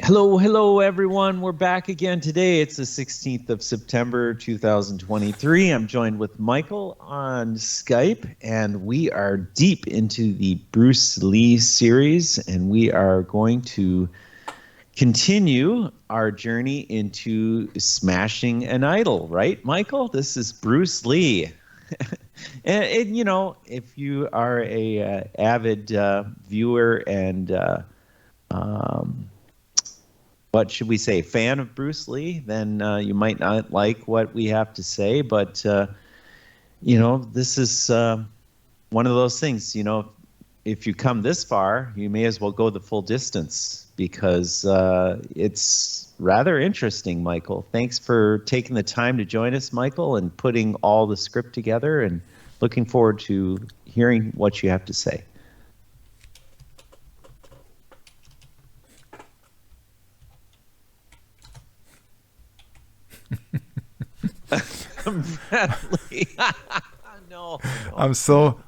Hello, everyone. We're back again today. It's the 16th of September, 2023. I'm joined with Michael on Skype, and we are deep into the Bruce Lee series, and we are going to continue our journey into smashing an idol, right, Michael? This is Bruce Lee. And you know, if you are a avid viewer and what should we say, fan of Bruce Lee, then you might not like what we have to say, but you know, this is one of those things, you know, if you come this far, you may as well go the full distance, because it's rather interesting, Michael. Thanks for taking the time to join us, Michael, and putting all the script together, and looking forward to hearing what you have to say. Bradley. No. I'm so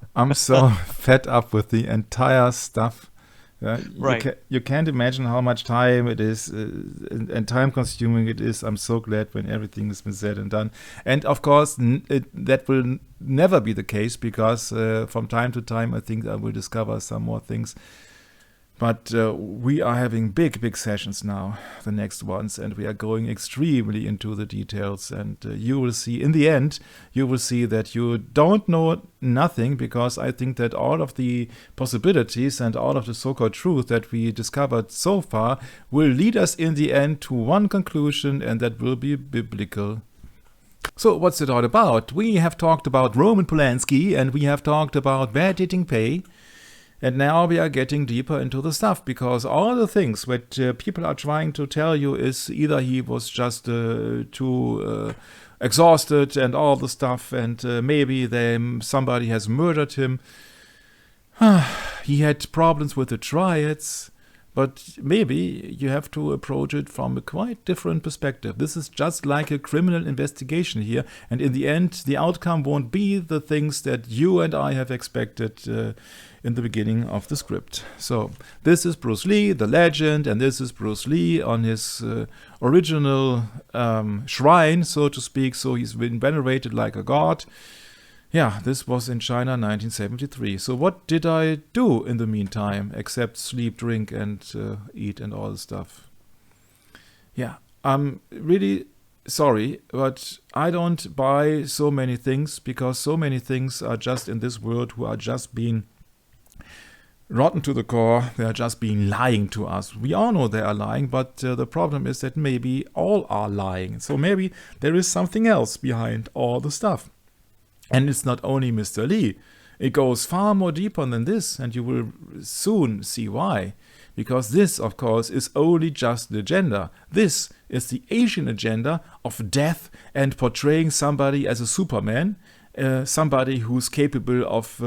fed up with the entire stuff. Right. You can't imagine how much time it is and time consuming it is. I'm so glad when everything has been said and done. And of course, that will never be the case, because from time to time, I think I will discover some more things. But we are having big sessions now, the next ones, and we are going extremely into the details. And you will see, in the end, you will see that you don't know nothing, because I think that all of the possibilities and all of the so-called truth that we discovered so far will lead us in the end to one conclusion, and that will be biblical. So what's it all about? We have talked about Roman Polanski, and we have talked about where did pay. And now we are getting deeper into the stuff, because all the things that people are trying to tell you is either he was just too exhausted and all the stuff, and maybe somebody has murdered him. He had problems with the triads, but maybe you have to approach it from a quite different perspective. This is just like a criminal investigation here, and in the end, the outcome won't be the things that you and I have expected in the beginning of the script. So this is Bruce Lee, the legend, and this is Bruce Lee on his original shrine, so to speak. So he's been venerated like a god. Yeah, this was in China, 1973. So what did I do in the meantime, except sleep, drink, and eat and all the stuff? Yeah, I'm really sorry, but I don't buy so many things, because so many things are just in this world who are just being rotten to the core. They are just being lying to us. We all know they are lying, but the problem is that maybe all are lying. So maybe there is something else behind all the stuff. And it's not only Mr. Lee. It goes far more deeper than this, and you will soon see why. Because this, of course, is only just the agenda. This is the Asian agenda of death and portraying somebody as a Superman, somebody who's capable of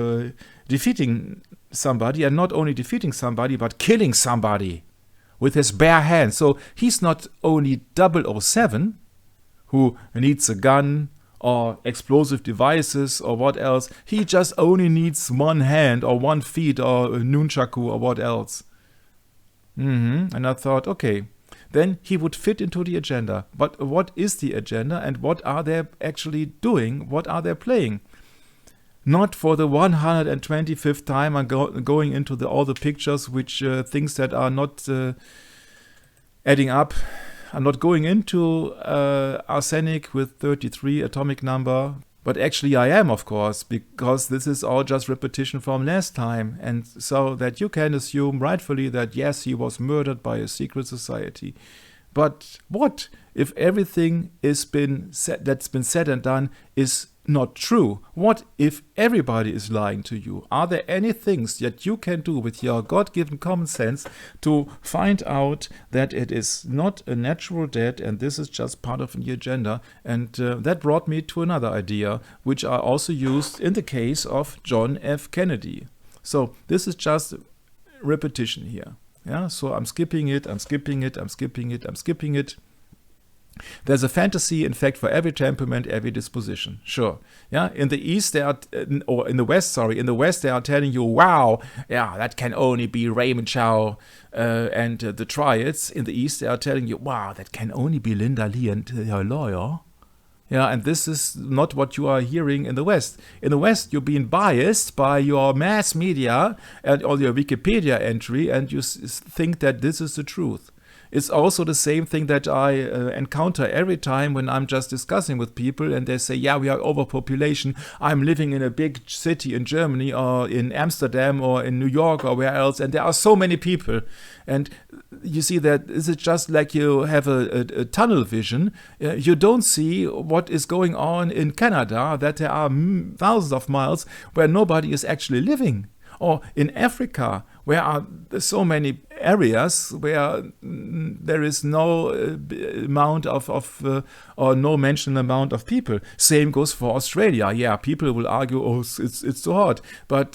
defeating somebody, and not only defeating somebody, but killing somebody with his bare hands. So he's not only 007, who needs a gun or explosive devices or what else. He just only needs one hand or 1 feet or a nunchaku or what else. And I thought, okay, then he would fit into the agenda. But what is the agenda, and what are they actually doing? What are they playing? Not for the 125th time I'm going into all the pictures, which things that are not adding up. I'm not going into arsenic with 33 atomic number, but actually I am, of course, because this is all just repetition from last time, and so that you can assume rightfully that yes, he was murdered by a secret society. But what if everything that's been said and done is not true? What if everybody is lying to you? Are there any things that you can do with your God-given common sense to find out that it is not a natural death, and this is just part of the agenda? And that brought me to another idea, which I also used in the case of John F. Kennedy. So this is just repetition here. Yeah, so I'm skipping it. There's a fantasy, in fact, for every temperament, every disposition. Sure. Yeah. In the East, or in the West, they are telling you, wow, yeah, that can only be Raymond Chow and the Triads. In the East, they are telling you, wow, that can only be Linda Lee and her lawyer. Yeah, and this is not what you are hearing in the West. In the West, you're being biased by your mass media and all your Wikipedia entry, and you think that this is the truth. It's also the same thing that I encounter every time when I'm just discussing with people and they say, yeah, we are overpopulation. I'm living in a big city in Germany or in Amsterdam or in New York or where else, and there are so many people. And you see that is it just like you have a tunnel vision. You don't see what is going on in Canada, that there are thousands of miles where nobody is actually living. Or in Africa, where are so many areas where there is no amount or no mentioned amount of people. Same goes for Australia. Yeah, people will argue, oh, it's too hot. But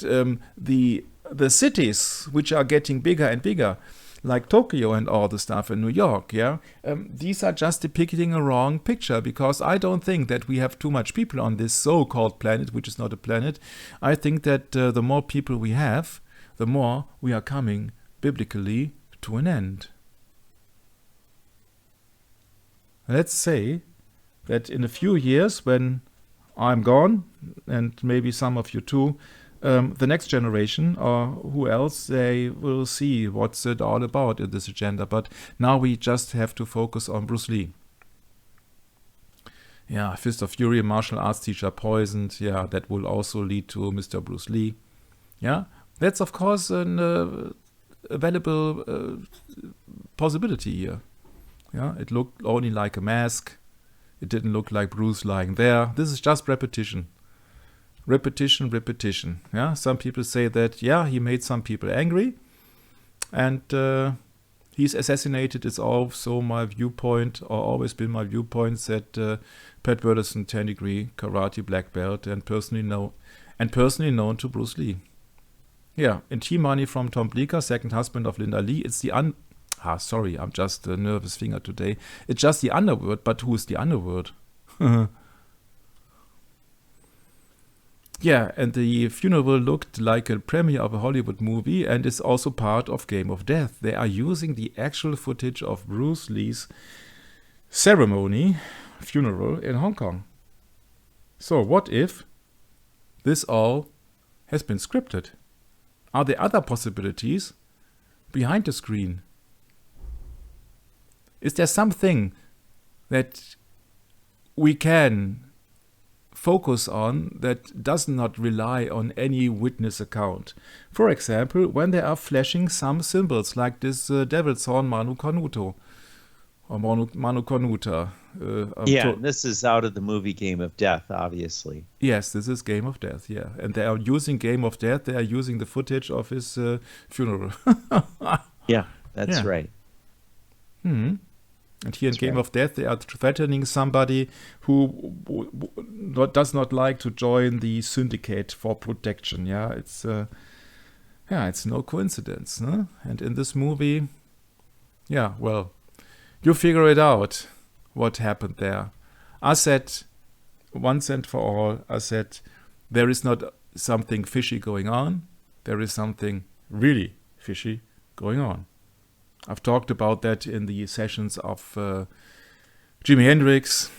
the cities which are getting bigger and bigger, like Tokyo and all the stuff in New York, yeah, these are just depicting a wrong picture, because I don't think that we have too much people on this so-called planet, which is not a planet. I think that the more people we have, the more we are coming biblically to an end. Let's say that in a few years, when I'm gone, and maybe some of you too, the next generation or who else, they will see what's it all about in this agenda. But now we just have to focus on Bruce Lee. Yeah, Fist of Fury, martial arts teacher poisoned. Yeah, that will also lead to Mr. Bruce Lee. Yeah, that's of course an available possibility here. Yeah, it looked only like a mask. It didn't look like Bruce lying there. This is just repetition. Repetition. Yeah, some people say that, yeah, he made some people angry, and he's assassinated. It's also my viewpoint, or always been my viewpoint, that Pat Burleson, 10-degree karate black belt, and personally known to Bruce Lee. Yeah, in T-Money from Tom Bleecker, second husband of Linda Lee. It's the sorry, I'm just a nervous finger today. It's just the underworld, but who's the underworld? Yeah, and the funeral looked like a premiere of a Hollywood movie, and is also part of Game of Death. They are using the actual footage of Bruce Lee's funeral in Hong Kong. So what if this all has been scripted? Are there other possibilities behind the screen? Is there something that we can focus on that does not rely on any witness account? For example, when they are flashing some symbols like this devil's horn Manu Cornuto or Manu Cornuta. This is out of the movie Game of Death, obviously. Yes, this is Game of Death, yeah. And they are using Game of Death, they are using the footage of his funeral. Yeah, that's right. And here in Game of Death, they are threatening somebody who does not like to join the syndicate for protection. Yeah, it's no coincidence. Huh? And in this movie, yeah, well, you figure it out what happened there. I said, once and for all, there is not something fishy going on. There is something really fishy going on. I've talked about that in the sessions of Jimi Hendrix.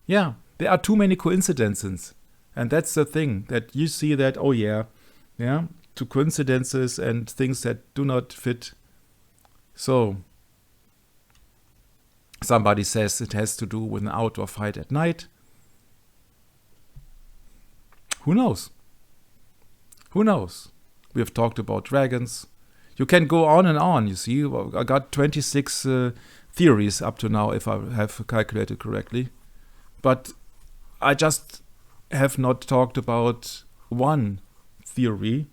Yeah, there are too many coincidences. And that's the thing, that you see that, to coincidences and things that do not fit. So, somebody says it has to do with an outdoor fight at night. Who knows? Who knows? We have talked about dragons. You can go on and on, you see. I got 26 theories up to now, if I have calculated correctly. But I just have not talked about one theory,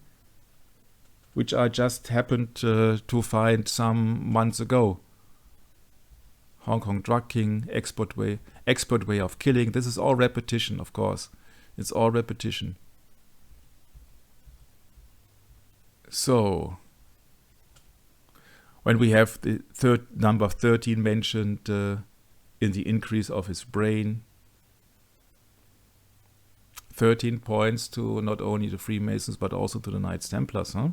which I just happened to find some months ago. Hong Kong drug king, expert way of killing. This is all repetition, of course. It's all repetition. So, when we have the number 13 mentioned in the increase of his brain. 13 points to not only the Freemasons but also to the Knights Templars, huh?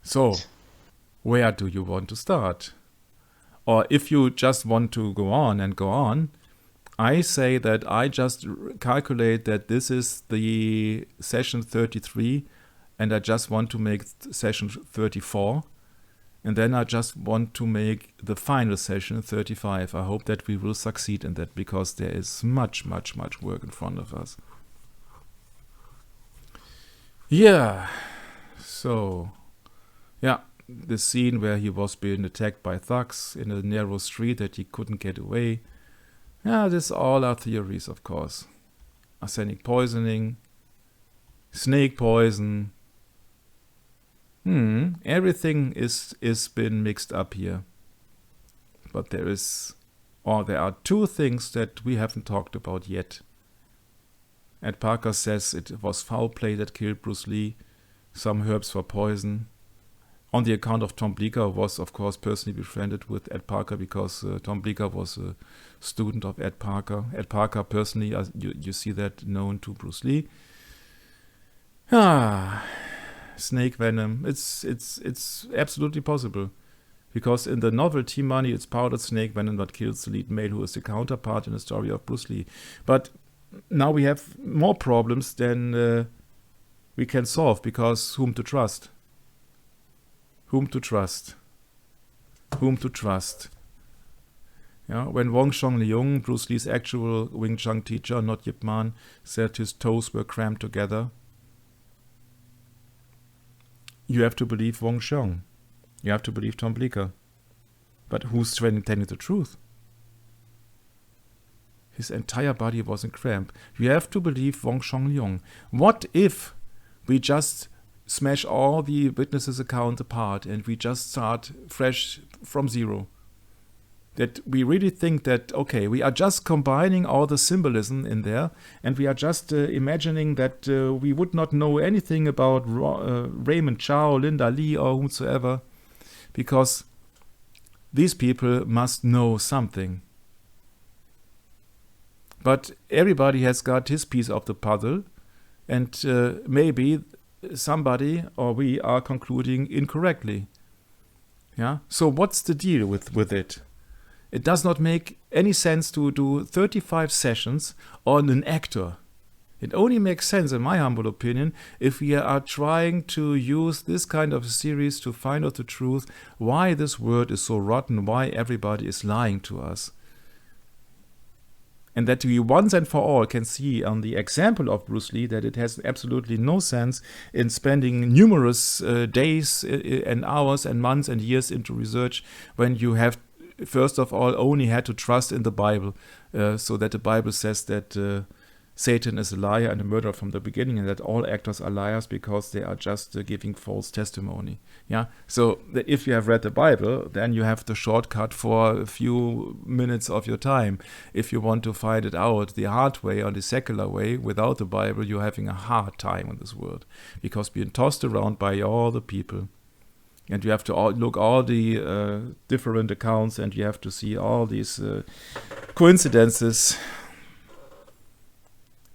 So, where do you want to start? Or if you just want to go on, I say that I just calculate that this is the session 33 and I just want to make session 34. And then I just want to make the final session 35. I hope that we will succeed in that because there is much, much, much work in front of us. Yeah, so, yeah, the scene where he was being attacked by thugs in a narrow street that he couldn't get away. Yeah, this all are theories, of course. Arsenic poisoning, snake poison. Everything is been mixed up here. But there are two things that we haven't talked about yet. Ed Parker says it was foul play that killed Bruce Lee. Some herbs were poison. On the account of Tom Bleecker, was of course personally befriended with Ed Parker because Tom Bleecker was a student of Ed Parker. Ed Parker personally, you see that, known to Bruce Lee. Snake venom. It's absolutely possible. Because in the novel Team Money, it's powdered snake venom that kills the lead male who is the counterpart in the story of Bruce Lee. But now we have more problems than we can solve, because whom to trust? Whom to trust? Whom to trust? Yeah, when Wong Chong Leung, Bruce Lee's actual Wing Chun teacher, not Yip Man, said his toes were crammed together, you have to believe Wong Chong. You have to believe Tom Bleecker. But who's telling the truth? His entire body was in cramp. You have to believe Wong Chong Leung. What if we just smash all the witnesses' accounts apart and we just start fresh from zero? That we really think that, okay, we are just combining all the symbolism in there, and we are just imagining that we would not know anything about Raymond Chow, Linda Lee, or whomsoever, because these people must know something. But everybody has got his piece of the puzzle, and maybe somebody or we are concluding incorrectly. Yeah. So what's the deal with it? It does not make any sense to do 35 sessions on an actor. It only makes sense, in my humble opinion, if we are trying to use this kind of a series to find out the truth, why this world is so rotten, why everybody is lying to us. And that we once and for all can see on the example of Bruce Lee that it has absolutely no sense in spending numerous days and hours and months and years into research when you have, first of all, only had to trust in the Bible, so that the Bible says that Satan is a liar and a murderer from the beginning, and that all actors are liars because they are just giving false testimony. Yeah. So that if you have read the Bible, then you have the shortcut for a few minutes of your time. If you want to find it out the hard way or the secular way without the Bible, you're having a hard time in this world, because being tossed around by all the people. And you have to look all the different accounts, and you have to see all these coincidences.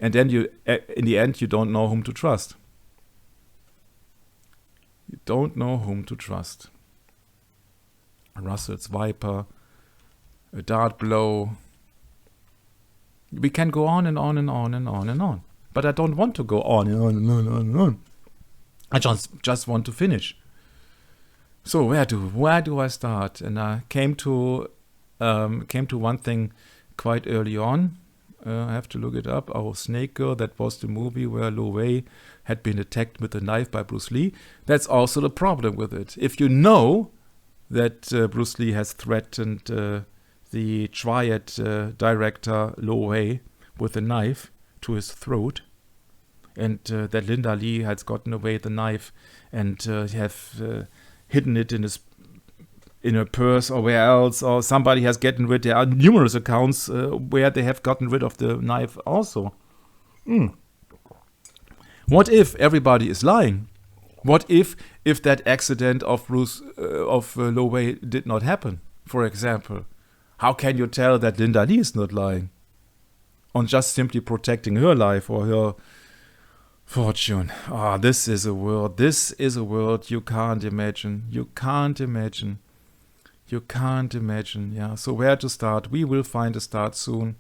And then you, in the end, you don't know whom to trust. You don't know whom to trust. Russell's Viper, a dart blow. We can go on and on and on and on and on. But I don't want to go on and on and on and on and on. I just want to finish. So where do I start? And I came to one thing quite early on. I have to look it up. Oh, Snake Girl, that was the movie where Lo Wei had been attacked with a knife by Bruce Lee. That's also the problem with it. If you know that Bruce Lee has threatened the Triad director Lo Wei with a knife to his throat, and that Linda Lee has gotten away the knife and have hidden it in her purse or where else, or somebody has gotten rid. There are numerous accounts where they have gotten rid of the knife also. What if everybody is lying? What if that accident of Bruce of Lowe did not happen? For example, how can you tell that Linda Lee is not lying on just simply protecting her life or her fortune? Ah, this is a world. This is a world you can't imagine. You can't imagine. You can't imagine. Yeah. So where to start? We will find a start soon.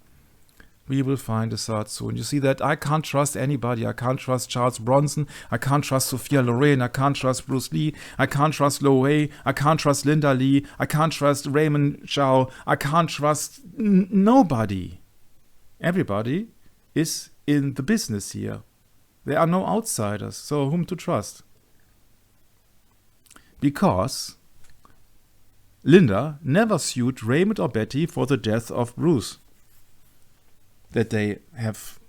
We will find a start soon. You see that I can't trust anybody. I can't trust Charles Bronson. I can't trust Sophia Loren. I can't trust Bruce Lee. I can't trust Lowe. I can't trust Linda Lee. I can't trust Raymond Chow. I can't trust nobody. Everybody is in the business here. There are no outsiders. So whom to trust? Because Linda never sued Raymond or Betty for the death of Bruce. That they have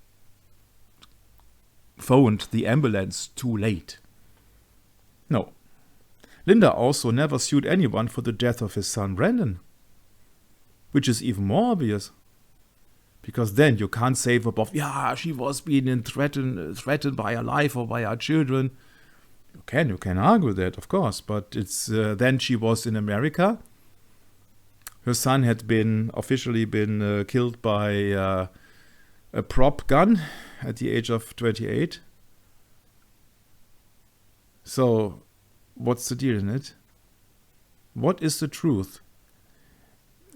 phoned the ambulance too late. No. Linda also never sued anyone for the death of his son Brandon. Which is even more obvious. Because then you can't say for Bob, yeah, she was being threatened by her life or by her children. You can argue that, of course, but it's then she was in America. Her son had officially been killed by a prop gun at the age of 28. So, what's the deal in it? What is the truth?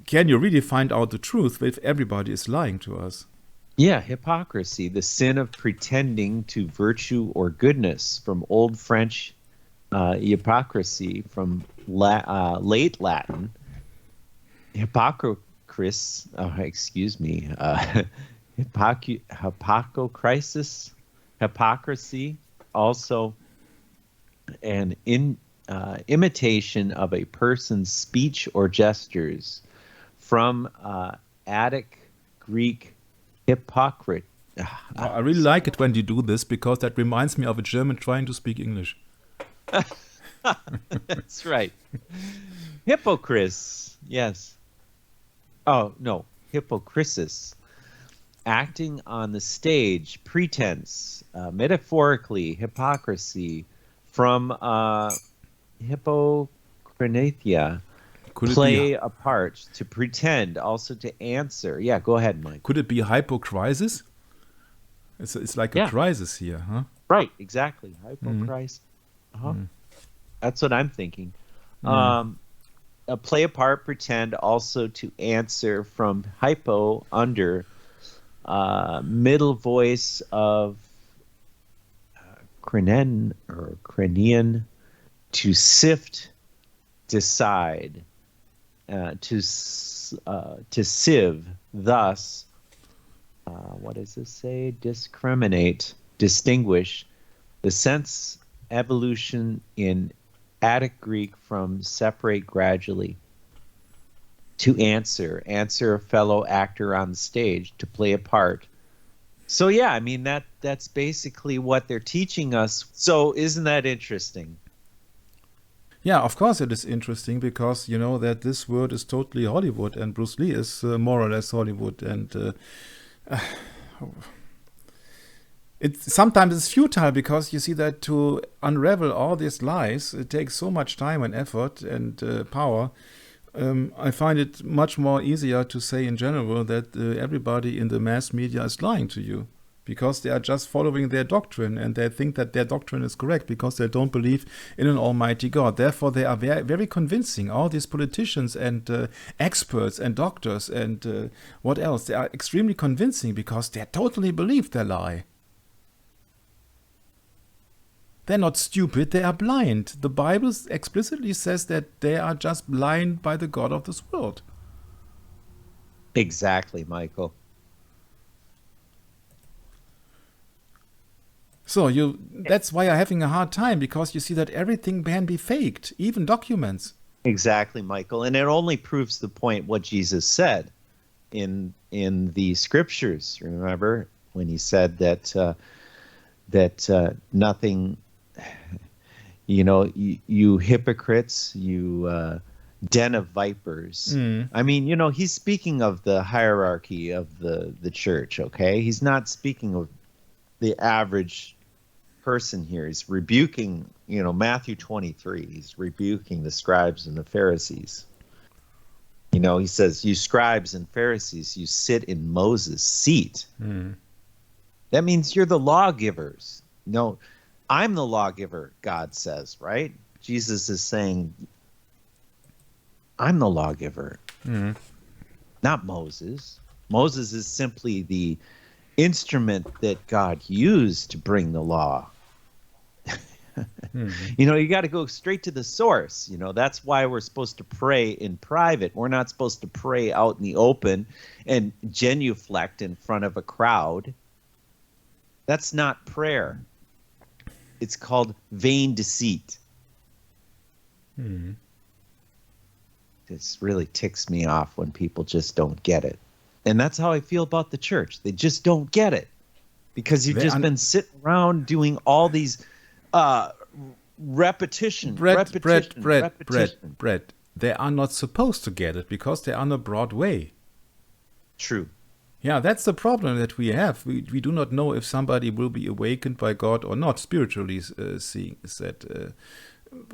Can you really find out the truth if everybody is lying to us? Yeah, hypocrisy, the sin of pretending to virtue or goodness, from Old French hypocrisy, from late Latin, hypocrisis, hypocrisy, also an imitation of a person's speech or gestures, from Attic Greek hypocrite. I really like it when you do this, because that reminds me of a German trying to speak English. That's right. Hypocrites, yes. Oh, no, hypocrisis. Acting on the stage, pretense, metaphorically, hypocrisy, from hypocrinathia, play a part, to pretend, also to answer. Yeah, go ahead, Mike. Could it be hypocrisis? It's like a crisis here, huh? Right, exactly. Hypocrisis. That's what I'm thinking. Play a part, pretend, also to answer, from hypo, under, middle voice of cranian, to sift, decide, to sieve, thus, what does this say? Discriminate, distinguish, the sense evolution in Attic Greek from separate gradually, to answer a fellow actor on the stage, to play a part. So yeah, I mean that's basically what they're teaching us. So isn't that interesting? Yeah, of course it is interesting, because you know that this world is totally Hollywood, and Bruce Lee is more or less Hollywood, and sometimes it's futile, because you see that to unravel all these lies, it takes so much time and effort and power. I find it much more easier to say in general that everybody in the mass media is lying to you, because they are just following their doctrine, and they think that their doctrine is correct because they don't believe in an almighty God. Therefore, they are very, very convincing. All these politicians and experts and doctors and what else, they are extremely convincing because they totally believe their lie. They're not stupid, they are blind. The Bible explicitly says that they are just blind by the God of this world. Exactly, Michael. So that's why you're having a hard time, because you see that everything can be faked, even documents. Exactly, Michael. And it only proves the point what Jesus said in the scriptures. Remember when he said that nothing, you hypocrites, you den of vipers. I mean, he's speaking of the hierarchy of the church, okay? He's not speaking of the average person here. He's rebuking, Matthew 23. He's rebuking the scribes and the Pharisees. He says, you scribes and Pharisees, you sit in Moses' seat. That means you're the lawgivers. No, I'm the lawgiver, God says, right? Jesus is saying, I'm the lawgiver, not Moses. Moses is simply the instrument that God used to bring the law. You got to go straight to the source. That's why we're supposed to pray in private. We're not supposed to pray out in the open and genuflect in front of a crowd. That's not prayer. It's called vain deceit. This really ticks me off when people just don't get it. And that's how I feel about the church. They just don't get it because you've just been sitting around doing all these repetition. Brett. They are not supposed to get it because they are on a broad way. True. Yeah, that's the problem that we have. We do not know if somebody will be awakened by God or not, spiritually seeing. Is that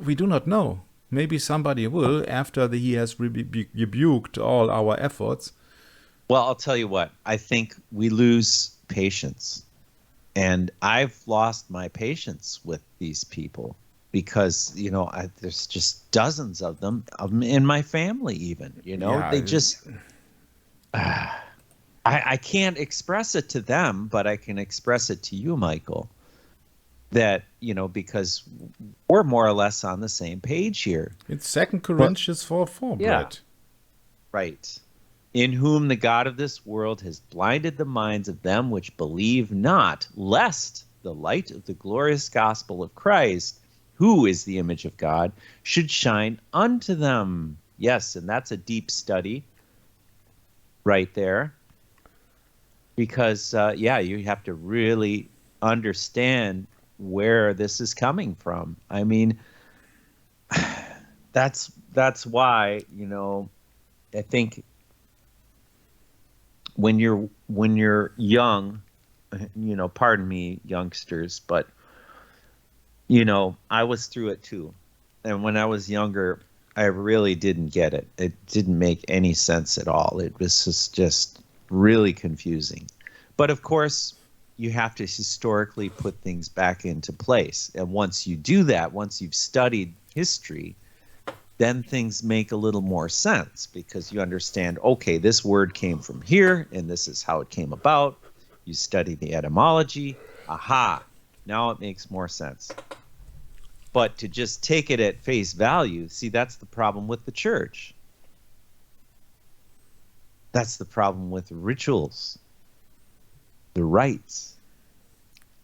we do not know. Maybe somebody will after he has rebuked all our efforts. Well, I'll tell you what. I think we lose patience. And I've lost my patience with these people because, there's just dozens of them in my family even, they just, I can't express it to them, but I can express it to you, Michael, that, because we're more or less on the same page here. It's 2 Corinthians 4:4, yeah. Brett. Right. In whom the God of this world has blinded the minds of them which believe not, lest the light of the glorious gospel of Christ, who is the image of God, should shine unto them. Yes, and that's a deep study right there. Because, you have to really understand where this is coming from. I mean, that's why, I think when you're young, pardon me, youngsters, but I was through it too. And when I was younger, I really didn't get it. It didn't make any sense at all. It was just really confusing. But of course, you have to historically put things back into place. And once you do that, once you've studied history, then things make a little more sense because you understand, okay, this word came from here and this is how it came about. You study the etymology. Aha, now it makes more sense. But to just take it at face value, see, that's the problem with the church. That's the problem with rituals, the rites.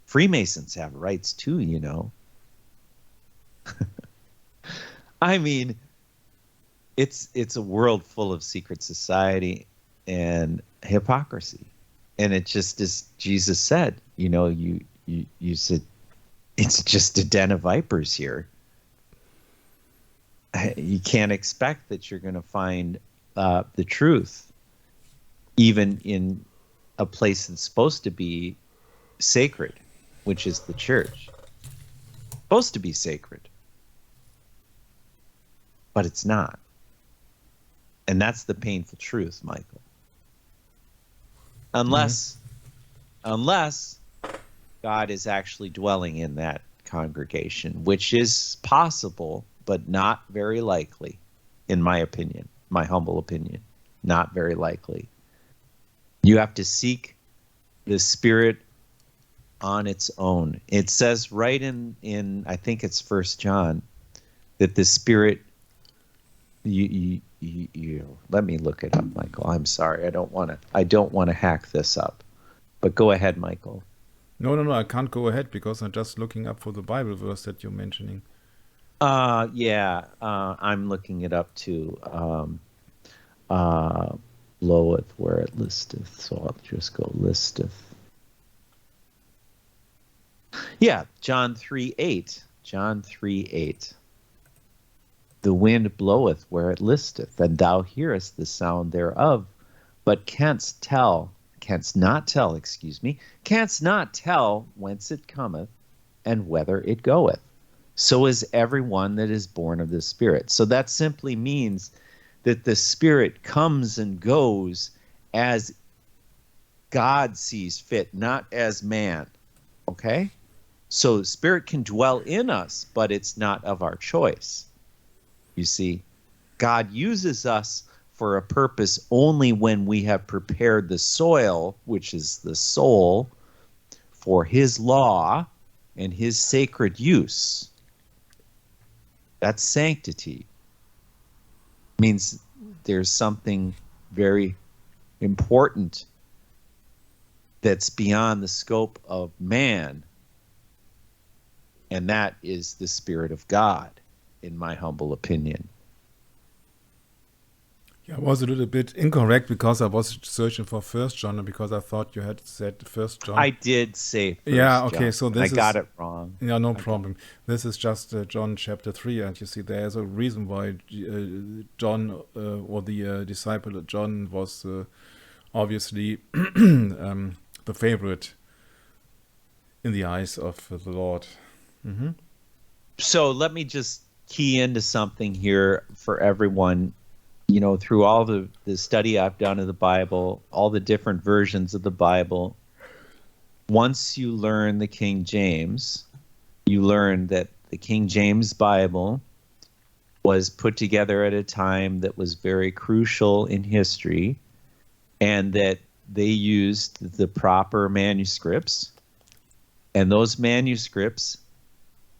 Freemasons have rites too, I mean, it's a world full of secret society and hypocrisy. And it just as Jesus said, you said, it's just a den of vipers here. You can't expect that you're going to find the truth, even in a place that's supposed to be sacred, which is the church. Supposed to be sacred. But it's not. And that's the painful truth, Michael. Unless God is actually dwelling in that congregation, which is possible, but not very likely, in my opinion, my humble opinion. Not very likely. You have to seek the Spirit on its own. It says right in I think it's 1 John, that the Spirit, you let me look it up, Michael. I'm sorry. I don't want to hack this up. But go ahead, Michael. No, I can't go ahead because I'm just looking up for the Bible verse that you're mentioning. I'm looking it up too. Bloweth where it listeth. So I'll just go listeth. Yeah, John 3:8. John 3:8. The wind bloweth where it listeth, and thou hearest the sound thereof, but canst not tell whence it cometh, and whither it goeth. So is everyone that is born of the Spirit. So that simply means that the Spirit comes and goes as God sees fit, not as man. Okay? So the Spirit can dwell in us, but it's not of our choice. You see, God uses us for a purpose only when we have prepared the soil, which is the soul, for his law and his sacred use. That's sanctity. It means there's something very important that's beyond the scope of man, and that is the Spirit of God, in my humble opinion. Yeah, I was a little bit incorrect because I was searching for First John, and because I thought you had said First John. I did say First Yeah, okay, John. so this I got it wrong. Yeah, no problem. This is just John chapter 3, and you see there's a reason why John, or the disciple John, was obviously the favorite in the eyes of the Lord. Mm-hmm. So let me just key into something here for everyone. You know, through all the study I've done of the Bible, all the different versions of the Bible, once you learn the King James, you learn that the King James Bible was put together at a time that was very crucial in history, and that they used the proper manuscripts, and those manuscripts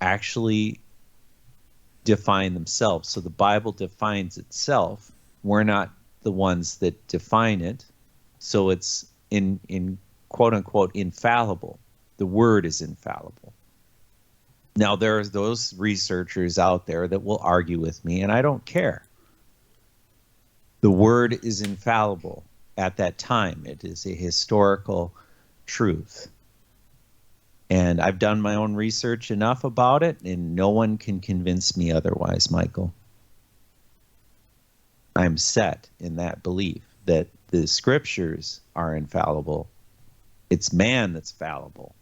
actually define themselves. So the Bible defines itself. We're not the ones that define it. So it's in quote unquote infallible. The word is infallible. Now there are those researchers out there that will argue with me, and I don't care. The word is infallible at that time. It is a historical truth. And I've done my own research enough about it, and no one can convince me otherwise, Michael. I'm set in that belief that the scriptures are infallible. It's man that's fallible.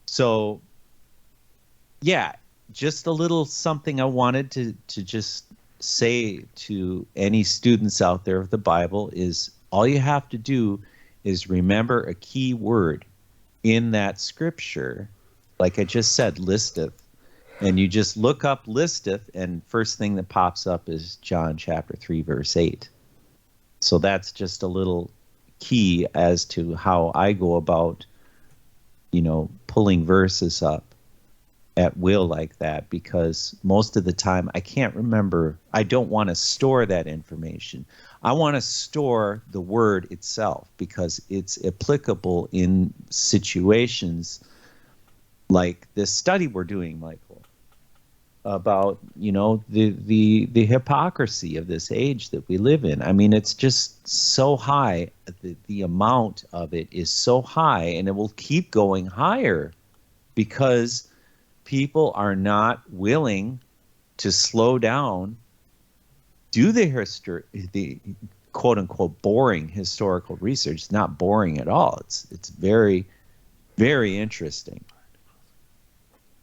So, yeah, just a little something I wanted to just say to any students out there of the Bible is all you have to do is remember a key word in that scripture. Like I just said, listeth. And you just look up listeth, and first thing that pops up is John chapter 3, verse 8. So that's just a little key as to how I go about, you know, pulling verses up at will like that, because most of the time I can't remember. I don't want to store that information. I want to store the word itself because it's applicable in situations like this study we're doing, Michael, about, you know, the hypocrisy of this age that we live in. I mean, it's just so high. The amount of it is so high, and it will keep going higher because people are not willing to slow down, do the quote unquote boring historical research. It's not boring at all. It's very, very interesting.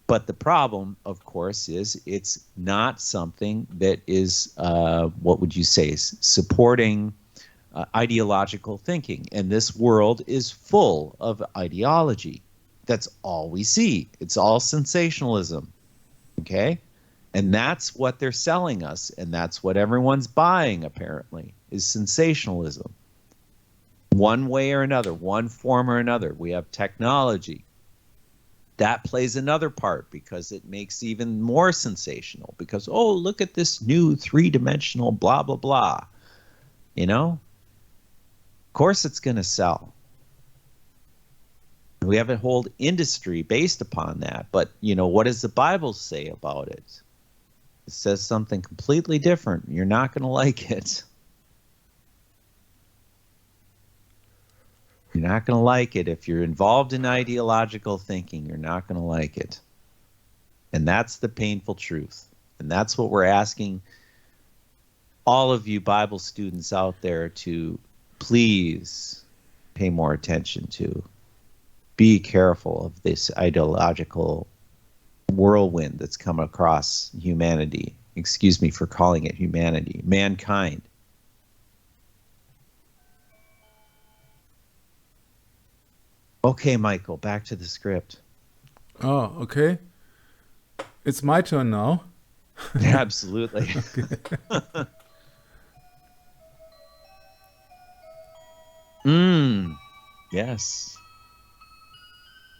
But the problem, of course, is it's not something that is, what would you say, supporting ideological thinking. And this world is full of ideology. That's all we see. It's all sensationalism. Okay? And that's what they're selling us. And that's what everyone's buying, apparently, is sensationalism. One way or another, one form or another. We have technology. That plays another part because it makes even more sensational because, oh, look at this new three-dimensional blah, blah, blah. You know? Of course it's going to sell. We have a whole industry based upon that. But, you know, what does the Bible say about it? It says something completely different. You're not going to like it. You're not going to like it. If you're involved in ideological thinking, you're not going to like it. And that's the painful truth. And that's what we're asking all of you Bible students out there to please pay more attention to. be careful of this ideological whirlwind that's come across humanity. Excuse me for calling it humanity, mankind. Okay, Michael, back to the script. Oh, okay. It's my turn now. Absolutely. Yes.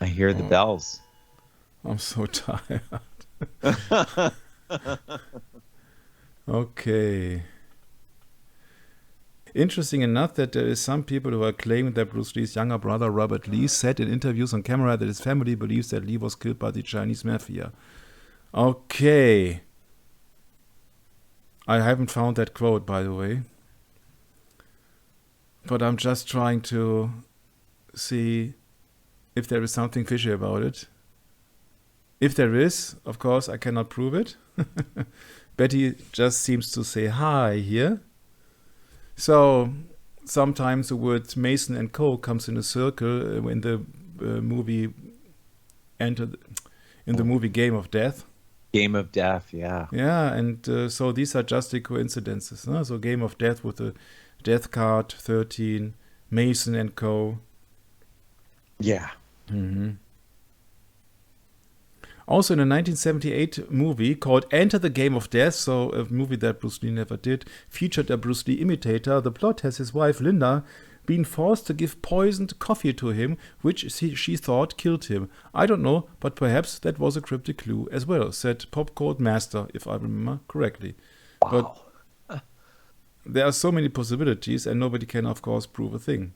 I hear the bells. I'm so tired. Okay. Interesting enough that there is some people who are claiming that Bruce Lee's younger brother Robert Lee said in interviews on camera that his family believes that Lee was killed by the Chinese mafia. Okay. I haven't found that quote, by the way. But I'm just trying to see if there is something fishy about it. If there is, of course, I cannot prove it. Betty just seems to say hi here. So sometimes the word Mason and Co. comes in a circle in the movie movie Game of Death. Game of Death, yeah. Yeah, and so these are just the coincidences. Huh? So Game of Death with the Death Card 13, Mason and Co. Yeah. Mm-hmm. Also in a 1978 movie called Enter the Game of Death, so a movie that Bruce Lee never did, featured a Bruce Lee imitator. The plot has his wife Linda been forced to give poisoned coffee to him, which she thought killed him. I don't know, but perhaps that was a cryptic clue as well, said Popcorn Master, if I remember correctly. Wow. But there are so many possibilities, and nobody can, of course, prove a thing.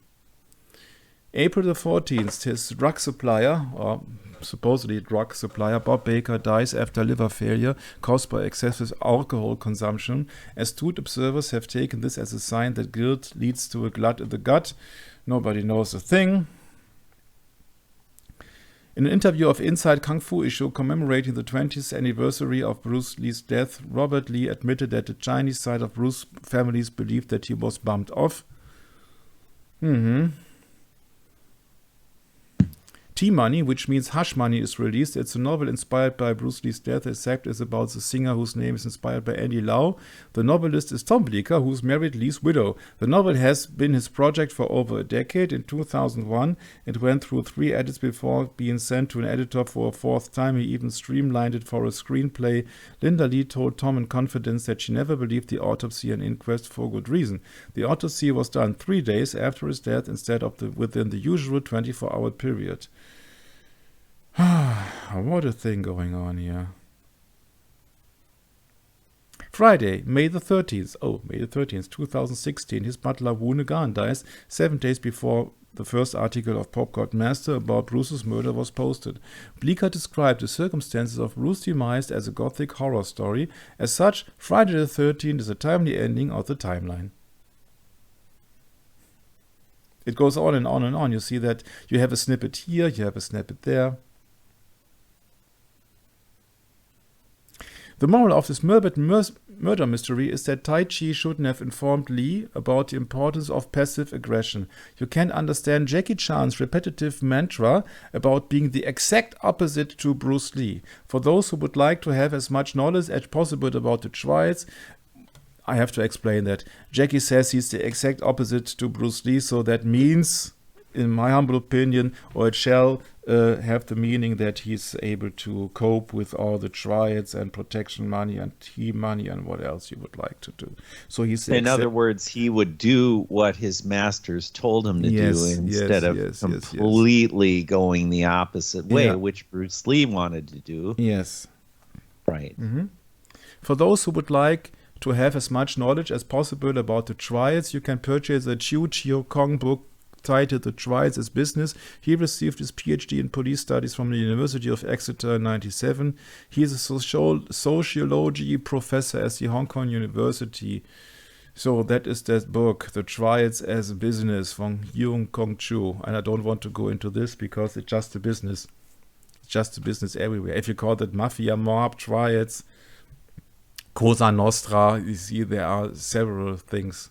April the 14th, his drug supplier, or supposedly drug supplier, Bob Baker, dies after liver failure caused by excessive alcohol consumption. Astute observers have taken this as a sign that guilt leads to a glut in the gut. Nobody knows a thing. In an interview of Inside Kung Fu issue commemorating the 20th anniversary of Bruce Lee's death, Robert Lee admitted that the Chinese side of Bruce's families believed that he was bumped off. T-Money, which means Hush Money, is released. It's a novel inspired by Bruce Lee's death, except is about the singer whose name is inspired by Andy Lau. The novelist is Tom Bleecker, who's married Lee's widow. The novel has been his project for over a decade. In 2001, it went through 3 edits before being sent to an editor for a 4th time. He even streamlined it for a screenplay. Linda Lee told Tom in confidence that she never believed the autopsy and inquest for good reason. The autopsy was done 3 days after his death instead of within the usual 24-hour period. What a thing going on here. Friday, May the 13th. Oh, May the 13th, 2016. His butler Wu Nagan dies 7 days before the first article of Popcorn Master about Bruce's murder was posted. Bleecker described the circumstances of Bruce's demise as a gothic horror story. As such, Friday the 13th is a timely ending of the timeline. It goes on and on and on. You see that you have a snippet here, you have a snippet there. The moral of this murder mystery is that Tai Chi shouldn't have informed Lee about the importance of passive aggression. You can't understand Jackie Chan's repetitive mantra about being the exact opposite to Bruce Lee. For those who would like to have as much knowledge as possible about the trials, I have to explain that. Jackie says he's the exact opposite to Bruce Lee, so that means, in my humble opinion, or it shall have the meaning that he's able to cope with all the triads and protection money and team money and what else you would like to do. So he's in other words, he would do what his masters told him to do instead of completely going the opposite way, which Bruce Lee wanted to do. Yes. Right. Mm-hmm. For those who would like to have as much knowledge as possible about the trials, you can purchase a Chiu Chiu Kong book titled The Trials as Business. He received his PhD in police studies from the University of Exeter in 1997. He is a sociology professor at the Hong Kong University. So that is that book, The Trials as Business, from Yung Kong Chu. And I don't want to go into this because it's just a business. It's just a business everywhere. If you call it mafia, mob, trials, Cosa Nostra, you see there are several things.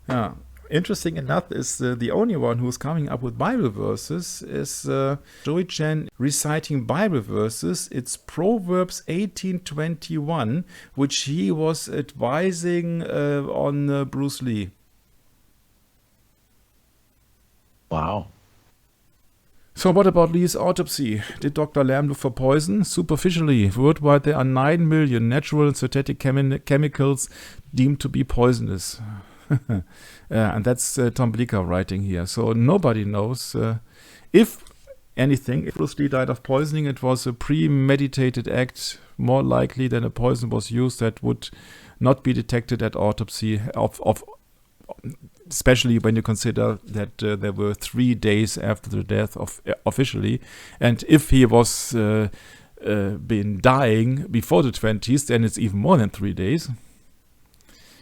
Yeah. interesting enough, is the only one who's coming up with Bible verses is Joey Chen reciting Bible verses. It's Proverbs 18:21, which he was advising on Bruce Lee. Wow. So what about Lee's autopsy? Did Dr. Lamb look for poison? Superficially, worldwide there are 9 million natural and synthetic chemicals deemed to be poisonous. And that's Tom Bleecker writing here. So nobody knows if anything. If Bruce Lee died of poisoning, it was a premeditated act, more likely than a poison was used that would not be detected at autopsy of especially when you consider that there were 3 days after the death of officially, and if he was been dying before the 20s, then it's even more than 3 days.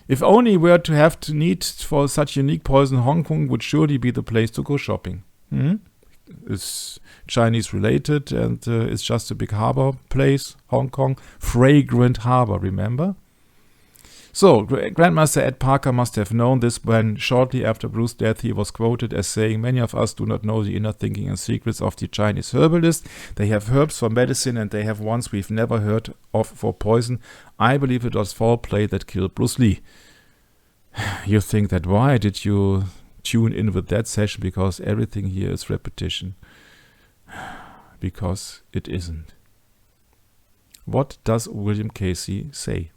If only were to have to need for such unique poison, Hong Kong would surely be the place to go shopping. It's Chinese related, and it's just a big harbor place, Hong Kong. Fragrant harbor, remember? So, Grandmaster Ed Parker must have known this when, shortly after Bruce's death, he was quoted as saying, "Many of us do not know the inner thinking and secrets of the Chinese herbalist. They have herbs for medicine and they have ones we've never heard of for poison. I believe it was foul play that killed Bruce Lee." You think that why did you tune in with that session? Because everything here is repetition. Because it isn't. What does William Casey say,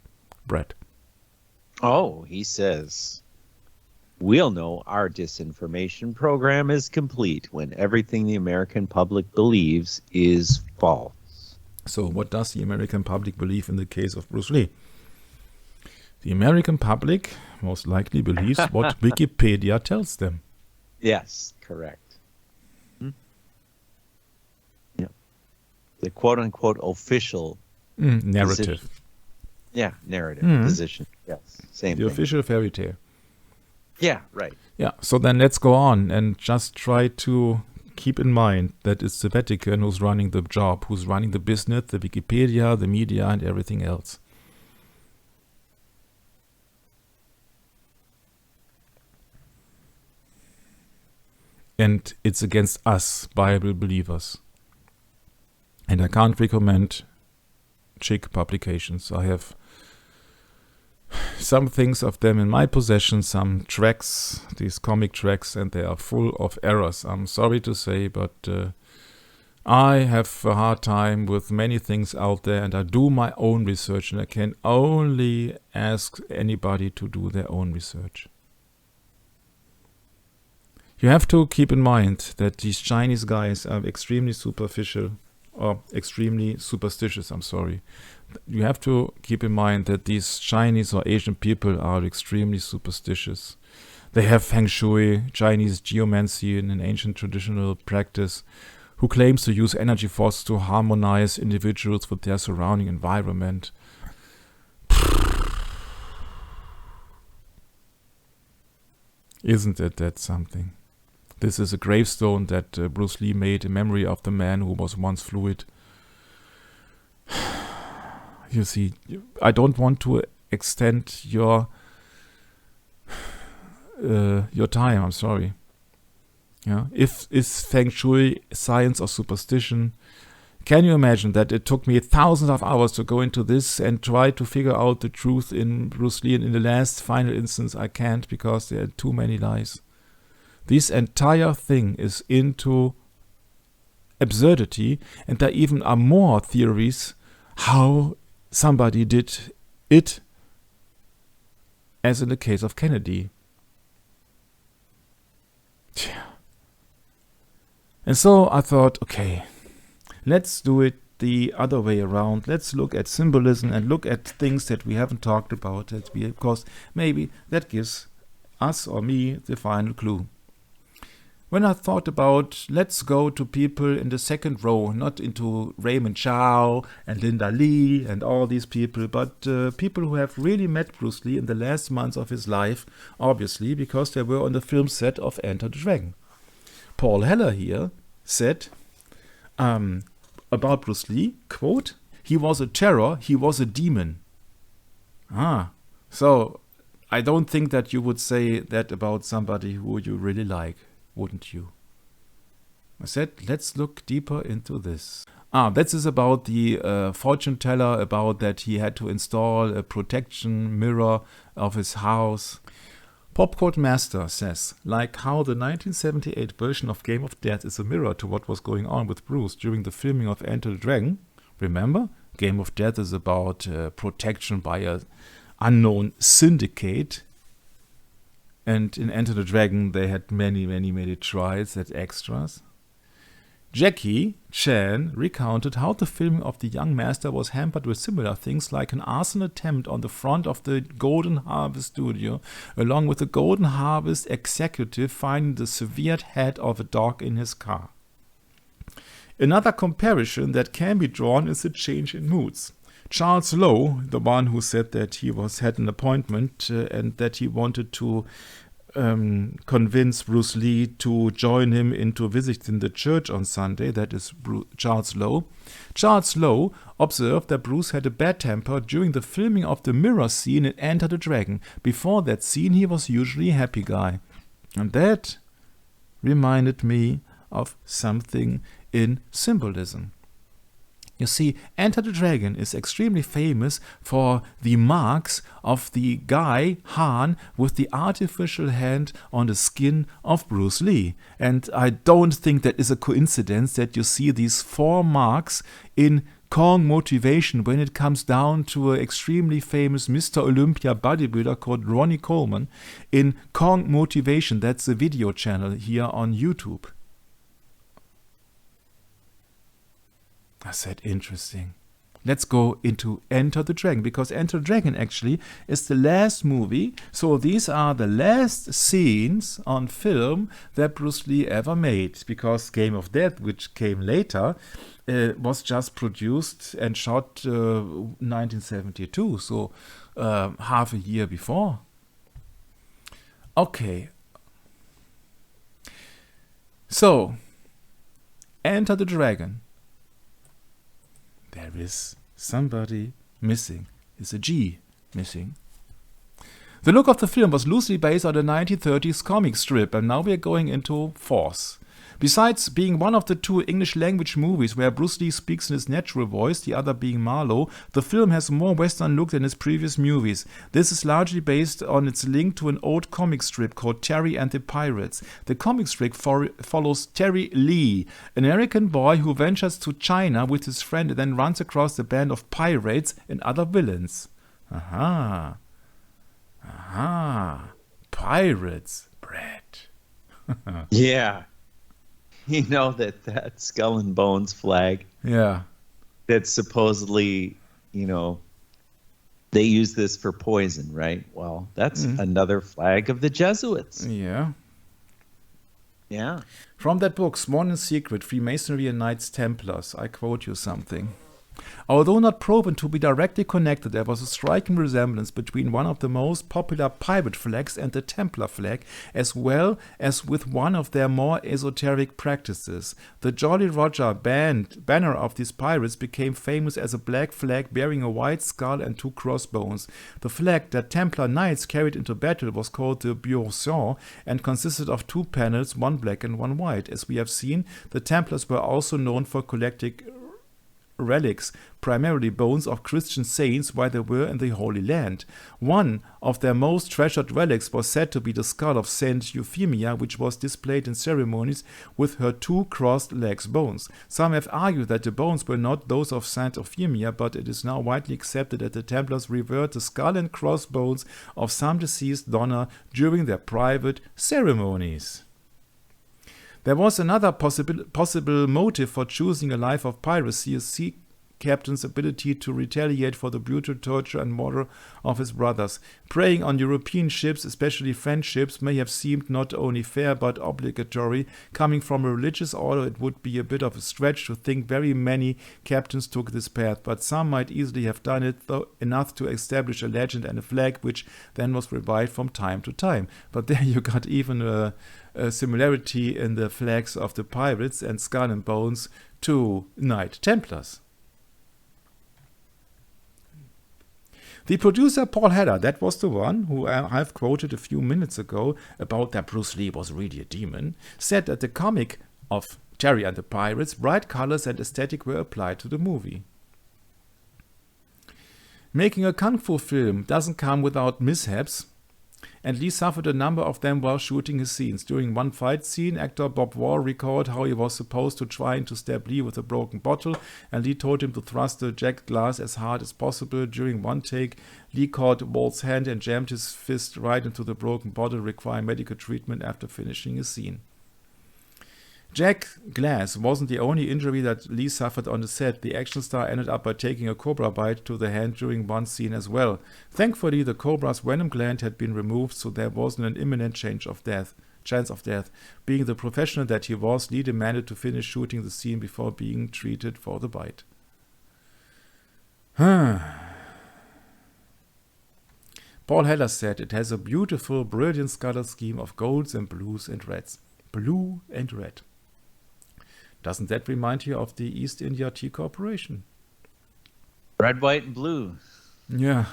Brett? Oh, he says, "We'll know our disinformation program is complete when everything the American public believes is false." So what does the American public believe in the case of Bruce Lee? The American public most likely believes what Wikipedia tells them. Yes, correct. Yeah. The quote-unquote official narrative. position. Yeah, narrative position. Yes, same The thing. official fairy tale. Yeah, right. Yeah, so then let's go on and just try to keep in mind that it's the Vatican who's running the job, who's running the business, the Wikipedia, the media, and everything else. And it's against us, Bible believers. And I can't recommend chic publications. I have some things of them in my possession, some tracks, these comic tracks, and they are full of errors. I'm sorry to say, but I have a hard time with many things out there, and I do my own research, and I can only ask anybody to do their own research. You have to keep in mind that these Chinese guys are extremely superficial, or extremely superstitious, I'm sorry. You have to keep in mind that these Chinese or Asian people are extremely superstitious. They have Feng Shui, Chinese geomancy, in an ancient traditional practice, who claims to use energy forces to harmonize individuals with their surrounding environment. Isn't that something? This is a gravestone that Bruce Lee made in memory of the man who was once fluid. You see, I don't want to extend your time. I'm sorry. Yeah, is Feng Shui science or superstition? Can you imagine that it took me thousands of hours to go into this and try to figure out the truth in Bruce Lee, and in the last final instance I can't because there are too many lies. This entire thing is into absurdity, and there even are more theories how somebody did it, as in the case of Kennedy. And so I thought, okay, let's do it the other way around. Let's look at symbolism and look at things that we haven't talked about, because maybe that gives us or me the final clue. When I thought about, let's go to people in the second row, not into Raymond Chow and Linda Lee and all these people, but people who have really met Bruce Lee in the last months of his life, obviously, because they were on the film set of Enter the Dragon. Paul Heller here said about Bruce Lee, quote, "He was a terror, he was a demon." So I don't think that you would say that about somebody who you really like, wouldn't you? I said, let's look deeper into this. This is about the fortune teller, about that he had to install a protection mirror of his house. Popcorn Master says, like how the 1978 version of Game of Death is a mirror to what was going on with Bruce during the filming of Enter the Dragon. Remember? Game of Death is about protection by a unknown syndicate. And in Enter the Dragon, they had many trials as extras. Jackie Chan recounted how the filming of the young master was hampered with similar things like an arson attempt on the front of the Golden Harvest studio, along with the Golden Harvest executive finding the severed head of a dog in his car. Another comparison that can be drawn is the change in moods. Charles Lowe, the one who said that he had an appointment and that he wanted to convince Bruce Lee to join him into visiting the church on Sunday, that is Charles Lowe. Charles Lowe observed that Bruce had a bad temper during the filming of the mirror scene in Enter the Dragon. Before that scene, he was usually a happy guy. And that reminded me of something in symbolism. You see, Enter the Dragon is extremely famous for the marks of the guy, Han, with the artificial hand on the skin of Bruce Lee. And I don't think that is a coincidence that you see these 4 marks in Kong Motivation when it comes down to an extremely famous Mr. Olympia bodybuilder called Ronnie Coleman in Kong Motivation. That's the video channel here on YouTube. I said, interesting. Let's go into Enter the Dragon, because Enter the Dragon actually is the last movie. So these are the last scenes on film that Bruce Lee ever made, because Game of Death, which came later, was just produced and shot 1972, so half a year before. Okay. So, Enter the Dragon. There is somebody missing. Is a G missing. The look of the film was loosely based on the 1930s comic strip, and now we are going into force. Besides being one of the 2 English-language movies where Bruce Lee speaks in his natural voice, the other being Marlowe, the film has a more Western look than his previous movies. This is largely based on its link to an old comic strip called Terry and the Pirates. The comic strip follows Terry Lee, an American boy who ventures to China with his friend and then runs across the band of pirates and other villains. Aha. Pirates, Brett. Yeah. You know that Skull and Bones flag? Yeah. That's supposedly, they use this for poison, right? Well, that's another flag of the Jesuits. Yeah. Yeah. From that book, Sworn in Secret, Freemasonry and Knights Templars, I quote you something. Although not proven to be directly connected, there was a striking resemblance between one of the most popular pirate flags and the Templar flag, as well as with one of their more esoteric practices. The Jolly Roger banner of these pirates became famous as a black flag bearing a white skull and 2 crossbones. The flag that Templar knights carried into battle was called the Buce and consisted of 2 panels, one black and one white. As we have seen, the Templars were also known for collecting relics, primarily bones of Christian saints while they were in the Holy Land. One of their most treasured relics was said to be the skull of Saint Euphemia, which was displayed in ceremonies with her 2 crossed legs bones. Some have argued that the bones were not those of Saint Euphemia, but it is now widely accepted that the Templars revered the skull and crossbones of some deceased donor during their private ceremonies. There was another possible motive for choosing a life of piracy, a sea captain's ability to retaliate for the brutal torture and murder of his brothers. Preying on European ships, especially French ships, may have seemed not only fair but obligatory. Coming from a religious order, it would be a bit of a stretch to think very many captains took this path, but some might easily have done it enough to establish a legend and a flag, which then was revived from time to time. But there you got even a similarity in the flags of the pirates and Skull and Bones to Knight Templars. The producer Paul Heller, that was the one who I've quoted a few minutes ago about that Bruce Lee was really a demon, said that the comic of Terry and the Pirates, bright colors and aesthetic were applied to the movie. Making a kung fu film doesn't come without mishaps, and Lee suffered a number of them while shooting his scenes. During one fight scene, actor Bob Wall recalled how he was supposed to try to stab Lee with a broken bottle, and Lee told him to thrust the jagged glass as hard as possible. During one take, Lee caught Wall's hand and jammed his fist right into the broken bottle, requiring medical treatment after finishing his scene. Jagged glass wasn't the only injury that Lee suffered on the set. The action star ended up by taking a cobra bite to the hand during one scene as well. Thankfully, the cobra's venom gland had been removed, so there wasn't an imminent chance of death. Being the professional that he was, Lee demanded to finish shooting the scene before being treated for the bite. Paul Heller said it has a beautiful, brilliant color scheme of golds and blues and reds. Blue and red. Doesn't that remind you of the East India Tea Corporation? Red, white, and blue. Yeah.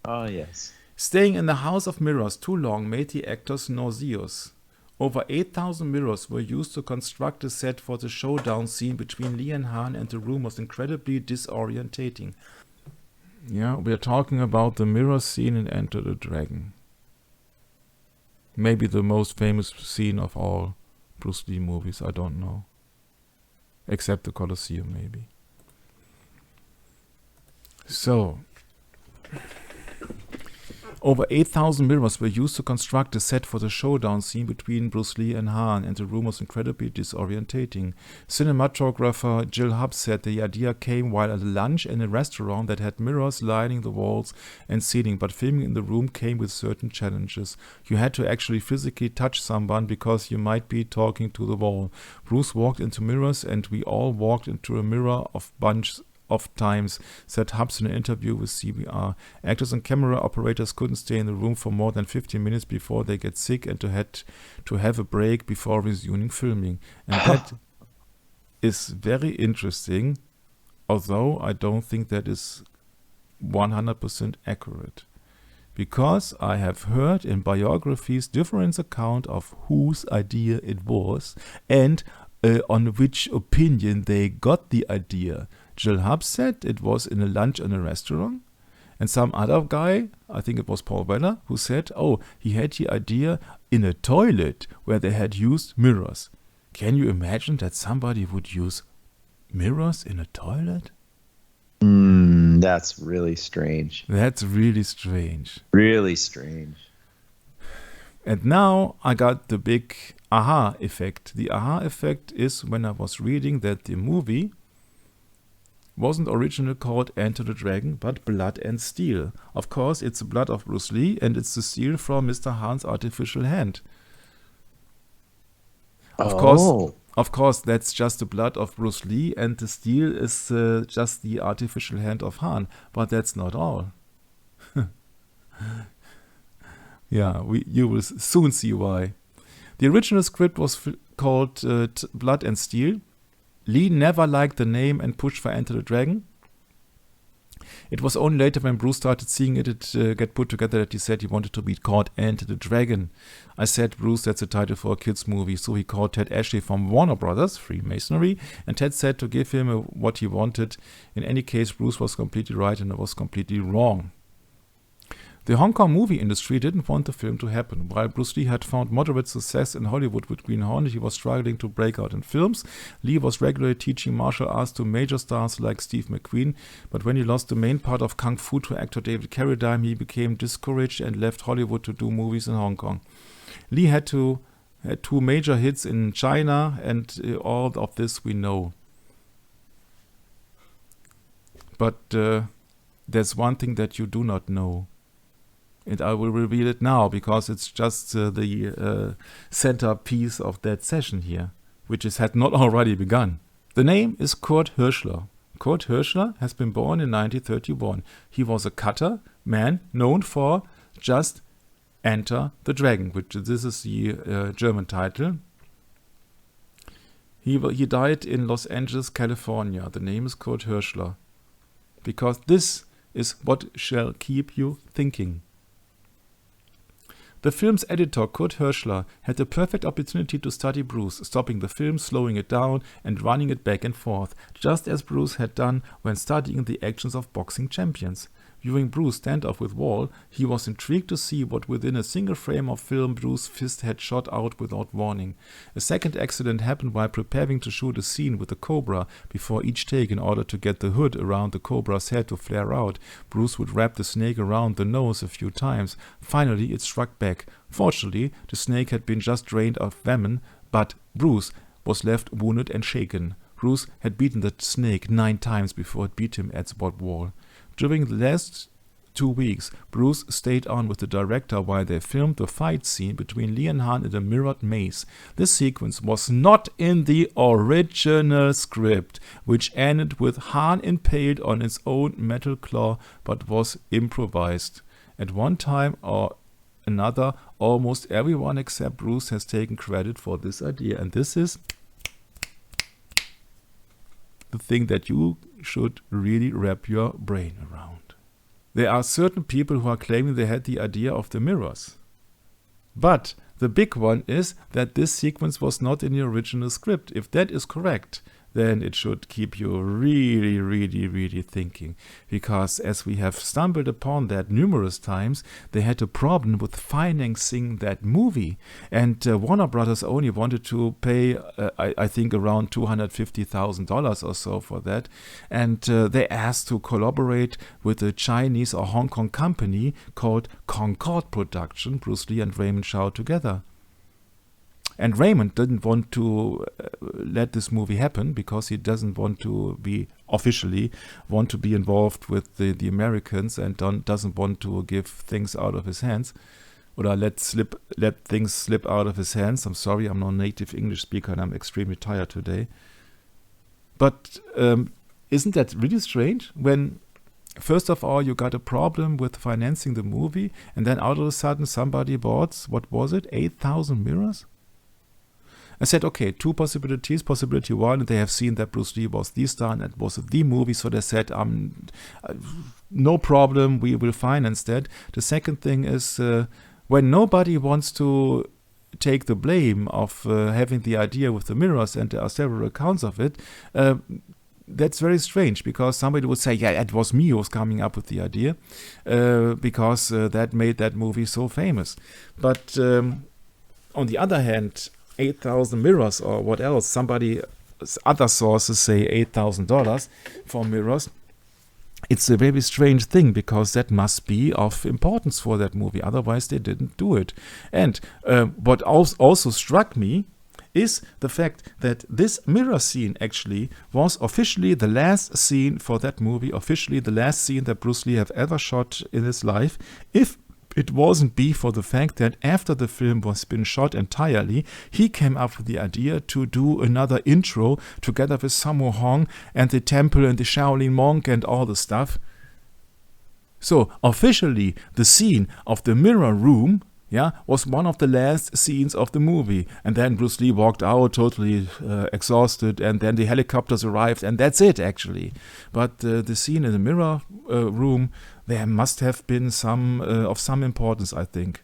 Oh, yes. Staying in the House of Mirrors too long made the actors nauseous. Over 8,000 mirrors were used to construct a set for the showdown scene between Lee and Han, and the room was incredibly disorientating. Yeah, we're talking about the mirror scene in Enter the Dragon. Maybe the most famous scene of all Bruce Lee movies, I don't know. Except the Colosseum, maybe. So, over 8,000 mirrors were used to construct a set for the showdown scene between Bruce Lee and Han, and the room was incredibly disorientating. Cinematographer Jill Hubb said the idea came while at lunch in a restaurant that had mirrors lining the walls and ceiling, but filming in the room came with certain challenges. You had to actually physically touch someone because you might be talking to the wall. Bruce walked into mirrors, and we all walked into a mirror of bunch of times, said Hubbs in an interview with CBR. Actors and camera operators couldn't stay in the room for more than 15 minutes before they get sick and had to have a break before resuming filming. And that is very interesting, although I don't think that is 100% accurate. Because I have heard in biographies different accounts of whose idea it was and on which opinion they got the idea. Jill Hubbs said it was in a lunch in a restaurant, and some other guy, I think it was Paul Weller, who said, oh, he had the idea in a toilet where they had used mirrors. Can you imagine that somebody would use mirrors in a toilet? That's really strange. That's really strange. Really strange. And now I got the big aha effect. The aha effect is when I was reading that the movie wasn't originally called Enter the Dragon, but Blood and Steel. Of course, it's the blood of Bruce Lee, and it's the steel from Mr. Han's artificial hand. Of course, that's just the blood of Bruce Lee, and the steel is just the artificial hand of Han. But that's not all. Yeah, you will soon see why. The original script was called Blood and Steel. Lee never liked the name and pushed for Enter the Dragon. It was only later when Bruce started seeing it get put together that he said he wanted to be called Enter the Dragon. I said, Bruce, that's a title for a kids movie. So he called Ted Ashley from Warner Brothers, Freemasonry, and Ted said to give him what he wanted. In any case, Bruce was completely right and I was completely wrong. The Hong Kong movie industry didn't want the film to happen. While Bruce Lee had found moderate success in Hollywood with Green Hornet, he was struggling to break out in films. Lee was regularly teaching martial arts to major stars like Steve McQueen, but when he lost the main part of Kung Fu to actor David Carradine, he became discouraged and left Hollywood to do movies in Hong Kong. Lee had two major hits in China, and all of this we know. But there's one thing that you do not know. And I will reveal it now because it's just the centerpiece of that session here, which had not already begun. The name is Kurt Hirschler. Kurt Hirschler has been born in 1931. He was a cutter man known for just Enter the Dragon, which this is the German title. He died in Los Angeles, California. The name is Kurt Hirschler. because this is what shall keep you thinking. The film's editor, Kurt Hirschler, had the perfect opportunity to study Bruce, stopping the film, slowing it down, and running it back and forth, just as Bruce had done when studying the actions of boxing champions. Viewing Bruce stand off with Wall, he was intrigued to see what within a single frame of film Bruce's fist had shot out without warning. A second accident happened while preparing to shoot a scene with the Cobra. Before each take, in order to get the hood around the Cobra's head to flare out, Bruce would wrap the snake around the nose a few times. Finally, it struck back. Fortunately, the snake had been just drained of venom, but Bruce was left wounded and shaken. Bruce had beaten the snake 9 times before it beat him at spot Wall. During the last 2 weeks, Bruce stayed on with the director while they filmed the fight scene between Lee and Han in a mirrored maze. This sequence was not in the original script, which ended with Han impaled on its own metal claw, but was improvised. At one time or another, almost everyone except Bruce has taken credit for this idea, and this is the thing that you should really wrap your brain around. There are certain people who are claiming they had the idea of the mirrors. But the big one is that this sequence was not in the original script. If that is correct, then it should keep you really, really, really thinking. Because as we have stumbled upon that numerous times, they had a problem with financing that movie. And Warner Brothers only wanted to pay, I think, around $250,000 or so for that. And they asked to collaborate with a Chinese or Hong Kong company called Concord Production, Bruce Lee and Raymond Chow together. And Raymond didn't want to let this movie happen because he doesn't want to be officially want to be involved with the Americans and doesn't want to give things out of his hands or let things slip out of his hands. I'm sorry, I'm not a native English speaker and I'm extremely tired today. But isn't that really strange when first of all you got a problem with financing the movie and then out of a sudden somebody bought, what was it, 8,000 mirrors? I said, okay, 2 possibilities. Possibility 1, they have seen that Bruce Lee was the star and it was the movie, so they said, no problem, we will finance that. The second thing is, when nobody wants to take the blame of having the idea with the mirrors, and there are several accounts of it, that's very strange, because somebody would say, yeah, it was me who was coming up with the idea, because that made that movie so famous. But on the other hand, 8,000 mirrors or what else, other sources say $8,000 for mirrors. It's a very strange thing, because that must be of importance for that movie, otherwise they didn't do it. And what also struck me is the fact that this mirror scene actually was officially the last scene for that movie, officially the last scene that Bruce Lee have ever shot in his life. If it wasn't be for the fact that after the film was been shot entirely, he came up with the idea to do another intro together with Sammo Hung and the temple and the Shaolin monk and all the stuff. So officially the scene of the mirror room, was one of the last scenes of the movie. And then Bruce Lee walked out totally exhausted, and then the helicopters arrived, and that's it actually. But the scene in the mirror room, there must have been some of some importance, I think.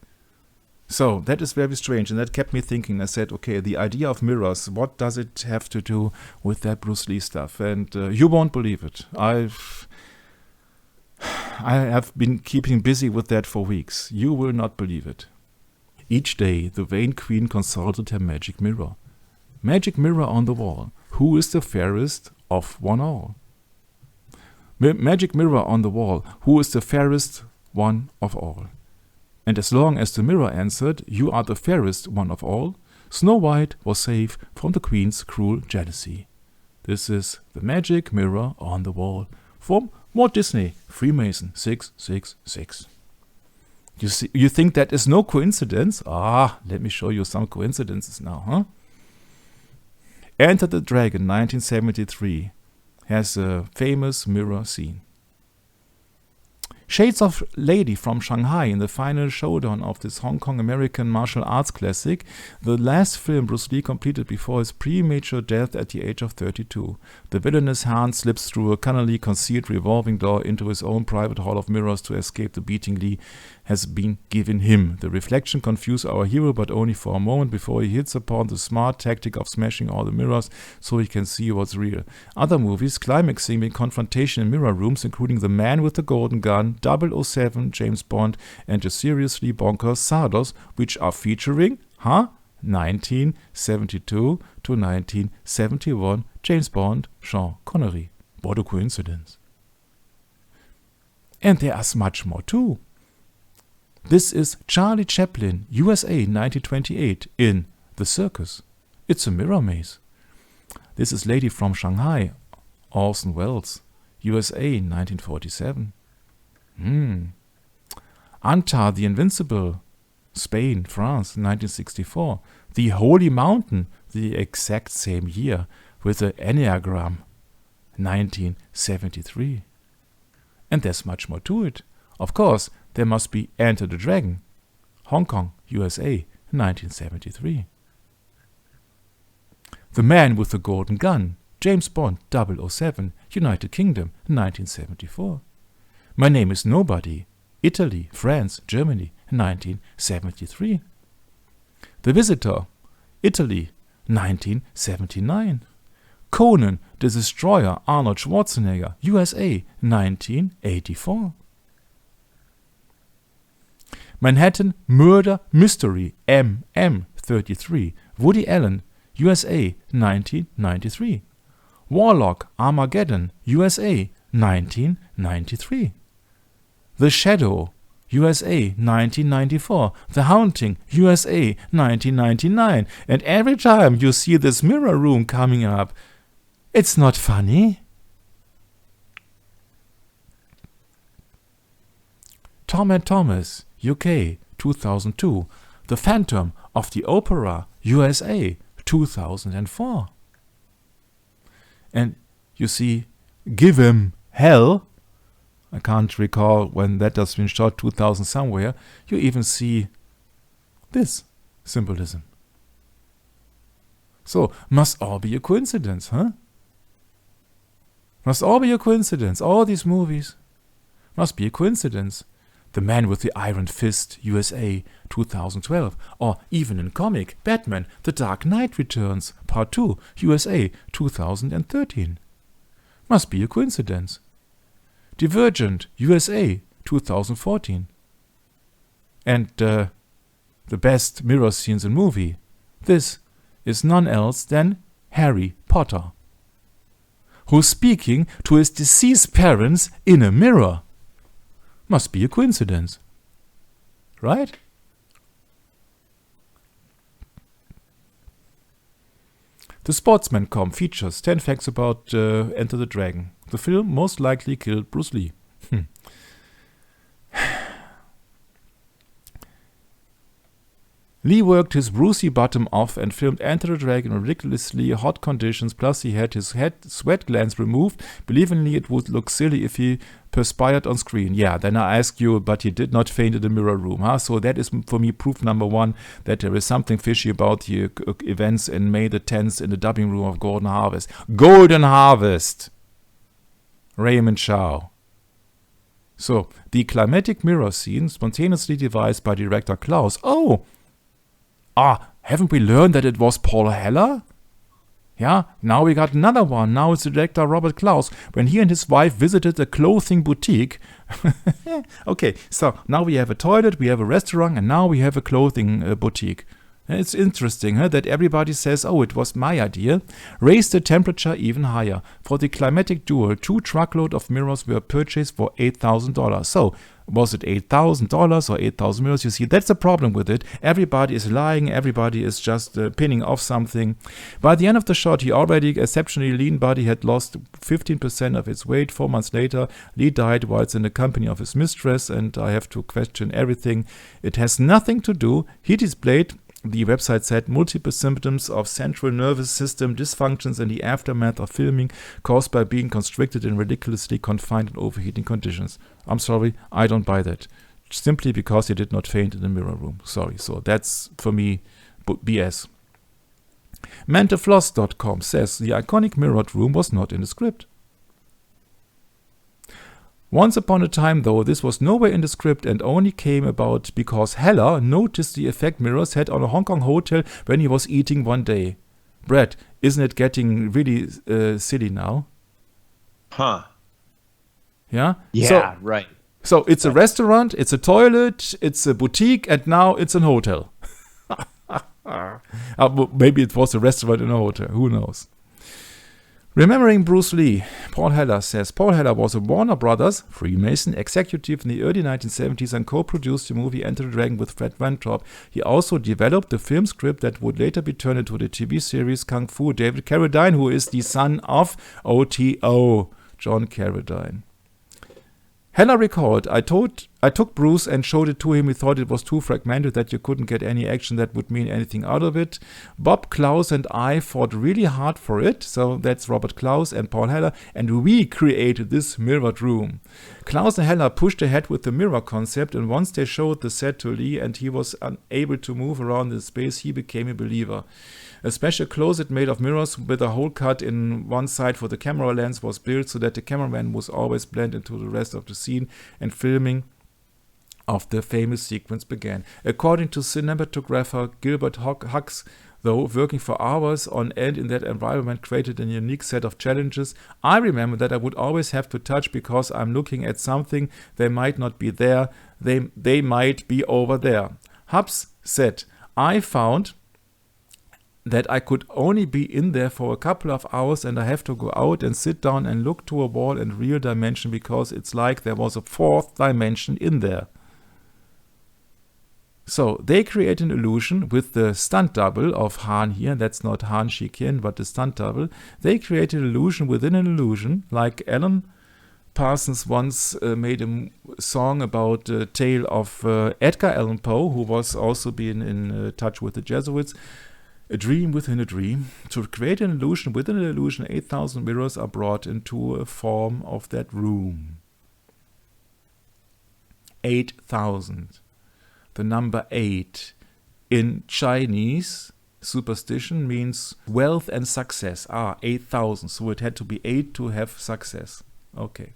So that is very strange, and that kept me thinking. I said, okay, the idea of mirrors, what does it have to do with that Bruce Lee stuff? And you won't believe it. I have been keeping busy with that for weeks. You will not believe it. Each day, the vain queen consulted her magic mirror. Magic mirror on the wall, who is the fairest of one all? Magic mirror on the wall, who is the fairest one of all? And as long as the mirror answered, you are the fairest one of all, Snow White was safe from the queen's cruel jealousy. This is the magic mirror on the wall from Walt Disney, Freemason 666. You think that is no coincidence? Let me show you some coincidences now, huh? Enter the Dragon, 1973, has a famous mirror scene. Shades of Lady from Shanghai in the final showdown of this Hong Kong American martial arts classic, the last film Bruce Lee completed before his premature death at the age of 32. The villainous hand slips through a cunningly concealed revolving door into his own private hall of mirrors to escape the beating Lee has been given him. The reflection confuses our hero, but only for a moment before he hits upon the smart tactic of smashing all the mirrors so he can see what's real. Other movies climaxing with confrontation in mirror rooms, including The Man with the Golden Gun, 007, James Bond, and the seriously bonkers Sardos, which are featuring, 1972 to 1971 James Bond, Sean Connery. What a coincidence. And there's much more too. This is Charlie Chaplin, USA 1928 in The Circus. It's a mirror maze. This is Lady from Shanghai, Orson Welles, USA 1947. Antar the Invincible, Spain, France 1964. The Holy Mountain, the exact same year, with the Enneagram, 1973. And there's much more to it. Of course, there must be Enter the Dragon, Hong Kong, USA, 1973. The Man with the Golden Gun, James Bond, 007, United Kingdom, 1974. My Name is Nobody, Italy, France, Germany, 1973. The Visitor, Italy, 1979. Conan the Destroyer, Arnold Schwarzenegger, USA, 1984. Manhattan Murder Mystery, MM33, Woody Allen, USA, 1993. Warlock Armageddon, USA, 1993. The Shadow, USA, 1994. The Haunting, USA, 1999. And every time you see this mirror room coming up, it's not funny. Tom and Thomas, UK, 2002. The Phantom of the Opera, USA, 2004. And you see, Give 'Em Hell, I can't recall when that has been shot, 2000 somewhere, you even see this symbolism. So, must all be a coincidence, huh? Must all be a coincidence. All these movies must be a coincidence. The Man with the Iron Fist, USA, 2012. Or even in comic, Batman, The Dark Knight Returns, Part 2, USA, 2013. Must be a coincidence. Divergent, USA, 2014. And the best mirror scenes in movie. This is none else than Harry Potter, who's speaking to his deceased parents in a mirror. Must be a coincidence, right? The Sportsman.com features 10 facts about Enter the Dragon. The film most likely killed Bruce Lee. Lee worked his Brucey bottom off and filmed Enter the Dragon in ridiculously hot conditions, plus he had his sweat glands removed. Believingly, it would look silly if he perspired on screen. Yeah, then I ask you, but he did not faint in the mirror room, huh? So that is for me proof number one that there is something fishy about the events in May the 10th in the dubbing room of Golden Harvest. Golden Harvest! Raymond Chow. So, the climatic mirror scene spontaneously devised by director Klaus. Haven't we learned that it was Paul Heller? Yeah, now we got another one. Now it's the director Robert Klaus, when he and his wife visited a clothing boutique. Okay, so now we have a toilet, we have a restaurant, and now we have a clothing boutique. It's interesting that everybody says, it was my idea. Raise the temperature even higher. For the climatic duel, 2 truckload of mirrors were purchased for $8,000. So, was it $8,000 or 8,000 mirrors? You see, that's the problem with it. Everybody is lying. Everybody is just pinning off something. By the end of the shot, he already exceptionally lean body had lost 15% of its weight. 4 months later, Lee died while in the company of his mistress, and I have to question everything. It has nothing to do. He displayed The website said multiple symptoms of central nervous system dysfunctions in the aftermath of filming caused by being constricted in ridiculously confined and overheating conditions. I'm sorry, I don't buy that. Simply because he did not faint in the mirror room. Sorry, so that's for me BS. Mentafloss.com says the iconic mirrored room was not in the script. Once upon a time, though, this was nowhere in the script and only came about because Heller noticed the effect mirrors had on a Hong Kong hotel when he was eating one day. Brad, isn't it getting really silly now? Huh. Yeah? Yeah, right. So it's a restaurant, it's a toilet, it's a boutique, and now it's a hotel. Maybe it was a restaurant and a hotel. Who knows? Remembering Bruce Lee, Paul Heller says Paul Heller was a Warner Brothers Freemason executive in the early 1970s and co-produced the movie Enter the Dragon with Fred Weintraub. He also developed the film script that would later be turned into the TV series Kung Fu. David Carradine, who is the son of OTO, John Carradine. Heller recalled, I took Bruce and showed it to him. He thought it was too fragmented, that you couldn't get any action that would mean anything out of it. Bob Klaus and I fought really hard for it. So that's Robert Klaus and Paul Heller. And we created this mirrored room. Klaus and Heller pushed ahead with the mirror concept. And once they showed the set to Lee and he was unable to move around the space, he became a believer. A special closet made of mirrors with a hole cut in one side for the camera lens was built so that the cameraman was always blend into the rest of the scene, and filming of the famous sequence began. According to cinematographer Gilbert Hux, though, working for hours on end in that environment created a unique set of challenges. I remember that I would always have to touch because I'm looking at something. They might not be there. They might be over there. Hux said, I found that I could only be in there for a couple of hours and I have to go out and sit down and look to a wall in real dimension because it's like there was a fourth dimension in there. So they create an illusion with the stunt double of Han here. That's not Han Shikin, but the stunt double. They create an illusion within an illusion, like Alan Parsons once made a song about the tale of Edgar Allan Poe, who was also being in touch with the Jesuits. A dream within a dream. To create an illusion within an illusion, 8,000 mirrors are brought into a form of that room. 8,000. The number 8 in Chinese superstition means wealth and success. 8,000. So it had to be 8 to have success. Okay.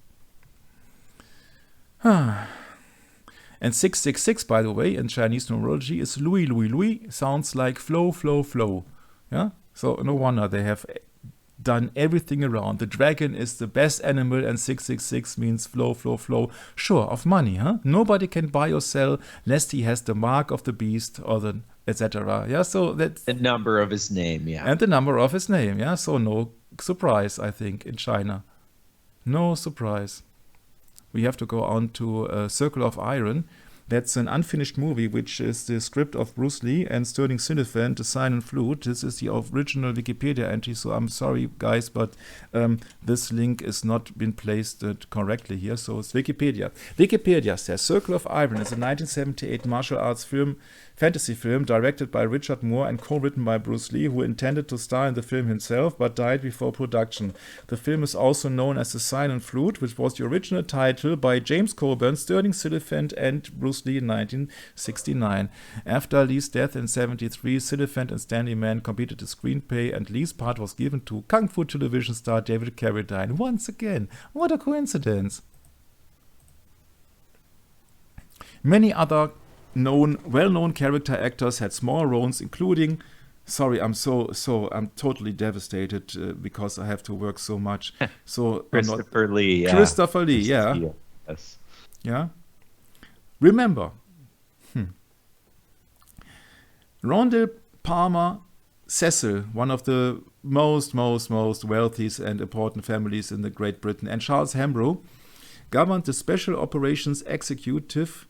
And 666, by the way, in Chinese numerology is Louis, Louis, Louis. Sounds like flow, flow, flow. Yeah? So no wonder they have done everything around. The dragon is the best animal and 666 means flow, flow, flow. Sure, of money, huh? Nobody can buy or sell lest he has the mark of the beast or the etc. Yeah, so that's the number of his name, yeah. And the number of his name, yeah. So no surprise, I think, in China. No surprise. We have to go on to Circle of Iron. That's an unfinished movie, which is the script of Bruce Lee and Sterling Sylphant, The Sign and Flute. This is the original Wikipedia entry, so I'm sorry, guys, but this link is not been placed correctly here, so it's Wikipedia. Wikipedia says Circle of Iron is a 1978 martial arts fantasy film directed by Richard Moore and co-written by Bruce Lee, who intended to star in the film himself but died before production. The film is also known as The Sign and Flute, which was the original title by James Coburn, Sterling Sylphant, and Bruce Lee in 1969. After Lee's death in 1973, Sylphant and Stanley Mann completed the screenplay, and Lee's part was given to Kung Fu television star David Carradine. Once again, what a coincidence! Many other well-known character actors had small roles, including, sorry, I'm totally devastated because I have to work so much. So Christopher Lee, yeah. Christopher Lee, yeah. Yes. Yeah. Remember, Rondell Palmer Cecil, one of the most wealthiest and important families in the Great Britain, and Charles Hambro governed the Special Operations Executive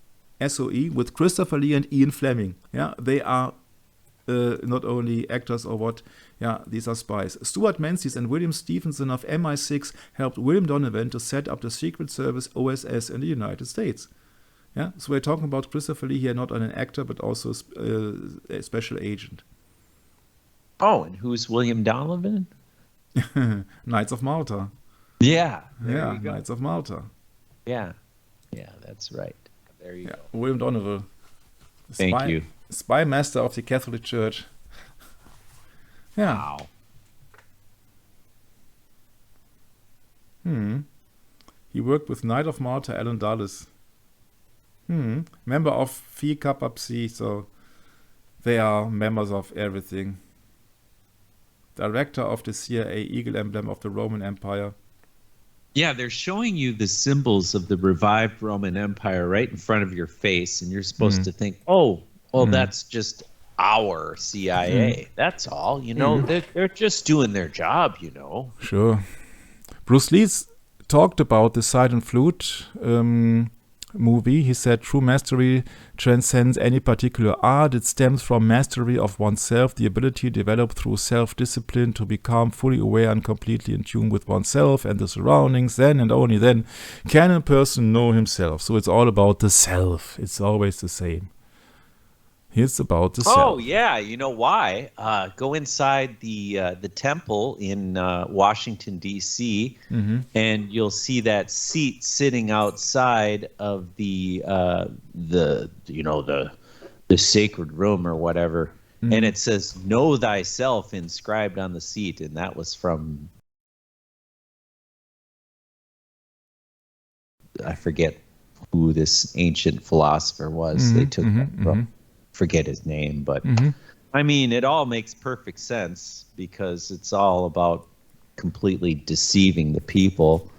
SOE with Christopher Lee and Ian Fleming. Yeah, they are not only actors or what. Yeah, these are spies. Stuart Menzies and William Stevenson of MI6 helped William Donovan to set up the Secret Service OSS in the United States. Yeah, so we're talking about Christopher Lee here, not an actor, but also a special agent. Oh, and who's William Donovan? Knights of Malta. Yeah, there Yeah, you go. Knights of Malta. Yeah, that's right. There you go. William Donovan. Thank you. Spy master of the Catholic Church. Yeah. Wow. He worked with Knight of Malta, Alan Dulles. Member of Phi Kappa Psi, so they are members of everything. Director of the CIA Eagle emblem of the Roman Empire. Yeah, they're showing you the symbols of the revived Roman Empire right in front of your face, and you're supposed to think, that's just our CIA. That's all. They're just doing their job, Sure. Bruce Lee talked about the Silent Flute movie. He said, true mastery transcends any particular art. It stems from mastery of oneself, the ability developed through self-discipline to become fully aware and completely in tune with oneself and the surroundings. Then and only then can a person know himself. So it's all about the self. It's always the same. It's about the self. Oh, yeah. You know why? Go inside the temple in Washington, D.C., and you'll see that seat sitting outside of the sacred room or whatever. And it says, know thyself inscribed on the seat. And that was from, I forget who this ancient philosopher was. They took that from. Forget his name, but I mean, it all makes perfect sense because it's all about completely deceiving the people.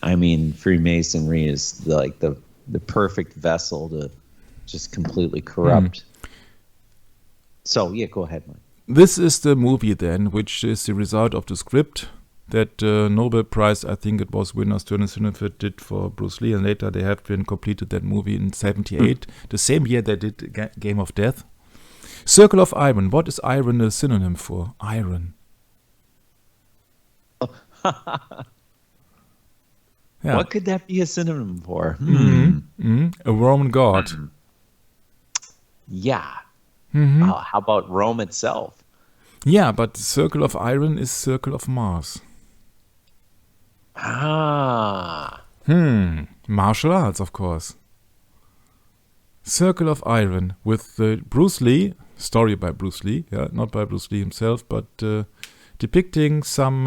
I mean, Freemasonry is like the perfect vessel to just completely corrupt. So yeah, go ahead, Mike. This is the movie then, which is the result of the script that Nobel Prize, I think it was winner Stern and Sinefeld did for Bruce Lee, and later they have been completed that movie in 78, the same year they did Game of Death. Circle of Iron. What is iron a synonym for? Iron. Yeah. What could that be a synonym for? A Roman god. Yeah. How about Rome itself? Yeah, but Circle of Iron is Circle of Mars. Martial arts, of course. Circle of Iron with Bruce Lee, story by Bruce Lee, not by Bruce Lee himself, but depicting some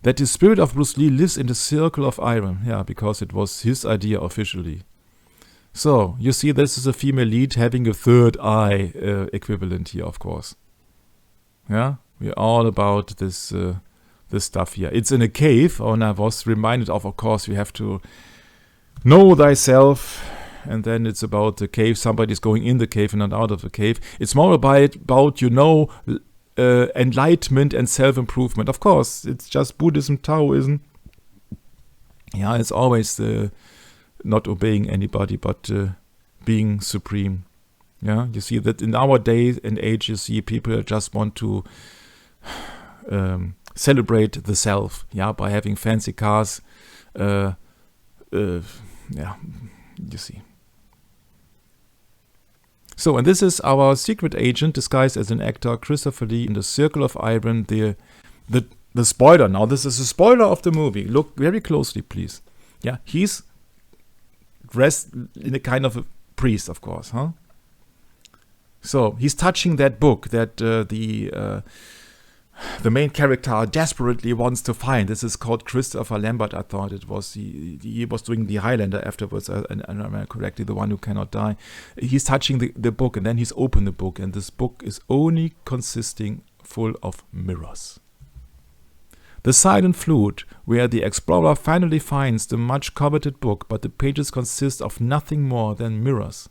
that the spirit of Bruce Lee lives in the Circle of Iron, because it was his idea officially. So you see, this is a female lead having a third eye equivalent here, of course. Yeah, we're all about this stuff here. It's in a cave, and I was reminded of course, you have to know thyself, and then it's about the cave. Somebody's going in the cave and not out of the cave. It's more about enlightenment and self-improvement. Of course, it's just Buddhism, Taoism. Yeah, it's always not obeying anybody, but being supreme. Yeah, you see that in our day and age, you see people just want to celebrate the self, by having fancy cars. You see. So, and this is our secret agent disguised as an actor, Christopher Lee, in the Circle of Iron. The spoiler now. This is a spoiler of the movie. Look very closely, please. Yeah, he's dressed in a kind of a priest, of course, huh? So he's touching that book that the main character desperately wants to find. This is called Christopher Lambert. I thought it was he was doing the Highlander afterwards, and I remember correctly, the one who cannot die. He's touching the book, and then he's opened the book, and this book is only consisting full of mirrors. The Silent Flute, where the explorer finally finds the much coveted book, but the pages consist of nothing more than mirrors.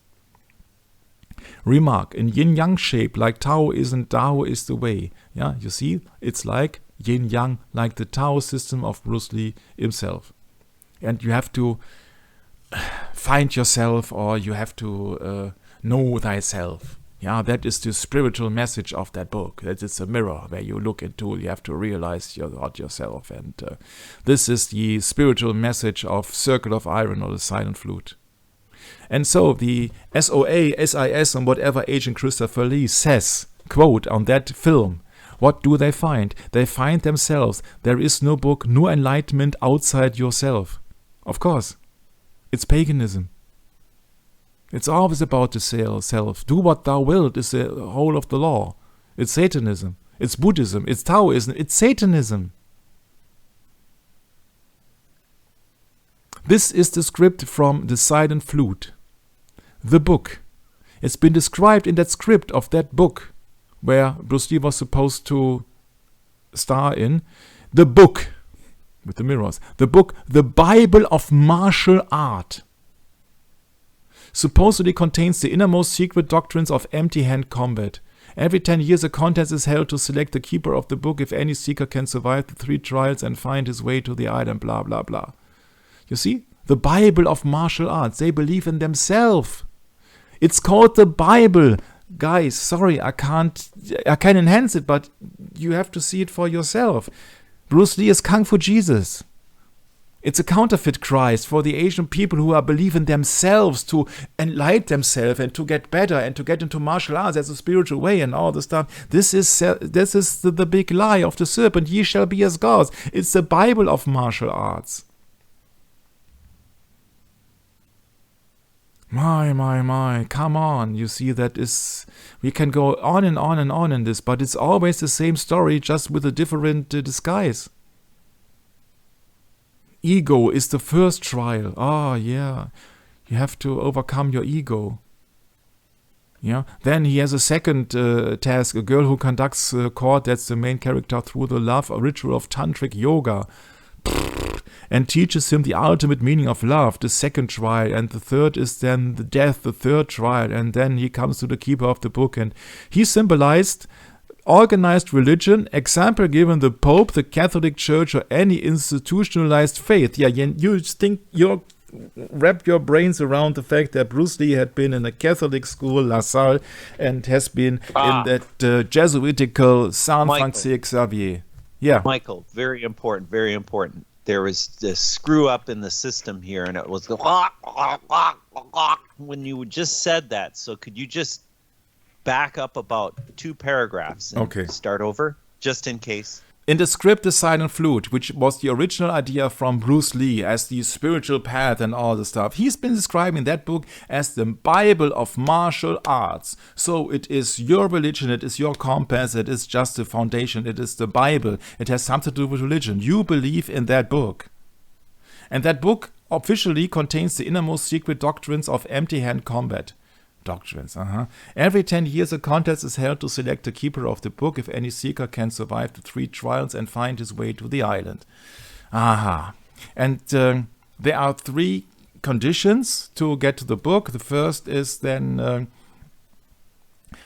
Remark, in yin-yang shape, like Tao isn't, Tao is the way. Yeah, you see, it's like yin-yang, like the Tao system of Bruce Lee himself. And you have to find yourself, or you have to know thyself. Yeah, that is the spiritual message of that book. That is a mirror where you look into, you have to realize yourself. And this is the spiritual message of Circle of Iron, or the Silent Flute. And so the SOA, SIS, and whatever Agent Christopher Lee says, quote, on that film, what do they find? They find themselves. There is no book, no enlightenment outside yourself. Of course, it's paganism. It's always about the self. Do what thou wilt is the whole of the law. It's Satanism. It's Buddhism. It's Taoism. It's Satanism. This is the script from The Silent Flute. The book. It's been described in that script of that book where Bruce Lee was supposed to star in. The book, with the mirrors. The book, The Bible of Martial Art, supposedly contains the innermost secret doctrines of empty-hand combat. Every 10 years a contest is held to select the keeper of the book if any seeker can survive the 3 trials and find his way to the island, blah, blah, blah. You see? The Bible of martial arts. They believe in themselves. It's called the Bible. Guys, sorry, I can enhance it, but you have to see it for yourself. Bruce Lee is Kung Fu Jesus. It's a counterfeit Christ for the Asian people who believe in themselves to enlighten themselves and to get better and to get into martial arts as a spiritual way and all this stuff. This is the big lie of the serpent. Ye shall be as gods. It's the Bible of martial arts. My, come on. You see, we can go on and on and on in this, but it's always the same story, just with a different disguise. Ego is the first trial. Yeah. You have to overcome your ego. Yeah. Then he has a second task, a girl who conducts court, that's the main character, through the love ritual of tantric yoga. And teaches him the ultimate meaning of love, the second trial, and the third is then the death, the third trial, and then he comes to the keeper of the book, and he symbolized organized religion, example given the Pope, the Catholic Church, or any institutionalized faith. Yeah, you think wrap your brains around the fact that Bruce Lee had been in a Catholic school, La Salle, and has been in that Jesuitical San Francisco Xavier. Yeah, Michael, very important, very important. There was this screw up in the system here, and it was when you just said that. So could you just back up about 2 paragraphs and start over, just in case? In the script, The Silent Flute, which was the original idea from Bruce Lee as the spiritual path and all the stuff, he's been describing that book as the Bible of martial arts. So it is your religion, it is your compass, it is just the foundation, it is the Bible. It has something to do with religion. You believe in that book. And that book officially contains the innermost secret doctrines of empty-hand combat. Doctrines, Every 10 years a contest is held to select the keeper of the book if any seeker can survive the 3 trials and find his way to the island. And there are 3 conditions to get to the book. The first is then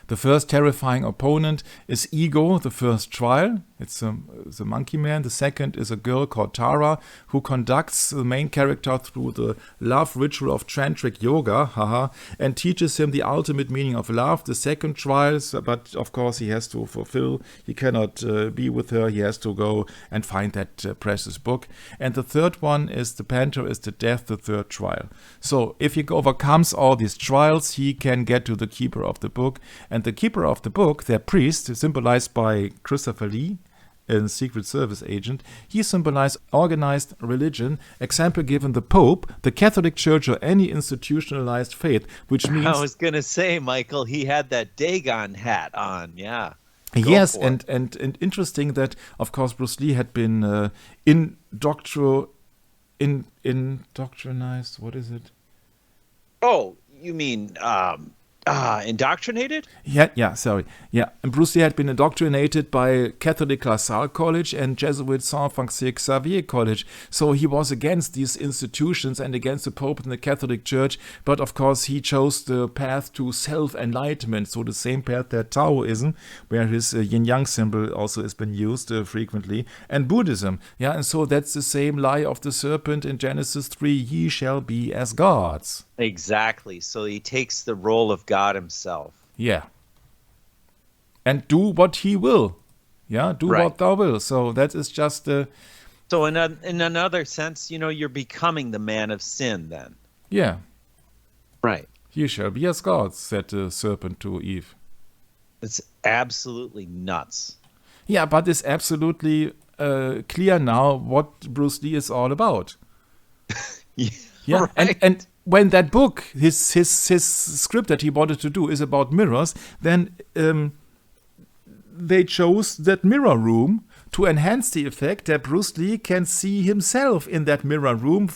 the first terrifying opponent is ego, the first trial. It's the monkey man. The second is a girl called Tara, who conducts the main character through the love ritual of tantric yoga, and teaches him the ultimate meaning of love. The second trial, but of course he has to fulfill. He cannot be with her. He has to go and find that precious book. And the third one is the Panther, is the death, the third trial. So if he overcomes all these trials, he can get to the keeper of the book. And the keeper of the book, their priest, symbolized by Christopher Lee, a Secret Service agent, he symbolized organized religion, example given the Pope, the Catholic Church, or any institutionalized faith, which means... I was going to say, Michael, he had that Dagon hat on, yeah. Yes, and interesting that, of course, Bruce Lee had been indoctrinized, what is it? Oh, you mean... indoctrinated? Yeah, and Bruce Lee had been indoctrinated by Catholic La Salle College and Jesuit San Francisco Xavier College. So he was against these institutions and against the Pope and the Catholic Church. But of course, he chose the path to self-enlightenment. So the same path that Taoism, where his yin-yang symbol also has been used frequently, and Buddhism. Yeah, and so that's the same lie of the serpent in Genesis 3, ye shall be as gods. Exactly. So he takes the role of God himself. Yeah. And do what he will. Yeah, do what thou will. So that is just... So in another sense, you're becoming the man of sin then. Yeah. Right. "You shall be as gods," said the serpent to Eve. It's absolutely nuts. Yeah, but it's absolutely clear now what Bruce Lee is all about. Yeah, right. and when that book, his script that he wanted to do is about mirrors, then they chose that mirror room to enhance the effect that Bruce Lee can see himself in that mirror room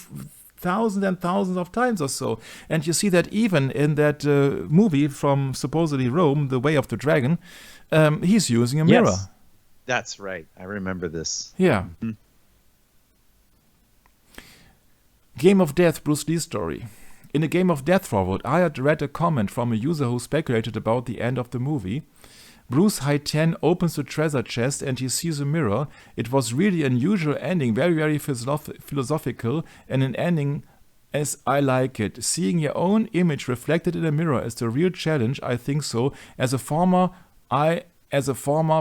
thousands and thousands of times or so. And you see that even in that movie from supposedly Rome, The Way of the Dragon, he's using a mirror. Yes, that's right. I remember this. Yeah. Mm-hmm. Game of Death, Bruce Lee story. In a Game of Death forward, I had read a comment from a user who speculated about the end of the movie. Bruce High 10 opens the treasure chest and he sees a mirror. It was really an unusual ending, very, very philosophical, and an ending as I like it. Seeing your own image reflected in a mirror is the real challenge, I think so. As a former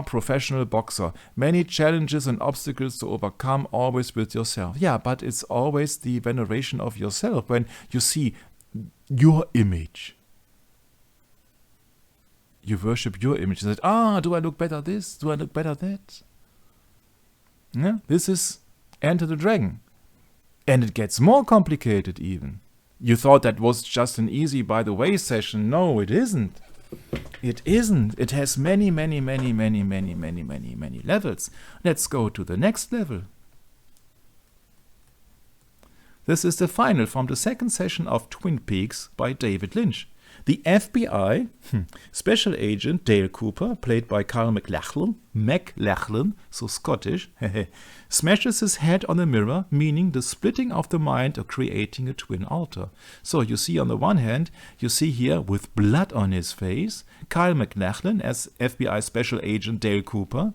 professional boxer, many challenges and obstacles to overcome, always with yourself. Yeah, but it's always the veneration of yourself when you see your image. You worship your image. You say, do I look better this? Do I look better that? Yeah, this is Enter the Dragon. And it gets more complicated even. You thought that was just an easy by the way session. No, it isn't. It isn't. It has many, many, many, many, many, many, many, many levels. Let's go to the next level. This is the final from the second session of Twin Peaks by David Lynch. The FBI special agent Dale Cooper, played by Carl MacLachlan, so Scottish, smashes his head on a mirror, meaning the splitting of the mind or creating a twin alter. So you see on the one hand, you see here with blood on his face, Carl MacLachlan as FBI special agent Dale Cooper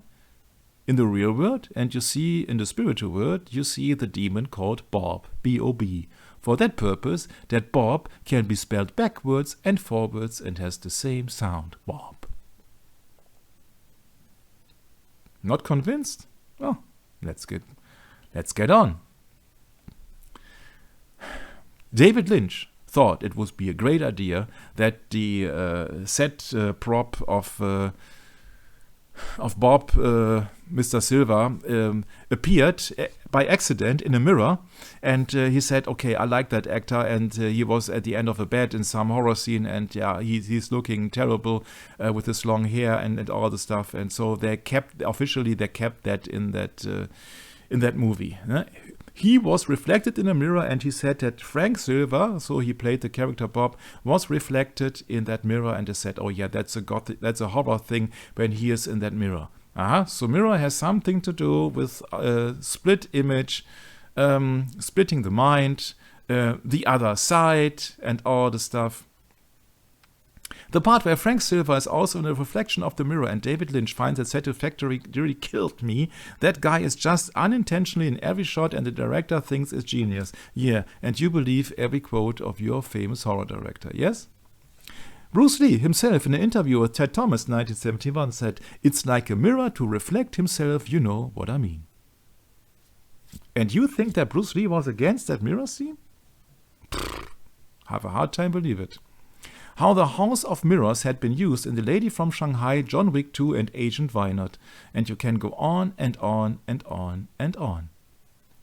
in the real world, and you see in the spiritual world, you see the demon called Bob, B-O-B. For that purpose, that Bob can be spelled backwards and forwards and has the same sound, Bob. Not convinced? Well, let's get on. David Lynch thought it would be a great idea that the set prop of Bob, Mr. Silva, appeared by accident in a mirror, and he said, okay, I like that actor, and he was at the end of a bed in some horror scene, and yeah, he's looking terrible with his long hair and all the stuff, and so they kept that in that movie. He was reflected in a mirror, and he said that Frank Silva, so he played the character Bob, was reflected in that mirror, and they said, oh yeah, that's a horror thing when he is in that mirror. So mirror has something to do with split image, splitting the mind, the other side, and all the stuff. The part where Frank Silva is also in a reflection of the mirror and David Lynch finds it satisfactory really killed me. That guy is just unintentionally in every shot and the director thinks it's genius. Yeah, and you believe every quote of your famous horror director, yes? Bruce Lee himself in an interview with Ted Thomas in 1971 said, "It's like a mirror to reflect himself, you know what I mean." And you think that Bruce Lee was against that mirror scene? Have a hard time believe it. How the House of Mirrors had been used in The Lady from Shanghai, John Wick 2 and Agent Wynot. And you can go on and on and on and on.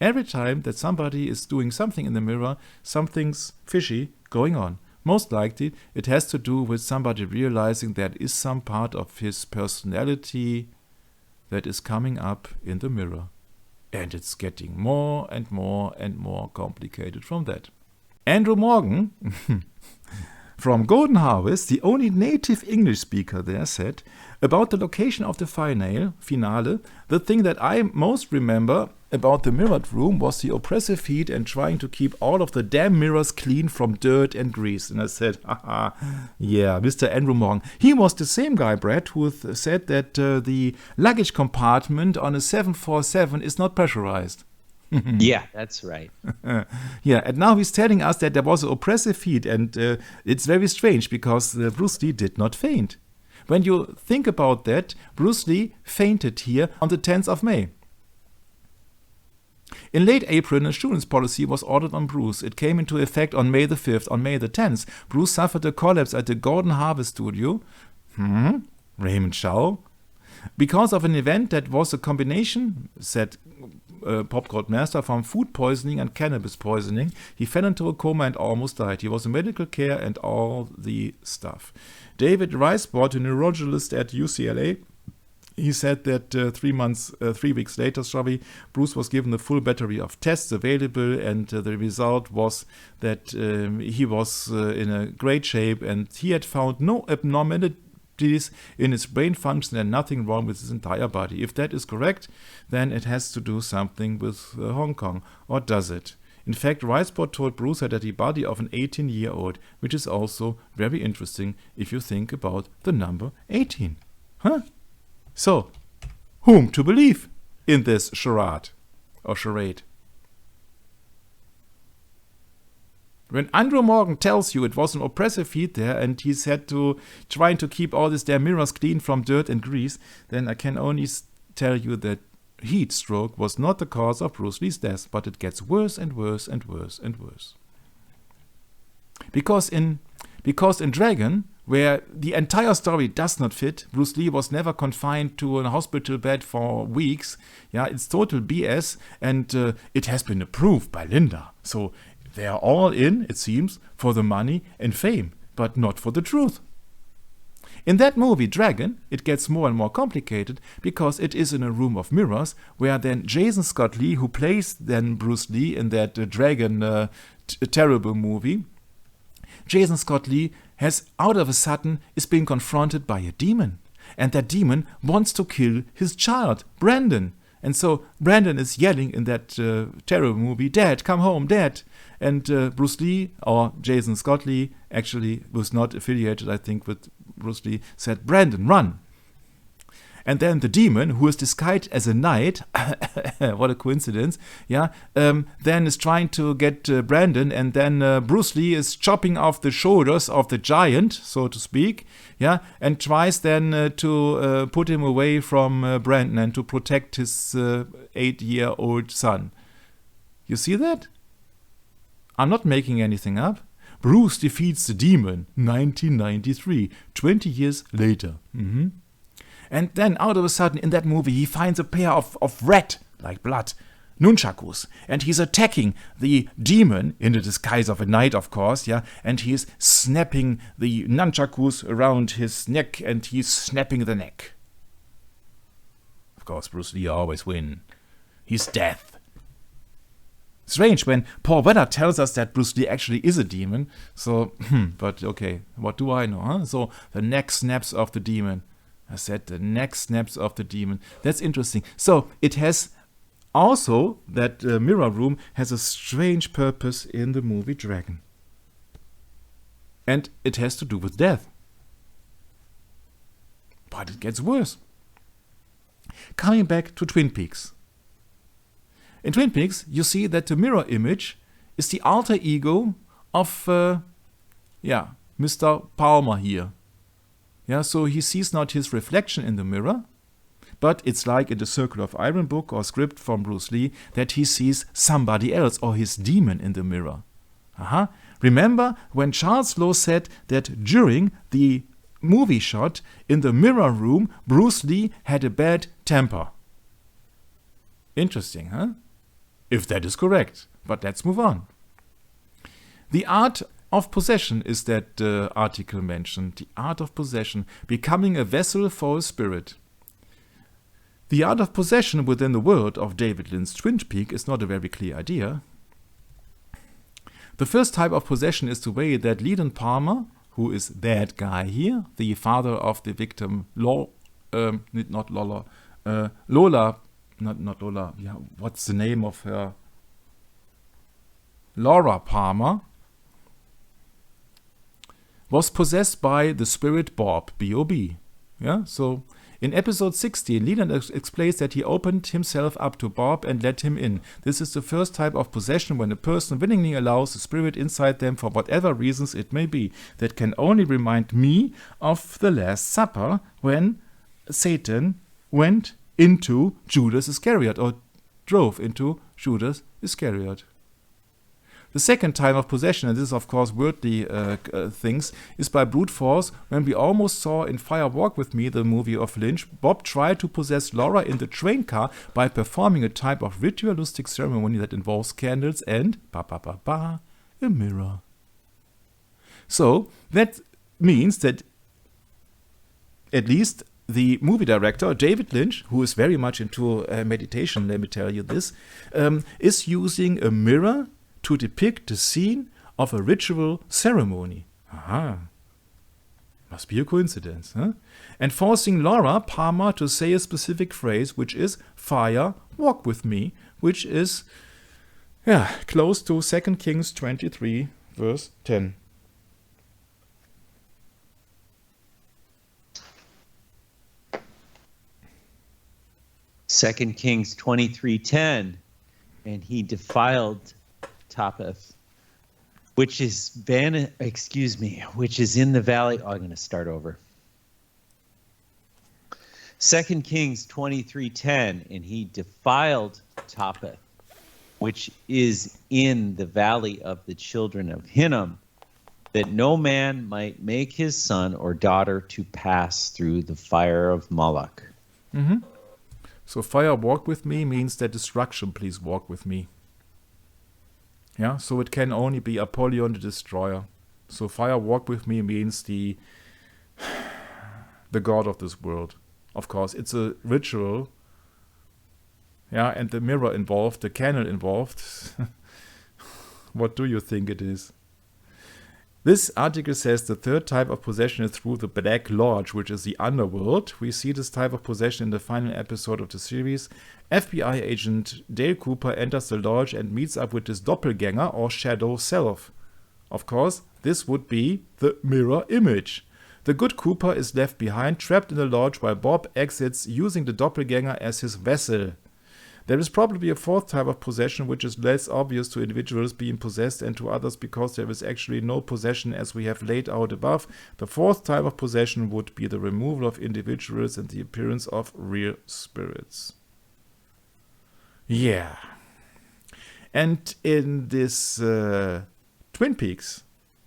Every time that somebody is doing something in the mirror, something's fishy going on. Most likely, it has to do with somebody realizing there is some part of his personality that is coming up in the mirror. And it's getting more and more and more complicated from that. Andrew Morgan from Golden Harvest, the only native English speaker there, said, about the location of the finale, the thing that I most remember about the mirrored room was the oppressive heat and trying to keep all of the damn mirrors clean from dirt and grease. And I said, yeah, Mr. Andrew Morgan. He was the same guy, Brad, who said that the luggage compartment on a 747 is not pressurized. Yeah, that's right. Yeah, and now he's telling us that there was an oppressive heat, and it's very strange because Bruce Lee did not faint. When you think about that, Bruce Lee fainted here on the 10th of May. In late April, an insurance policy was ordered on Bruce. It came into effect on May the 5th. On May the 10th, Bruce suffered a collapse at the Gordon Harvest Studio. Raymond Chow. Because of an event that was a combination, said Pop Gold Master, from food poisoning and cannabis poisoning. He fell into a coma and almost died. He was in medical care and all the stuff. David Weisbord, a neurologist at UCLA, he said that 3 weeks later, Bruce was given a full battery of tests available, and the result was that he was in a great shape, and he had found no abnormalities in his brain function and nothing wrong with his entire body. If that is correct, then it has to do something with Hong Kong, or does it? In fact, Weisbord told Bruce had the body of an 18-year-old, which is also very interesting if you think about the number 18. So, whom to believe in this charade or charade? When Andrew Morgan tells you it was an oppressive heat there and he said to trying to keep all these damn mirrors clean from dirt and grease, then I can only tell you that heat stroke was not the cause of Bruce Lee's death, but it gets worse and worse and worse and worse. Because in Dragon, where the entire story does not fit, Bruce Lee was never confined to a hospital bed for weeks. Yeah, it's total BS, and it has been approved by Linda. So they are all in, it seems, for the money and fame, but not for the truth. In that movie, Dragon, it gets more and more complicated because it is in a room of mirrors where then Jason Scott Lee, who plays then Bruce Lee in that Dragon terrible movie, Jason Scott Lee has out of a sudden is being confronted by a demon. And that demon wants to kill his child, Brandon. And so Brandon is yelling in that terrible movie, "Dad, come home, Dad." And Bruce Lee, or Jason Scott Lee, actually was not affiliated, I think, with Bruce Lee, said, "Brandon, run." And then the demon, who is disguised as a knight, what a coincidence, yeah, then is trying to get Brandon, and then Bruce Lee is chopping off the shoulders of the giant, so to speak, yeah, and tries then to put him away from Brandon and to protect his 8-year-old son. You see that? I'm not making anything up. Bruce defeats the demon, 1993, 20 years later. And then, out of a sudden, in that movie, he finds a pair of red, like blood, nunchakus. And he's attacking the demon, in the disguise of a knight, of course, yeah. And he's snapping the nunchakus around his neck, and he's snapping the neck. Of course, Bruce Lee always wins. He's death. Strange when Paul Weller tells us that Bruce Lee actually is a demon. So, but okay, what do I know, huh? So, the neck snaps of the demon. I said the neck snaps of the demon. That's interesting. So it has also, that mirror room has a strange purpose in the movie Dragon. And it has to do with death. But it gets worse. Coming back to Twin Peaks. In Twin Peaks, you see that the mirror image is the alter ego of, Mr. Palmer here. Yeah, so he sees not his reflection in the mirror, but it's like in the Circle of Iron book or script from Bruce Lee that he sees somebody else or his demon in the mirror. Remember when Charles Lowe said that during the movie shot in the mirror room, Bruce Lee had a bad temper. Interesting, huh? If that is correct. But let's move on. The art of possession is that article mentioned. The art of possession, becoming a vessel for a spirit. The art of possession within the world of David Lynch's Twin Peaks is not a very clear idea. The first type of possession is the way that Leland Palmer, who is that guy here, the father of the victim Lola, yeah, what's the name of her? Laura Palmer, was possessed by the spirit Bob, B-O-B. Yeah, so in episode 16, Leland explains that he opened himself up to Bob and let him in. This is the first type of possession when a person willingly allows a spirit inside them for whatever reasons it may be. That can only remind me of the Last Supper when Satan went into Judas Iscariot, or drove into Judas Iscariot. The second time of possession, and this is of course worldly things, is by brute force, when we almost saw in Fire Walk With Me, the movie of Lynch, Bob tried to possess Laura in the train car by performing a type of ritualistic ceremony that involves candles and a mirror. So that means that at least the movie director, David Lynch, who is very much into meditation, let me tell you this, is using a mirror to depict the scene of a ritual ceremony. Aha. Must be a coincidence, huh? And forcing Laura Palmer to say a specific phrase, which is "Fire, walk with me," which is close to 2 Kings 23, verse 10. Second Kings 23:10, and he defiled Topheth, which is which is in the valley. Oh, I'm going to start over. 2 Kings 23:10, and he defiled Topheth, which is in the valley of the children of Hinnom, that no man might make his son or daughter to pass through the fire of Moloch. Mm-hmm. So fire walk with me means that destruction please walk with me. Yeah, so it can only be Apollyon the Destroyer. So fire walk with me means the god of this world. Of course, it's a ritual. Yeah, and the mirror involved, the candle involved. What do you think it is? This article says the third type of possession is through the Black Lodge, which is the underworld. We see this type of possession in the final episode of the series. FBI agent Dale Cooper enters the lodge and meets up with his doppelganger or shadow self. Of course, this would be the mirror image. The good Cooper is left behind, trapped in the lodge, while Bob exits using the doppelganger as his vessel. There is probably a fourth type of possession which is less obvious to individuals being possessed and to others because there is actually no possession as we have laid out above. The fourth type of possession would be the removal of individuals and the appearance of real spirits. Yeah. And in this Twin Peaks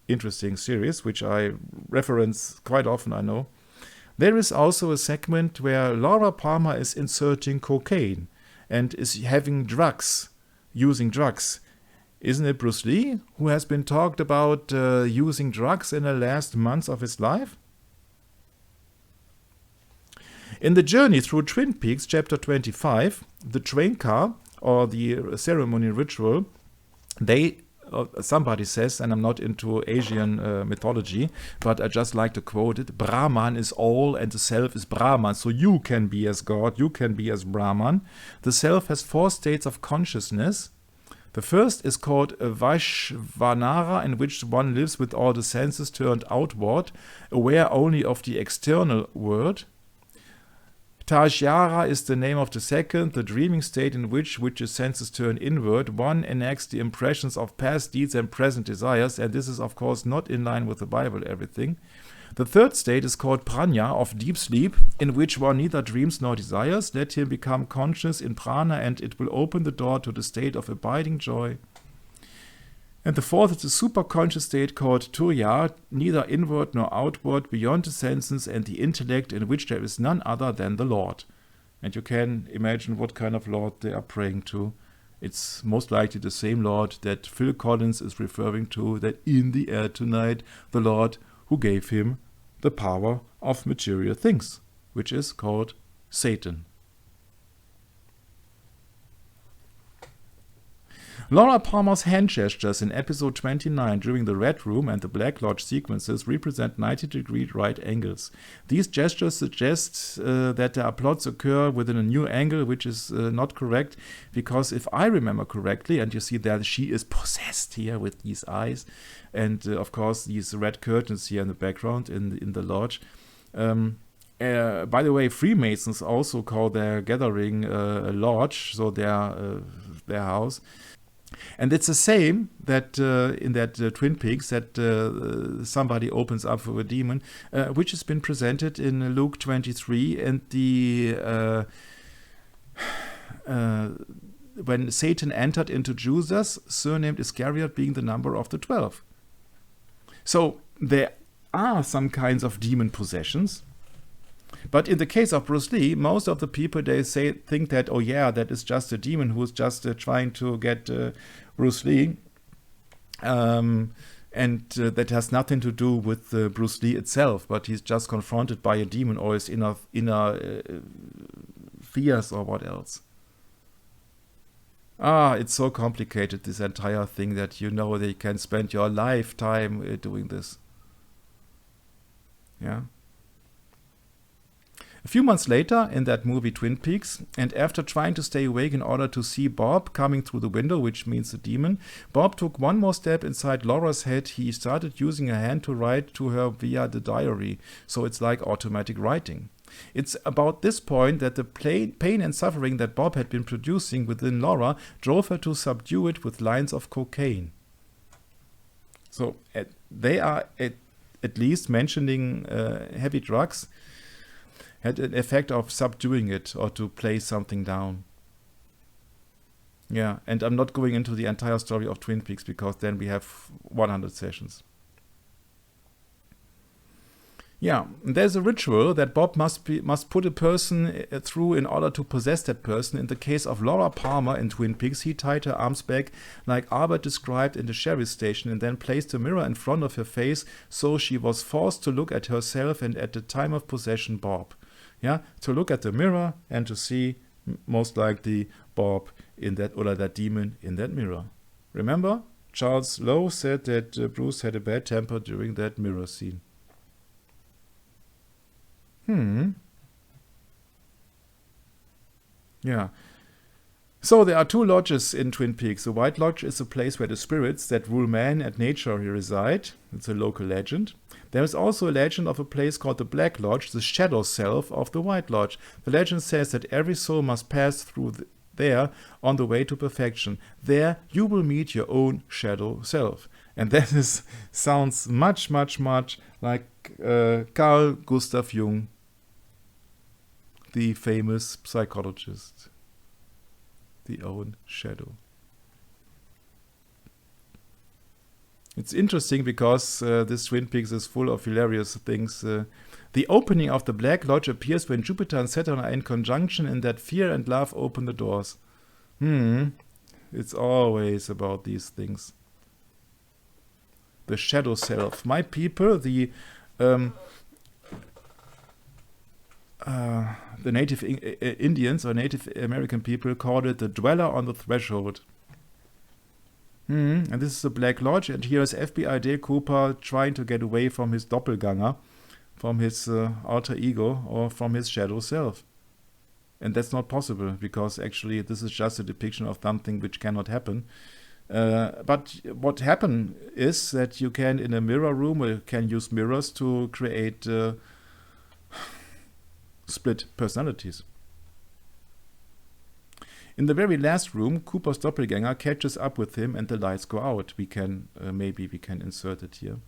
interesting series, which I reference quite often, I know, there is also a segment where Laura Palmer is inserting cocaine and is having drugs, using drugs. Isn't it Bruce Lee who has been talked about using drugs in the last months of his life? In the journey through Twin Peaks, chapter 25, the train car, or the ceremony ritual, somebody says, and I'm not into Asian mythology, but I just like to quote it, Brahman is all and the self is Brahman. So you can be as God, you can be as Brahman. The self has 4 states of consciousness. The first is called Vaishvanara, in which one lives with all the senses turned outward, aware only of the external world. Tajyara is the name of the second, the dreaming state in which the senses turn inward. One enacts the impressions of past deeds and present desires, and this is of course not in line with the Bible, everything. The third state is called prana, of deep sleep, in which one neither dreams nor desires. Let him become conscious in prana, and it will open the door to the state of abiding joy. And the fourth is a superconscious state called turiya, neither inward nor outward, beyond the senses and the intellect, in which there is none other than the Lord. And you can imagine what kind of Lord they are praying to. It's most likely the same Lord that Phil Collins is referring to, that in the air tonight, the Lord who gave him the power of material things, which is called Satan. Laura Palmer's hand gestures in episode 29 during the Red Room and the Black Lodge sequences represent 90-degree right angles. These gestures suggest that there are plots occur within a new angle, which is not correct, because if I remember correctly, and you see that she is possessed here with these eyes, and of course these red curtains here in the background in the lodge. By the way, Freemasons also call their gathering a lodge, so their house. And it's the same that in that Twin Peaks that somebody opens up for a demon, which has been presented in Luke 23, and the when Satan entered into Judas, surnamed Iscariot, being the number of the 12. So there are some kinds of demon possessions. But in the case of Bruce Lee, most of the people, they think that, oh yeah, that is just a demon who's just trying to get Bruce Lee. And that has nothing to do with Bruce Lee itself, but he's just confronted by a demon or his inner fears or what else. It's so complicated, this entire thing, that you can spend your lifetime doing this. Yeah. A few months later, in that movie Twin Peaks, and after trying to stay awake in order to see Bob coming through the window, which means the demon, Bob took one more step inside Laura's head. He started using a hand to write to her via the diary, so it's like automatic writing. It's about this point that the pain and suffering that Bob had been producing within Laura drove her to subdue it with lines of cocaine. So they are at least mentioning heavy drugs had an effect of subduing it or to play something down. Yeah, and I'm not going into the entire story of Twin Peaks because then we have 100 sessions. Yeah, there's a ritual that Bob must put a person through in order to possess that person. In the case of Laura Palmer in Twin Peaks, he tied her arms back like Albert described in the sheriff's station and then placed a mirror in front of her face so she was forced to look at herself and at the time of possession Bob. Yeah, to look at the mirror and to see most likely Bob in that, or that demon in that mirror. Remember, Charles Lowe said that Bruce had a bad temper during that mirror scene. Yeah. So there are two lodges in Twin Peaks. The White Lodge is a place where the spirits that rule man and nature reside. It's a local legend. There is also a legend of a place called the Black Lodge, the shadow self of the White Lodge. The legend says that every soul must pass through there on the way to perfection. There you will meet your own shadow self. And that sounds much, much, much like Carl Gustav Jung, the famous psychologist. The own shadow. It's interesting because this Twin Peaks is full of hilarious things. The opening of the Black Lodge appears when Jupiter and Saturn are in conjunction and that fear and love open the doors. It's always about these things. The shadow self. My people, the Native Indians or Native American people called it the dweller on the threshold. And this is the Black Lodge, and here is FBI Dale Cooper trying to get away from his doppelganger, from his alter ego, or from his shadow self. And that's not possible, because actually this is just a depiction of something which cannot happen. But what happens is that you can, in a mirror room, or you can use mirrors to create split personalities. In the very last room, Cooper's doppelganger catches up with him and the lights go out. Maybe we can insert it here.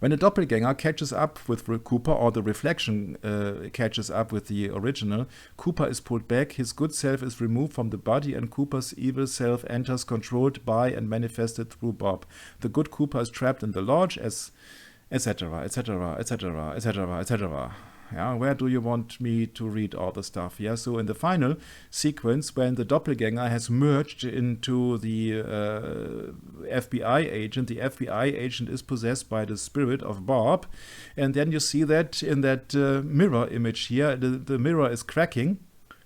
When the doppelganger catches up with Cooper, or the reflection catches up with the original, Cooper is pulled back, his good self is removed from the body, and Cooper's evil self enters, controlled by and manifested through Bob. The good Cooper is trapped in the lodge, etc., etc., etc., etc., etc. Yeah, where do you want me to read all the stuff? Yeah, so in the final sequence, when the doppelganger has merged into the FBI agent, the FBI agent is possessed by the spirit of Bob, and then you see that in that mirror image here, the mirror is cracking,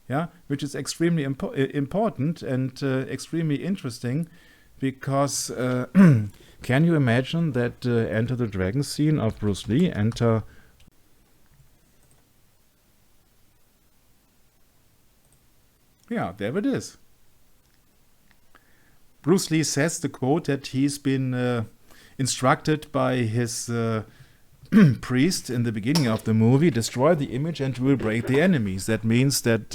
yeah, which is extremely important and extremely interesting, because can you imagine that Enter the Dragon scene of Bruce Lee, Yeah, there it is. Bruce Lee says the quote that he's been instructed by his priest in the beginning of the movie: destroy the image and we'll break the enemies. That means that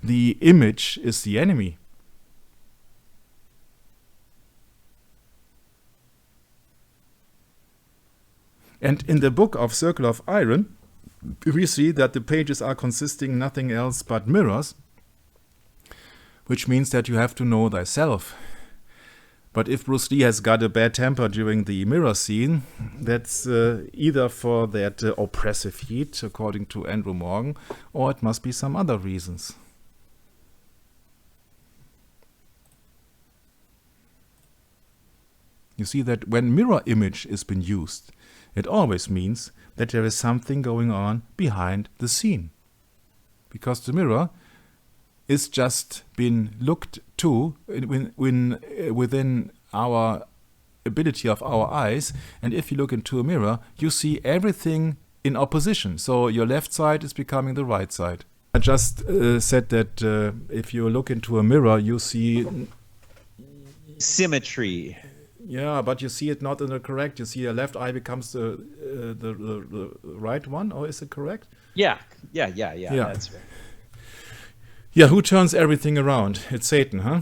the image is the enemy. And in the book of Circle of Iron, we see that the pages are consisting nothing else but mirrors. which means that you have to know thyself. But if Bruce Lee has got a bad temper during the mirror scene, that's either for that oppressive heat, according to Andrew Morgan, or it must be some other reasons. You see that when mirror image is been used, it always means that there is something going on behind the scene. Because the mirror is just been looked to within our ability of our eyes, and if you look into a mirror, you see everything in opposition. So your left side is becoming the right side. I just said that if you look into a mirror, you see symmetry. Yeah, but you see it not in the correct. You see your left eye becomes the right one, or is it correct? Yeah, that's right. Yeah, who turns everything around? It's Satan, huh?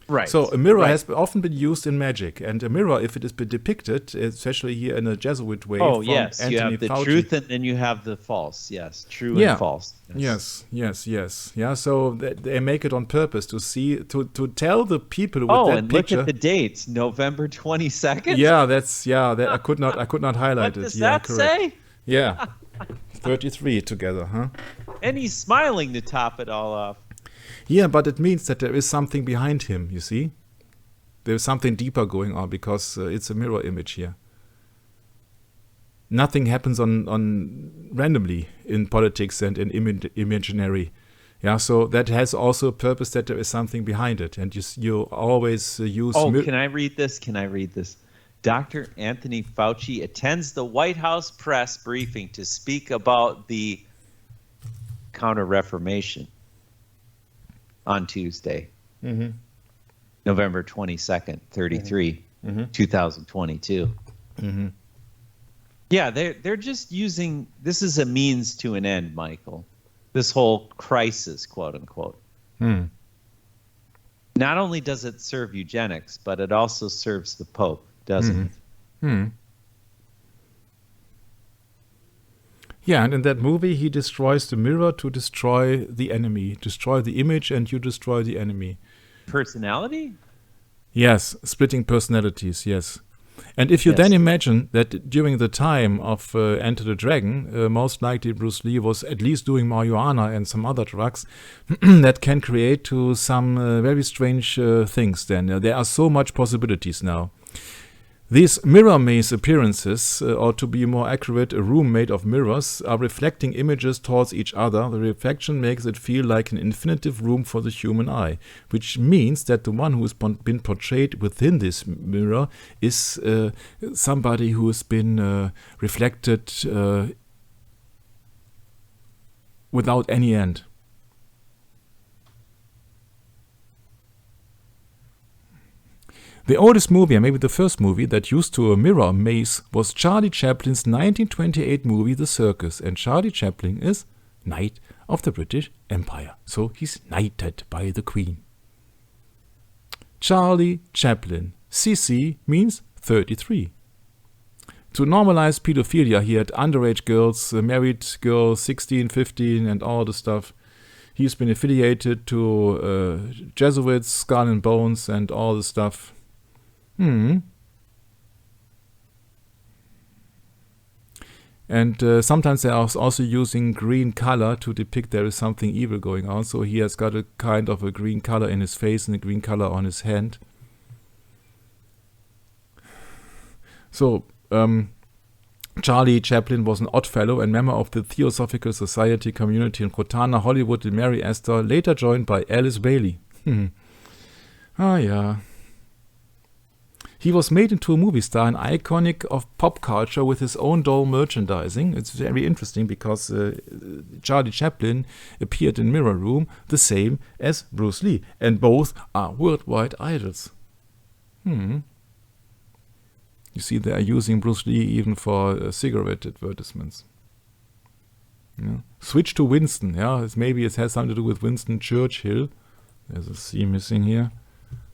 Right. So a mirror has often been used in magic, and a mirror, if it has been depicted, especially here in a Jesuit way. Oh, from yes, Anthony you have the Fauci. truth and then you have the false. Yes, true and false. Yes. Yeah, so they make it on purpose to see, to tell the people with that and picture. Look at the dates, November 22nd. Yeah, that I could not highlight What it. does Yeah, that correct. say? Yeah, 33 together, huh? And he's smiling to top it all off. Yeah, but it means that there is something behind him, you see? There's something deeper going on because it's a mirror image here. Nothing happens on randomly in politics and in imaginary. Yeah, so that has also a purpose that there is something behind it. And you always use... Can I read this? Dr. Anthony Fauci attends the White House press briefing to speak about the Counter-Reformation on Tuesday, November 22nd, 2022. Mm-hmm. Yeah, they're just using, this is a means to an end, Michael. This whole crisis, quote unquote. Not only does it serve eugenics, but it also serves the Pope, doesn't it? Yeah, and in that movie, he destroys the mirror to destroy the enemy. Destroy the image and you destroy the enemy. Personality? Yes, splitting personalities, yes. And if you then imagine that during the time of Enter the Dragon, most likely Bruce Lee was at least doing marijuana and some other drugs, that can create to some very strange things then. There are so much possibilities now. These mirror maze appearances, or to be more accurate, a room made of mirrors, are reflecting images towards each other. The reflection makes it feel like an infinitive room for the human eye, which means that the one who has been portrayed within this mirror is somebody who has been reflected without any end. The oldest movie, and maybe the first movie, that used to a mirror maze was Charlie Chaplin's 1928 movie The Circus. And Charlie Chaplin is Knight of the British Empire. So he's knighted by the Queen. Charlie Chaplin. CC means 33. To normalize pedophilia, he had underage girls, married girls, 16, 15, and all the stuff. He's been affiliated to Jesuits, Skull and Bones, and all the stuff. And sometimes they are also using green color to depict there is something evil going on. So he has got a kind of a green color in his face and a green color on his hand. So Charlie Chaplin was an odd fellow and member of the Theosophical Society community in Cortana, Hollywood, in Mary Astor, later joined by Alice Bailey. Yeah. He was made into a movie star, an iconic of pop culture with his own doll merchandising. It's very interesting because Charlie Chaplin appeared in Mirror Room the same as Bruce Lee. And both are worldwide idols. You see, they are using Bruce Lee even for cigarette advertisements. Yeah. Switch to Winston. Yeah, maybe it has something to do with Winston Churchill. There's a C missing here,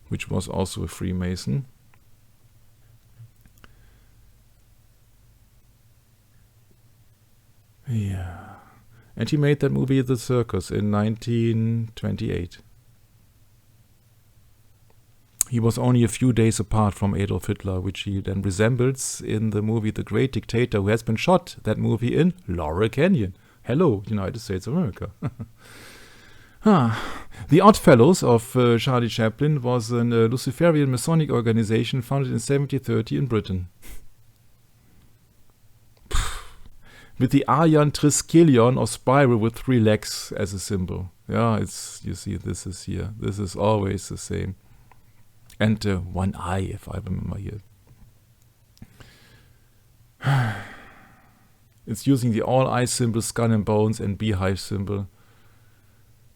which was also a Freemason. Yeah. And he made that movie The Circus in 1928. He was only a few days apart from Adolf Hitler, which he then resembles in the movie The Great Dictator, who has been shot, that movie, in Laurel Canyon. Hello, United States of America. The Odd Fellows of Charlie Chaplin was a Luciferian Masonic organization founded in 1730 in Britain. With the Aryan Triskelion or spiral with 3 legs as a symbol. Yeah, it's, you see, this is here. This is always the same. And 1 eye, if I remember here. It's using the all-eye symbol, skull and bones, and beehive symbol.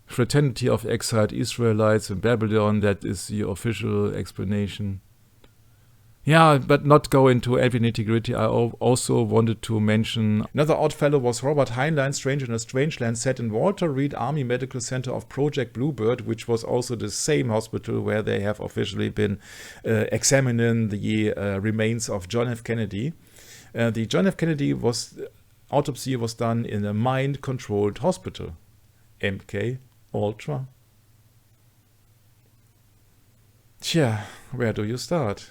Fraternity of Exiled Israelites in Babylon, that is the official explanation. Yeah, but not go into every nitty-gritty. I also wanted to mention another odd fellow was Robert Heinlein, Stranger in a Strange Land, set in Walter Reed Army Medical Center of Project Bluebird, which was also the same hospital where they have officially been examining the remains of John F. Kennedy. The John F. Kennedy autopsy was done in a mind-controlled hospital, MK Ultra. Tja, where do you start?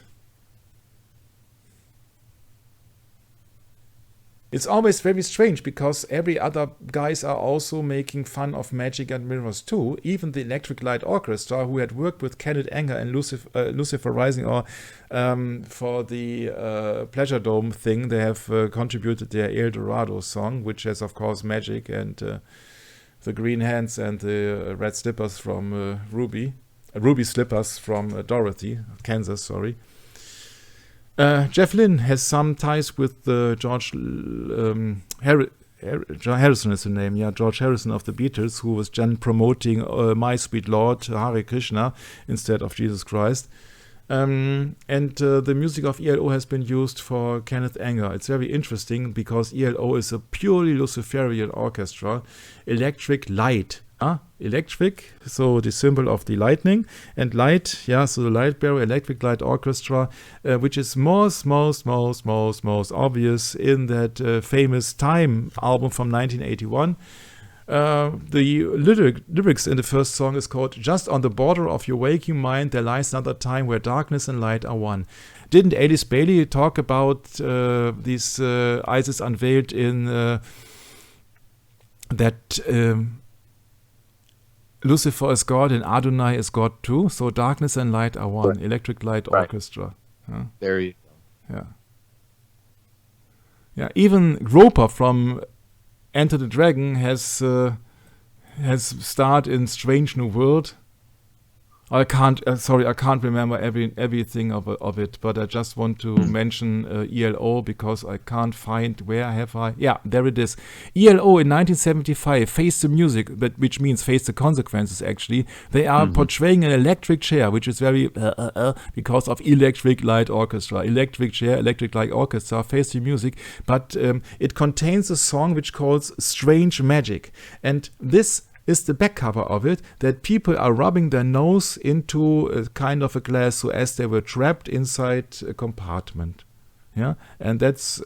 It's always very strange because every other guys are also making fun of magic and mirrors too. Even the Electric Light Orchestra, who had worked with Kenneth Anger and Lucifer Rising, or for the Pleasure Dome thing, they have contributed their El Dorado song, which has of course magic and the green hands and the red slippers from Ruby slippers from Dorothy, Kansas, sorry. Jeff Lynne has some ties with George Harrison is the name, yeah, George Harrison of the Beatles, who was then promoting My Sweet Lord, Hare Krishna, instead of Jesus Christ. And the music of ELO has been used for Kenneth Anger. It's very interesting because ELO is a purely Luciferian orchestra. Electric Light. Electric, so the symbol of the lightning, and light, yeah, so the light bearer, Electric Light Orchestra, which is most obvious in that famous Time album from 1981. The lyrics in the first song is called "Just on the border of your waking mind, there lies another time where darkness and light are one." Didn't Alice Bailey talk about these ISIS unveiled in that Lucifer is God and Adonai is God too? So darkness and light are one. Right. Electric Light Orchestra. Yeah. There you go. Yeah. Yeah. Even Groper from Enter the Dragon has starred in Strange New World. I can't remember everything of it, but I just want to mention ELO because I can't find where have I. Yeah, there it is. ELO in 1975, Face the Music, which means Face the Consequences, actually. They are portraying an electric chair, which is very because of Electric Light Orchestra. Electric chair, Electric Light Orchestra, Face the Music, but it contains a song which calls Strange Magic. And this is the back cover of it, that people are rubbing their nose into a kind of a glass so as they were trapped inside a compartment. Yeah, and that's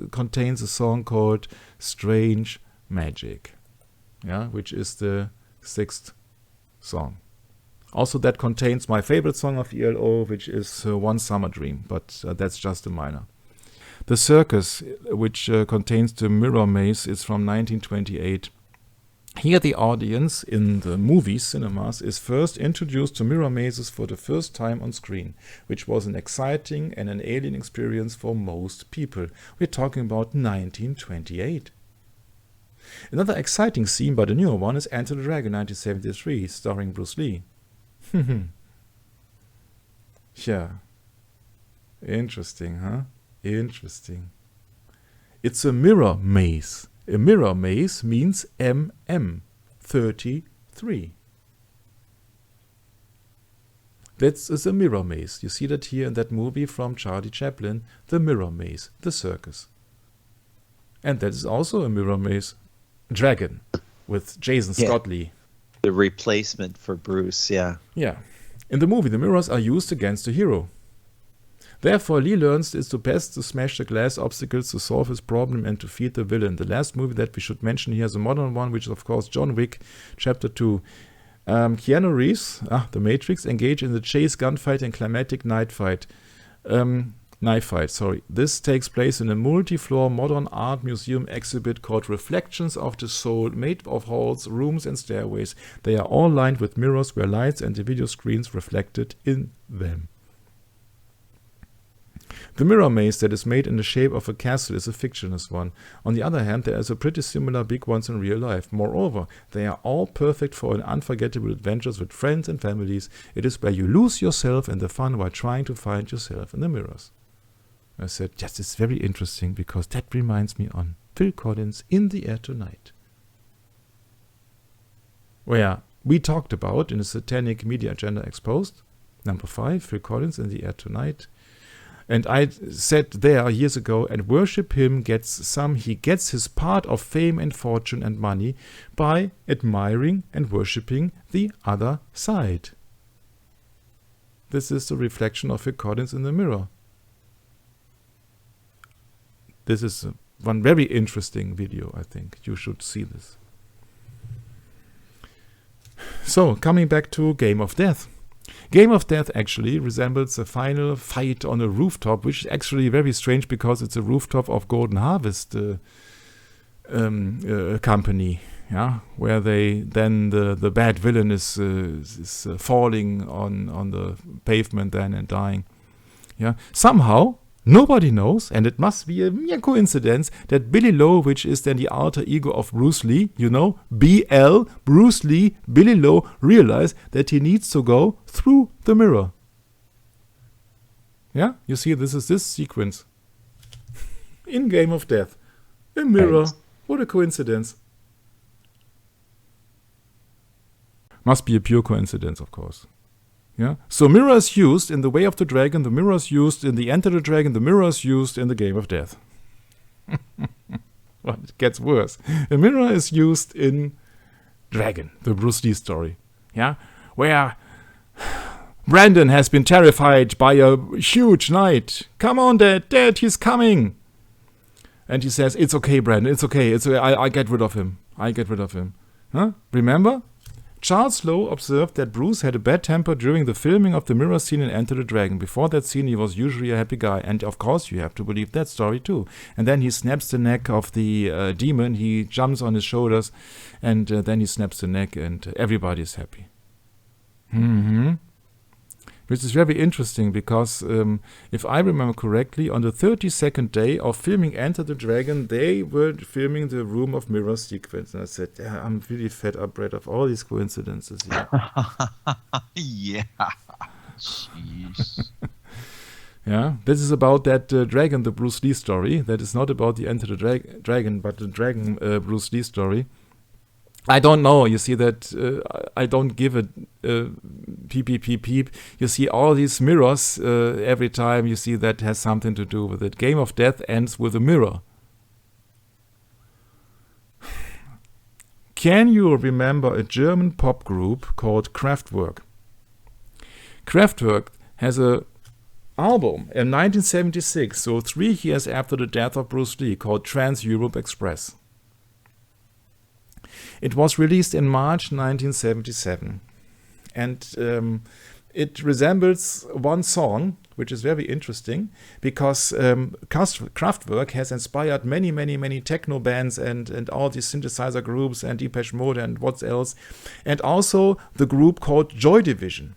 contains a song called Strange Magic, yeah, which is the 6th song. Also, that contains my favorite song of ELO, which is One Summer Dream, but that's just a minor. The Circus, which contains the Mirror Maze, is from 1928. Here the audience in the movie cinemas is first introduced to mirror mazes for the first time on screen, which was an exciting and an alien experience for most people. We're talking about 1928. Another exciting scene by the newer one is Enter the Dragon 1973, starring Bruce Lee. Yeah. Interesting, huh? Interesting. It's a mirror maze. A mirror maze means MM33. That is a mirror maze. You see that here in that movie from Charlie Chaplin, The Mirror Maze, The Circus. And that is also a mirror maze. Dragon, with Jason Scott Lee. The replacement for Bruce, yeah. Yeah. In the movie, the mirrors are used against the hero. Therefore, Lee learns it's the best to smash the glass obstacles to solve his problem and to defeat the villain. The last movie that we should mention here is a modern one, which is of course John Wick, Chapter 2. Keanu Reeves, The Matrix, engage in the chase, gunfight, and climatic knife fight. This takes place in a multi-floor modern art museum exhibit called Reflections of the Soul, made of halls, rooms, and stairways. They are all lined with mirrors where lights and the video screens reflected in them. The mirror maze that is made in the shape of a castle is a fictitious one. On the other hand, there is a pretty similar big ones in real life. Moreover, they are all perfect for an unforgettable adventures with friends and families. It is where you lose yourself in the fun while trying to find yourself in the mirrors. I said, yes, it's very interesting because that reminds me on Phil Collins, In the Air Tonight. Where we talked about in the Satanic Media Agenda Exposed, number 5, Phil Collins, In the Air Tonight. And I said there years ago, and worship him he gets his part of fame and fortune and money by admiring and worshipping the other side. This is the reflection of Phil Collins in the mirror. This is one very interesting video, I think. You should see this. So, coming back to Game of Death. Game of Death actually resembles a final fight on a rooftop, which is actually very strange because it's a rooftop of Golden Harvest company, yeah, where the bad villain is falling on the pavement then and dying. Yeah, somehow nobody knows, and it must be a mere coincidence, that Billy Lowe, which is then the alter ego of Bruce Lee, BL, Bruce Lee, Billy Lowe, realized that he needs to go through the mirror. Yeah, you see, this is this sequence. In Game of Death. A mirror. Right. What a coincidence. Must be a pure coincidence, of course. Yeah. So mirror is used in The Way of the Dragon, the mirror is used in the Enter the Dragon, the mirror is used in the Game of Death. Well, it gets worse. The mirror is used in Dragon, the Bruce Lee story. Yeah, where Brandon has been terrified by a huge knight. Come on, Dad, he's coming. And he says, it's okay, Brandon, it's okay. I get rid of him. Huh? Remember? Charles Lowe observed that Bruce had a bad temper during the filming of the mirror scene in Enter the Dragon. Before that scene, he was usually a happy guy. And of course, you have to believe that story too. And then he snaps the neck of the demon. He jumps on his shoulders, and then he snaps the neck, and everybody is happy. Which is very interesting because, if I remember correctly, on the 32nd day of filming Enter the Dragon, they were filming the Room of Mirrors sequence. And I said, yeah, I'm really fed up, Brett, of all these coincidences here. Yeah. Jeez. Yeah, this is about that dragon, the Bruce Lee story. That is not about the Enter the Dragon, but the Dragon Bruce Lee story. I don't know. You see that I don't give a peep. You see all these mirrors every time. You see that has something to do with it. Game of Death ends with a mirror. Can you remember a German pop group called Kraftwerk? Kraftwerk has a album in 1976, so 3 years after the death of Bruce Lee, called Trans-Europe Express. It was released in March 1977, and it resembles one song, which is very interesting, because Kraftwerk has inspired many techno bands and all these synthesizer groups and Depeche Mode and what else, and also the group called Joy Division.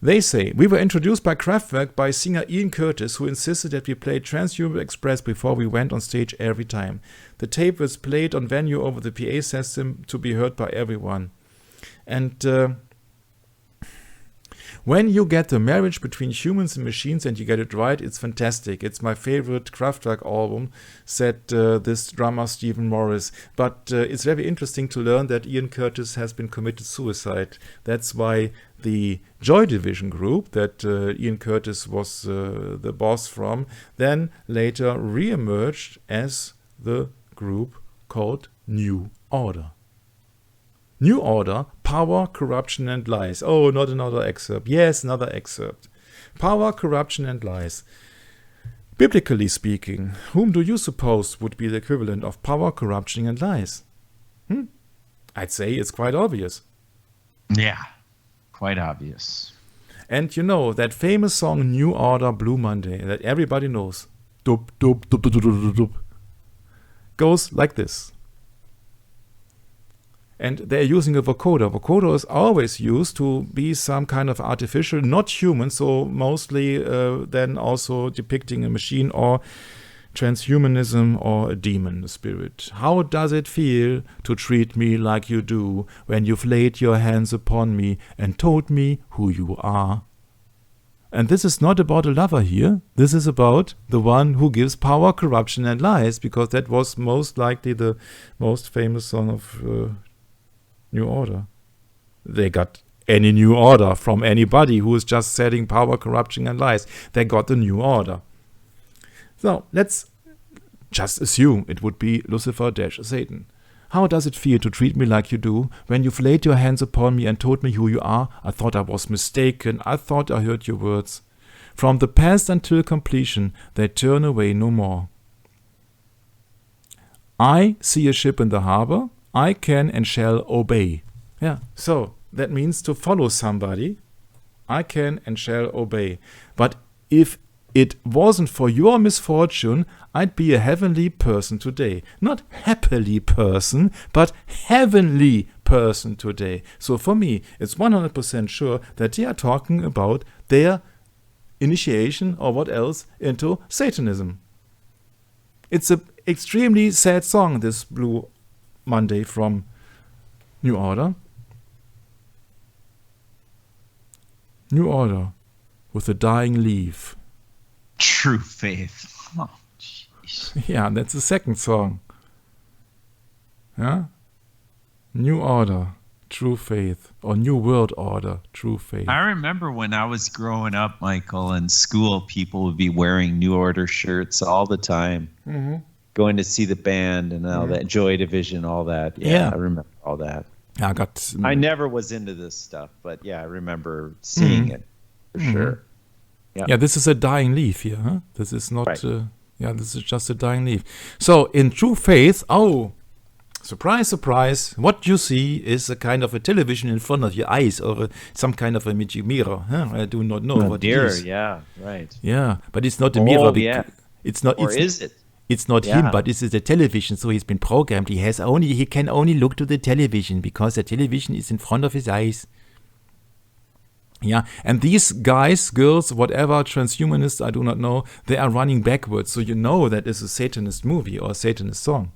They say, we were introduced by Kraftwerk by singer Ian Curtis, who insisted that we played Trans-Europe Express before we went on stage every time. The tape was played on venue over the PA system to be heard by everyone. And when you get the marriage between humans and machines and you get it right, it's fantastic. It's my favorite Kraftwerk album, said this drummer Stephen Morris. But it's very interesting to learn that Ian Curtis has been committed suicide. That's why the Joy Division group that Ian Curtis was the boss from, then later re-emerged as the group called New Order. New Order, Power, Corruption and Lies. Oh, not another excerpt. Yes, another excerpt. Power, Corruption and Lies. Biblically speaking, whom do you suppose would be the equivalent of power, corruption and lies? I'd say it's quite obvious. Yeah, quite obvious. And you know, that famous song New Order, Blue Monday, that everybody knows, dup, dup, dup, dup, dup, dup, dup, dup, goes like this. And they're using a vocoder. Vocoder is always used to be some kind of artificial, not human, so mostly then also depicting a machine or transhumanism or a demon, a spirit. How does it feel to treat me like you do when you've laid your hands upon me and told me who you are? And this is not about a lover here. This is about the one who gives power, corruption, and lies, because that was most likely the most famous song of New Order. They got any New Order from anybody who is just setting power, corruption, and lies. They got the New Order. So let's just assume it would be Lucifer-Satan. How does it feel to treat me like you do when you've laid your hands upon me and told me who you are? I thought I was mistaken. I thought I heard your words. From the past until completion, they turn away no more. I see a ship in the harbor. I can and shall obey. Yeah, so that means to follow somebody. I can and shall obey. But if it wasn't for your misfortune, I'd be a heavenly person today. Not happily person, but heavenly person today. So for me, it's 100% sure that they are talking about their initiation or what else into Satanism. It's an extremely sad song, this Blue Monday from New Order. New Order with a dying leaf. True faith. Oh, jeez. Yeah, that's the second song. Yeah? New Order, True Faith, or New World Order, True Faith. I remember when I was growing up, Michael, in school, people would be wearing New Order shirts all the time. Mm-hmm. Going to see the band and all that, Joy Division, all that. Yeah, I remember all that. I never was into this stuff, but yeah, I remember seeing it for sure. Yeah, this is a dying leaf here, huh? This is not, this is just a dying leaf. So in True Faith, surprise, surprise, what you see is a kind of a television in front of your eyes or some kind of a mirror. Huh? I do not know what mirror, it is. Yeah, right. Yeah, but it's not a mirror. It's not. Or is it? It's not him, but this is a television, so he's been programmed. He can only look to the television because the television is in front of his eyes. Yeah, and these guys, girls, whatever, transhumanists, I do not know, they are running backwards. So you know that is a Satanist movie or a Satanist song.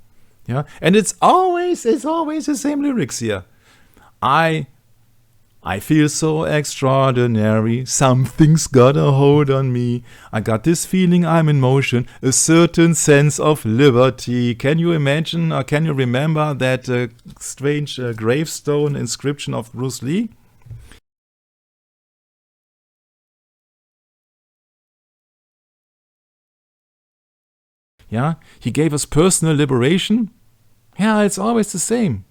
Yeah, and it's always the same lyrics here. I feel so extraordinary, something's got a hold on me. I got this feeling I'm in motion, a certain sense of liberty. Can you imagine, or can you remember that strange gravestone inscription of Bruce Lee? Yeah, he gave us personal liberation. Yeah, it's always the same.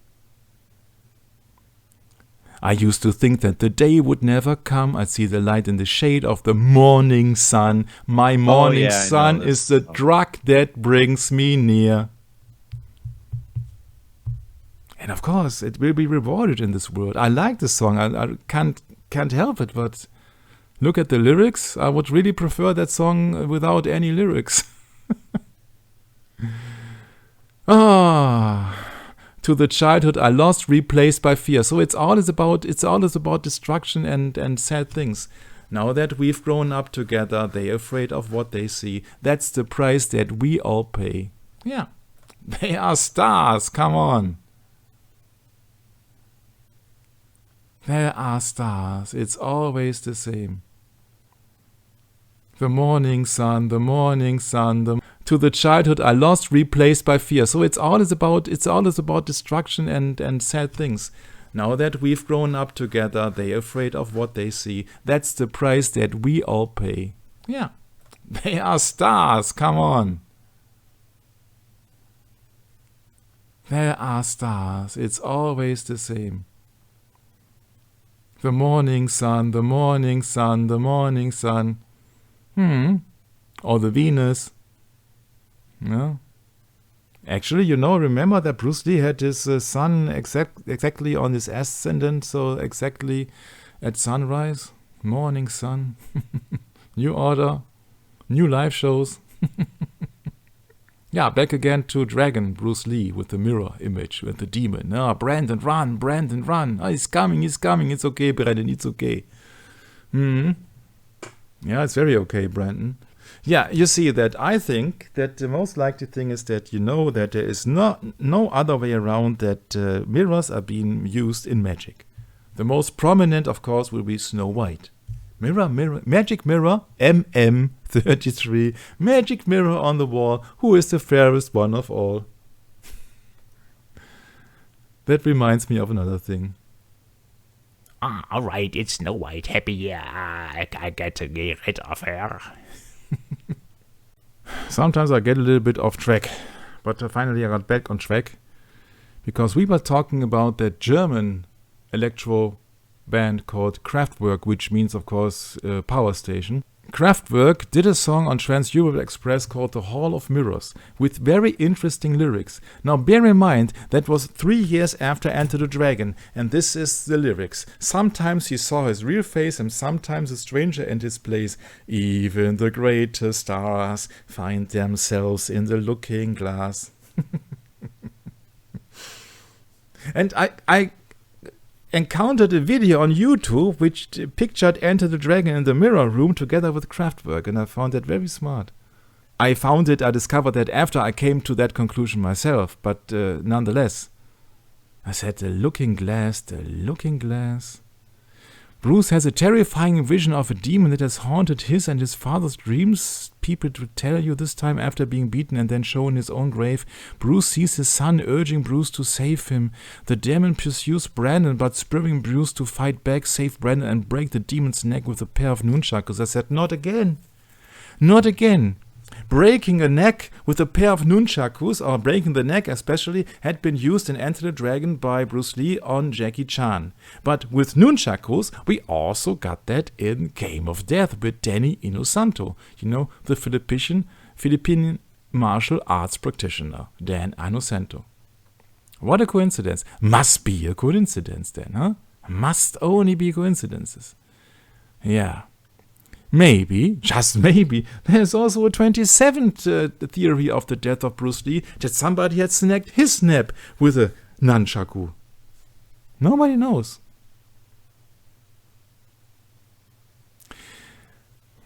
I used to think that the day would never come. I'd see the light in the shade of the morning sun. My morning sun is the drug that brings me near. And of course, it will be rewarded in this world. I like this song. I can't help it, but look at the lyrics. I would really prefer that song without any lyrics. To the childhood I lost, replaced by fear. So it's all about destruction and sad things. Now that we've grown up together, they're afraid of what they see. That's the price that we all pay. Yeah, they are stars. Come on. They are stars. It's always the same. The morning sun, the morning sun, to the childhood I lost, replaced by fear. So it's all about destruction and sad things. Now that we've grown up together, they're afraid of what they see. That's the price that we all pay. Yeah, they are stars. Come on. They are stars. It's always the same. The morning sun, the morning sun, the morning sun. Or the Venus. Yeah. Actually, remember that Bruce Lee had his sun exactly on his ascendant, so exactly at sunrise, morning sun, new order, new live shows. Yeah, back again to Dragon, Bruce Lee, with the mirror image, with the demon. Brandon, run. He's coming, it's okay, Brandon, it's okay. Yeah, it's very okay, Brandon. Yeah, you see that I think that the most likely thing is that that there is no other way around that mirrors are being used in magic. The most prominent, of course, will be Snow White. Mirror, magic mirror, MM33, magic mirror on the wall, who is the fairest one of all? That reminds me of another thing. All right, it's Snow White. Happy, I get to get rid of her. Sometimes I get a little bit off track, but finally I got back on track, because we were talking about that German electro band called Kraftwerk, which means, of course, power station. Kraftwerk did a song on Trans-Europe Express called The Hall of Mirrors, with very interesting lyrics. Now bear in mind, that was 3 years after Enter the Dragon, and this is the lyrics. Sometimes he saw his real face, and sometimes a stranger in his place. Even the greatest stars find themselves in the looking glass. And I encountered a video on YouTube which pictured Enter the Dragon in the mirror room together with Kraftwerk, and I found that very smart. I discovered that after I came to that conclusion myself, but nonetheless, I said, the looking glass. Bruce has a terrifying vision of a demon that has haunted his and his father's dreams. People would tell you this time after being beaten and then shown his own grave. Bruce sees his son urging Bruce to save him. The demon pursues Brandon, but spurring Bruce to fight back, save Brandon, and break the demon's neck with a pair of nunchakus. I said, not again. Not again. Breaking a neck with a pair of nunchakus, or breaking the neck especially, had been used in Enter the Dragon by Bruce Lee on Jackie Chan. But with nunchakus, we also got that in Game of Death with Danny Inosanto. The Philippine martial arts practitioner, Dan Inosanto. What a coincidence. Must be a coincidence then, huh? Must only be coincidences. Yeah. Maybe, just maybe, there's also a 27th theory of the death of Bruce Lee, that somebody had snagged his neck with a nunchaku. Nobody knows.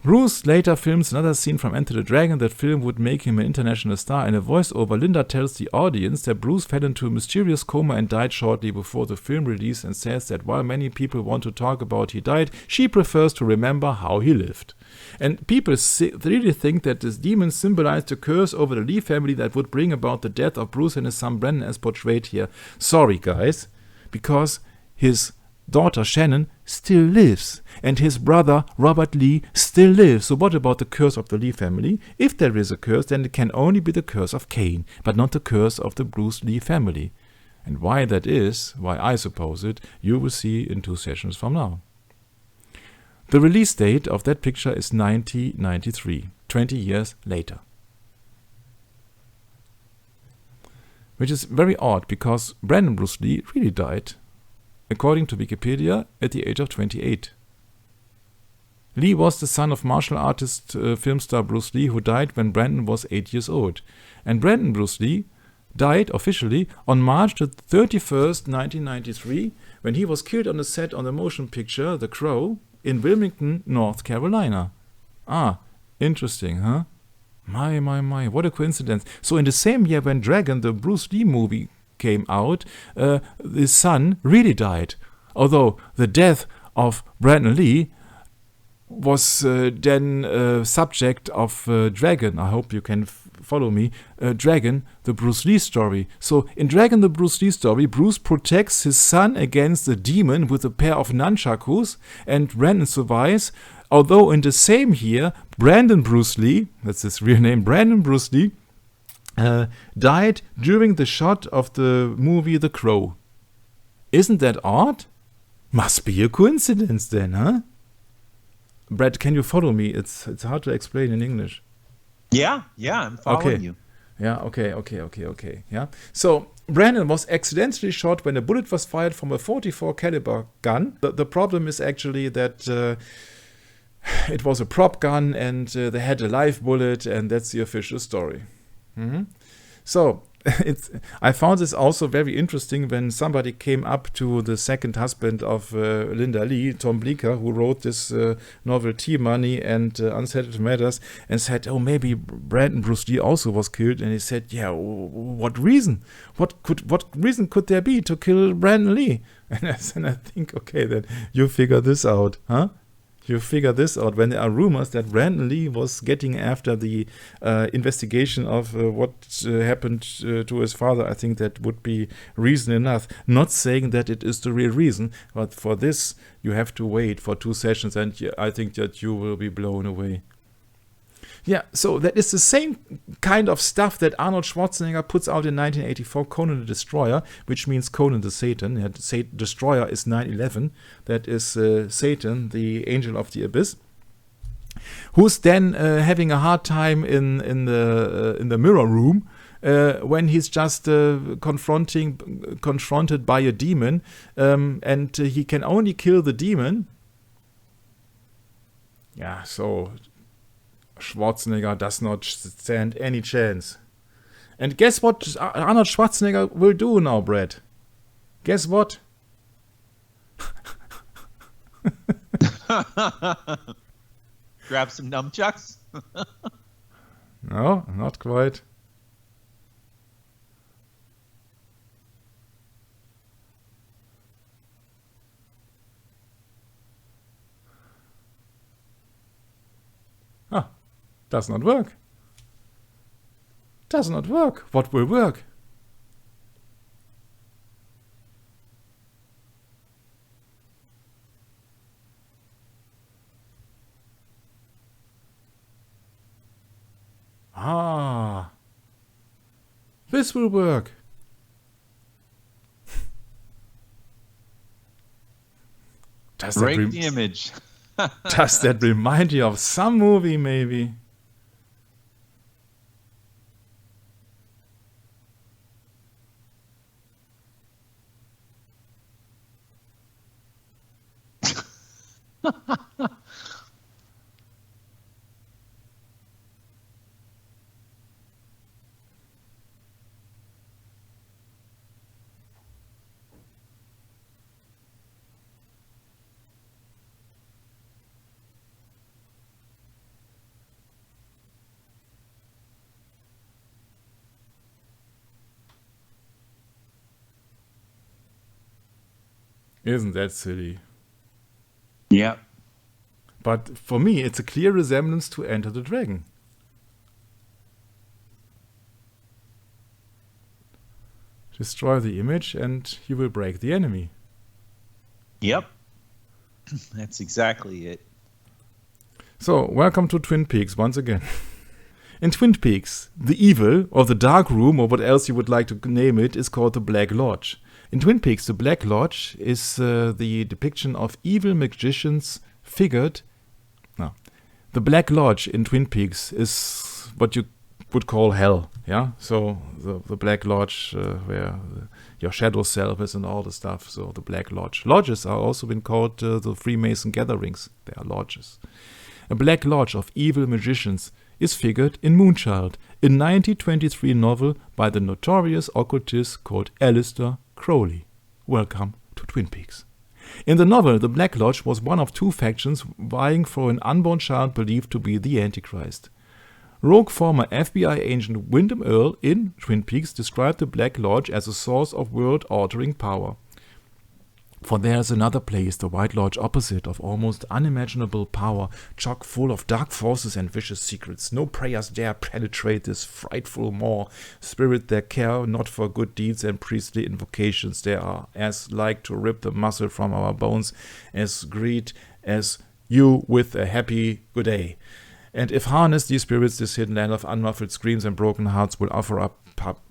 Bruce later films another scene from Enter the Dragon. That film would make him an international star. In a voiceover, Linda tells the audience that Bruce fell into a mysterious coma and died shortly before the film release, and says that while many people want to talk about he died, she prefers to remember how he lived. And people really think that this demon symbolized a curse over the Lee family that would bring about the death of Bruce and his son Brandon as portrayed here. Sorry guys, because his daughter Shannon still lives, and his brother Robert Lee still lives. So what about the curse of the Lee family? If there is a curse, then it can only be the curse of Cain, but not the curse of the Bruce Lee family. And why that is, why I suppose it, you will see in 2 sessions from now. The release date of that picture is 1993, 20 years later. Which is very odd, because Brandon Bruce Lee really died, according to Wikipedia, at the age of 28. Lee was the son of martial artist film star Bruce Lee, who died when Brandon was 8 years old. And Brandon Bruce Lee died officially on March the 31st, 1993, when he was killed on the set on the motion picture The Crow in Wilmington, North Carolina. Ah, interesting, huh? My, what a coincidence. So in the same year when Dragon, the Bruce Lee movie, came out, his son really died. Although the death of Brandon Lee was then subject of Dragon. I hope you can follow me. Dragon, the Bruce Lee story. So in Dragon, the Bruce Lee story, Bruce protects his son against the demon with a pair of nunchakus, and Brandon survives. Although in the same year, Brandon Bruce Lee, that's his real name, Brandon Bruce Lee, died during the shot of the movie The Crow. Isn't that odd? Must be a coincidence then, huh? Brad, can you follow me? It's hard to explain in English. Yeah, I'm following you. Yeah, okay. Yeah. So Brandon was accidentally shot when a bullet was fired from a 44 caliber gun. The problem is actually that it was a prop gun and they had a live bullet, and that's the official story. So I found this also very interesting when somebody came up to the second husband of Linda Lee, Tom Bleecker, who wrote this novel Tea-Money and Unsettled Matters, and said, oh, maybe Brandon Bruce Lee also was killed. And he said, yeah, what reason? What reason could there be to kill Brandon Lee? And I think, okay, then you figure this out, huh? You figure this out when there are rumors that Brandon Lee was getting after the investigation of what happened to his father. I think that would be reason enough. Not saying that it is the real reason, but for this you have to wait for 2 sessions, and I think that you will be blown away. Yeah, so that is the same kind of stuff that Arnold Schwarzenegger puts out in 1984, Conan the Destroyer, which means Conan the Satan. Destroyer is 9/11. That is Satan, the angel of the abyss, who's then having a hard time in the mirror room when he's just confronted by a demon, and he can only kill the demon. Yeah, so Schwarzenegger does not stand any chance. And guess what Arnold Schwarzenegger will do now, Brad? Guess what? Grab some nunchucks? No, not quite. Does not work. Does not work. What will work? This will work. Break the image. Does that remind you of some movie, maybe? Isn't that silly? Yep. But for me, it's a clear resemblance to Enter the Dragon. Destroy the image and you will break the enemy. Yep. That's exactly it. So, welcome to Twin Peaks once again. In Twin Peaks, the evil, or the dark room, or what else you would like to name it, is called the Black Lodge. In Twin Peaks, the Black Lodge is the depiction of evil magicians figured. No, the Black Lodge in Twin Peaks is what you would call hell. Yeah, so the Black Lodge where your shadow self is and all the stuff. So the Black Lodge. Lodges are also been called the Freemason gatherings. They are lodges. A Black Lodge of evil magicians is figured in Moonchild, a 1923 novel by the notorious occultist called Aleister Crowley. Welcome to Twin Peaks. In the novel, the Black Lodge was one of 2 factions vying for an unborn child believed to be the Antichrist. Rogue former FBI agent Wyndham Earle in Twin Peaks described the Black Lodge as a source of world-altering power. For there is another place, the White Lodge opposite, of almost unimaginable power, chock full of dark forces and vicious secrets. No prayers dare penetrate this frightful maw. Spirit that care not for good deeds and priestly invocations. They are as like to rip the muscle from our bones as greet as you with a happy good day. And if harnessed, these spirits, this hidden land of unmuffled screams and broken hearts, will offer up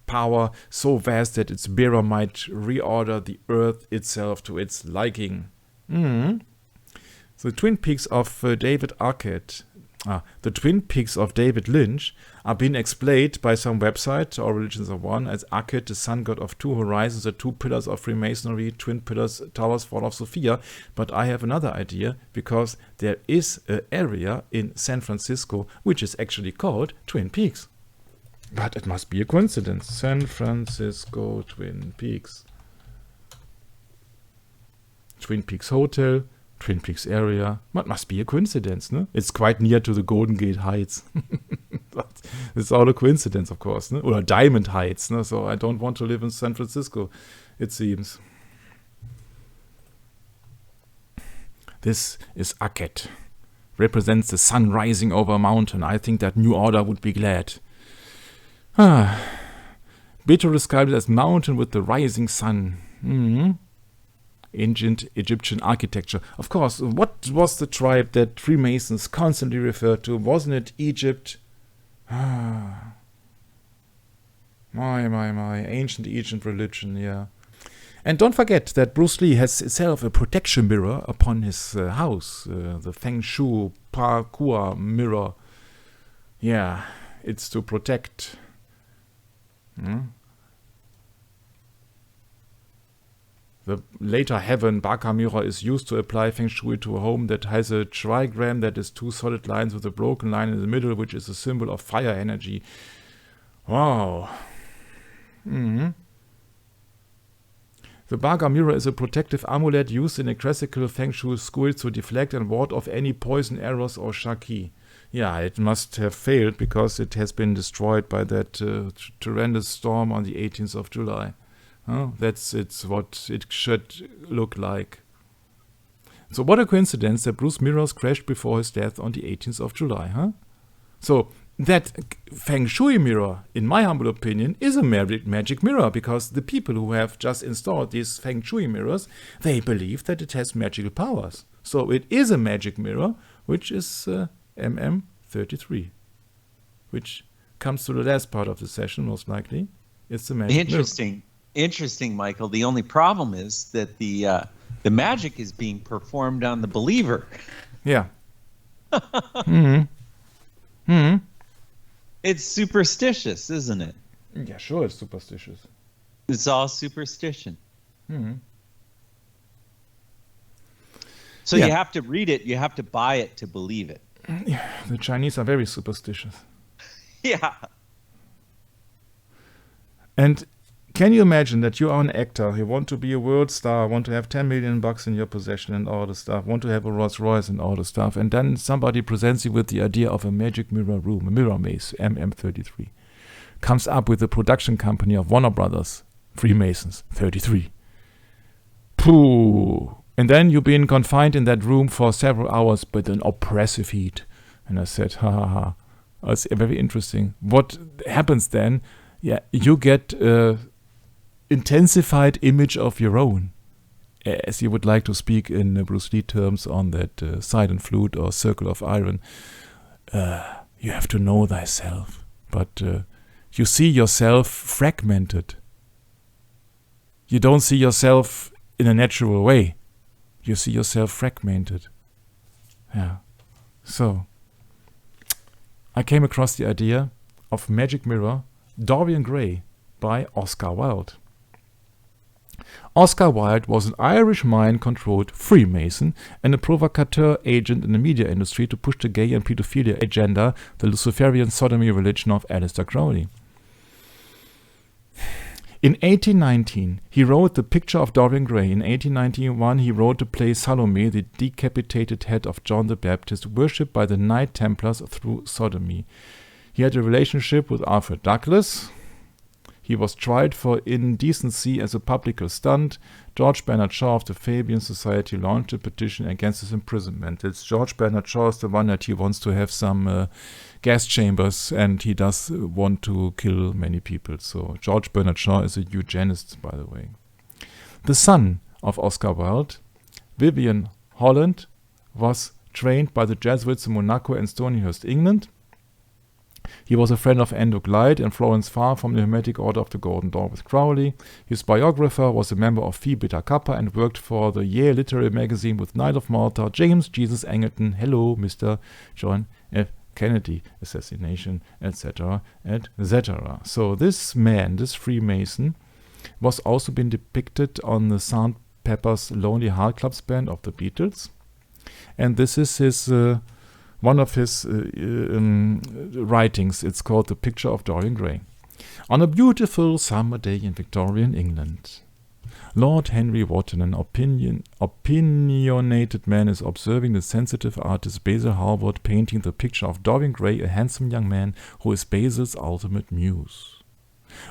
power so vast that its bearer might reorder the earth itself to its liking. The Twin Peaks of David Arquette. The Twin Peaks of David Lynch are being explained by some website, All Religions Are One, as Akhet, the sun god of two horizons, the two pillars of Freemasonry, twin pillars, towers, fall of Sophia. But I have another idea, because there is an area in San Francisco which is actually called Twin Peaks. But it must be a coincidence. San Francisco Twin Peaks. Twin Peaks Hotel, Twin Peaks area. But must be a coincidence, no? It's quite near to the Golden Gate Heights. It's all a coincidence, of course, no? Or Diamond Heights, no? So I don't want to live in San Francisco, it seems. This is Akhet. Represents the sun rising over a mountain. I think that New Order would be glad. Beto described it as mountain with the rising sun. Ancient Egyptian architecture. Of course, what was the tribe that Freemasons constantly referred to? Wasn't it Egypt? My. Ancient Egypt religion, yeah. And don't forget that Bruce Lee has itself a protection mirror upon his house. The Feng Shui Parkour mirror. Yeah, it's to protect. The later heaven Baka mirror is used to apply Feng Shui to a home that has a trigram that is two solid lines with a broken line in the middle, which is a symbol of fire energy. Wow. The Baka mirror is a protective amulet used in a classical Feng Shui school to deflect and ward off any poison arrows or shaki. Yeah, it must have failed because it has been destroyed by that tremendous storm on the 18th of July. It's what it should look like. So what a coincidence that Bruce mirrors crashed before his death on the 18th of July, huh? So that Feng Shui mirror, in my humble opinion, is a magic mirror, because the people who have just installed these Feng Shui mirrors, they believe that it has magical powers. So it is a magic mirror, which is MM33, which comes to the last part of the session, most likely. It's the magic mirror. Interesting, Michael. The only problem is that the magic is being performed on the believer. Yeah. It's superstitious, isn't it? Yeah, sure, it's superstitious. It's all superstition. So you have to read it, you have to buy it to believe it. Yeah, the Chinese are very superstitious. Yeah. And can you imagine that you are an actor, you want to be a world star, want to have $10 million in your possession and all the stuff, want to have a Rolls Royce and all the stuff, and then somebody presents you with the idea of a magic mirror room, a mirror maze, MM33. Comes up with a production company of Warner Brothers, Freemasons, 33. Pooh! And then you've been confined in that room for several hours with an oppressive heat. And I said, ha ha ha. It's very interesting. What happens then? Yeah, you get intensified image of your own, as you would like to speak in Bruce Lee terms on that silent flute or circle of iron. You have to know thyself, but you see yourself fragmented. You don't see yourself in a natural way. You see yourself fragmented. Yeah. So, I came across the idea of Magic Mirror, Dorian Gray, by Oscar Wilde. Oscar Wilde was an Irish mind-controlled Freemason and a provocateur agent in the media industry to push the gay and pedophilia agenda, the Luciferian sodomy religion of Aleister Crowley. In 1819, he wrote The Picture of Dorian Gray. In 1891, he wrote the play Salome, the decapitated head of John the Baptist, worshipped by the Knight Templars through sodomy. He had a relationship with Arthur Douglas. He was tried for indecency as a public stunt. George Bernard Shaw of the Fabian Society launched a petition against his imprisonment. It's George Bernard Shaw is the one that he wants to have some gas chambers, and he does want to kill many people. So George Bernard Shaw is a eugenist, by the way. The son of Oscar Wilde, Vivian Holland, was trained by the Jesuits in Monaco and Stonyhurst, England. He was a friend of Andrew Glyde and Florence Farr from the Hermetic Order of the Golden Dawn with Crowley. His biographer was a member of Phi Beta Kappa and worked for the Yale Literary Magazine with Knight of Malta, James Jesus Angleton, hello, Mr. John F. Kennedy, assassination, etc., etc. So this man, this Freemason, was also been depicted on the St. Pepper's Lonely Heart Club's band of the Beatles. And this is his one of his writings. It's called The Picture of Dorian Gray. On a beautiful summer day in Victorian England, Lord Henry Wotton, an opinionated man, is observing the sensitive artist Basil Hallward painting the picture of Dorian Gray, a handsome young man who is Basil's ultimate muse.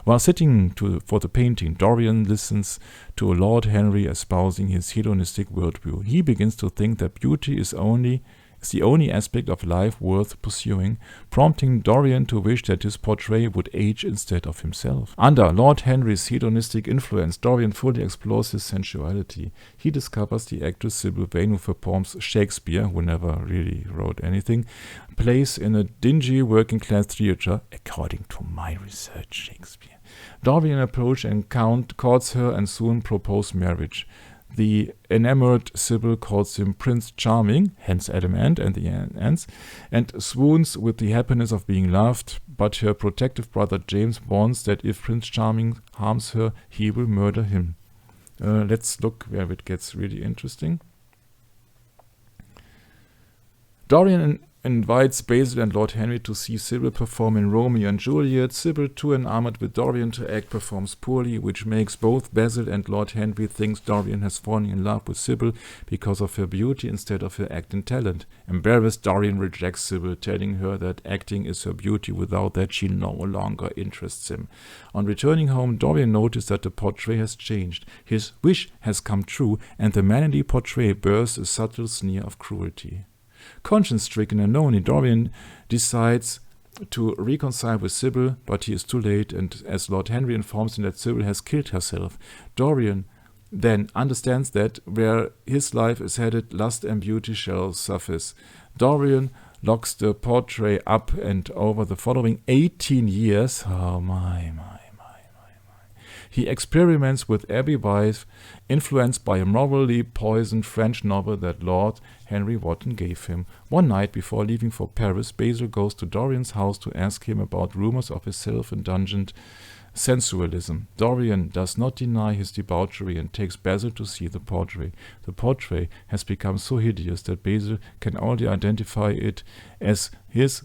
While sitting for the painting, Dorian listens to Lord Henry espousing his hedonistic worldview. He begins to think that beauty is the only aspect of life worth pursuing, prompting Dorian to wish that his portrait would age instead of himself. Under Lord Henry's hedonistic influence, Dorian fully explores his sensuality. He discovers the actress Sybil Vane, who performs Shakespeare, who never really wrote anything, plays in a dingy working-class theatre, according to my research, Shakespeare. Dorian approaches and courts her and soon proposes marriage. The enamored Sybil calls him Prince Charming, hence Adam and the ants, and swoons with the happiness of being loved, but her protective brother James warns that if Prince Charming harms her, he will murder him. Let's look where it gets really interesting. Dorian invites Basil and Lord Henry to see Sybil perform in Romeo and Juliet. Sybil, too enamored with Dorian to act, performs poorly, which makes both Basil and Lord Henry think Dorian has fallen in love with Sybil because of her beauty instead of her acting talent. Embarrassed, Dorian rejects Sybil, telling her that acting is her beauty, without that she no longer interests him. On returning home, Dorian noticed that the portrait has changed. His wish has come true, and the man in the portrait bears a subtle sneer of cruelty. Conscience-stricken and lonely, Dorian decides to reconcile with Sybil, but he is too late, and as Lord Henry informs him that Sybil has killed herself, Dorian then understands that where his life is headed, lust and beauty shall suffice. Dorian locks the portrait up, and over the following 18 years, he experiments with every wife, influenced by a morally poisoned French novel that Lord Henry Wotton gave him. One night before leaving for Paris, Basil goes to Dorian's house to ask him about rumors of his self-indulgent sensualism. Dorian does not deny his debauchery and takes Basil to see the portrait. The portrait has become so hideous that Basil can only identify it as his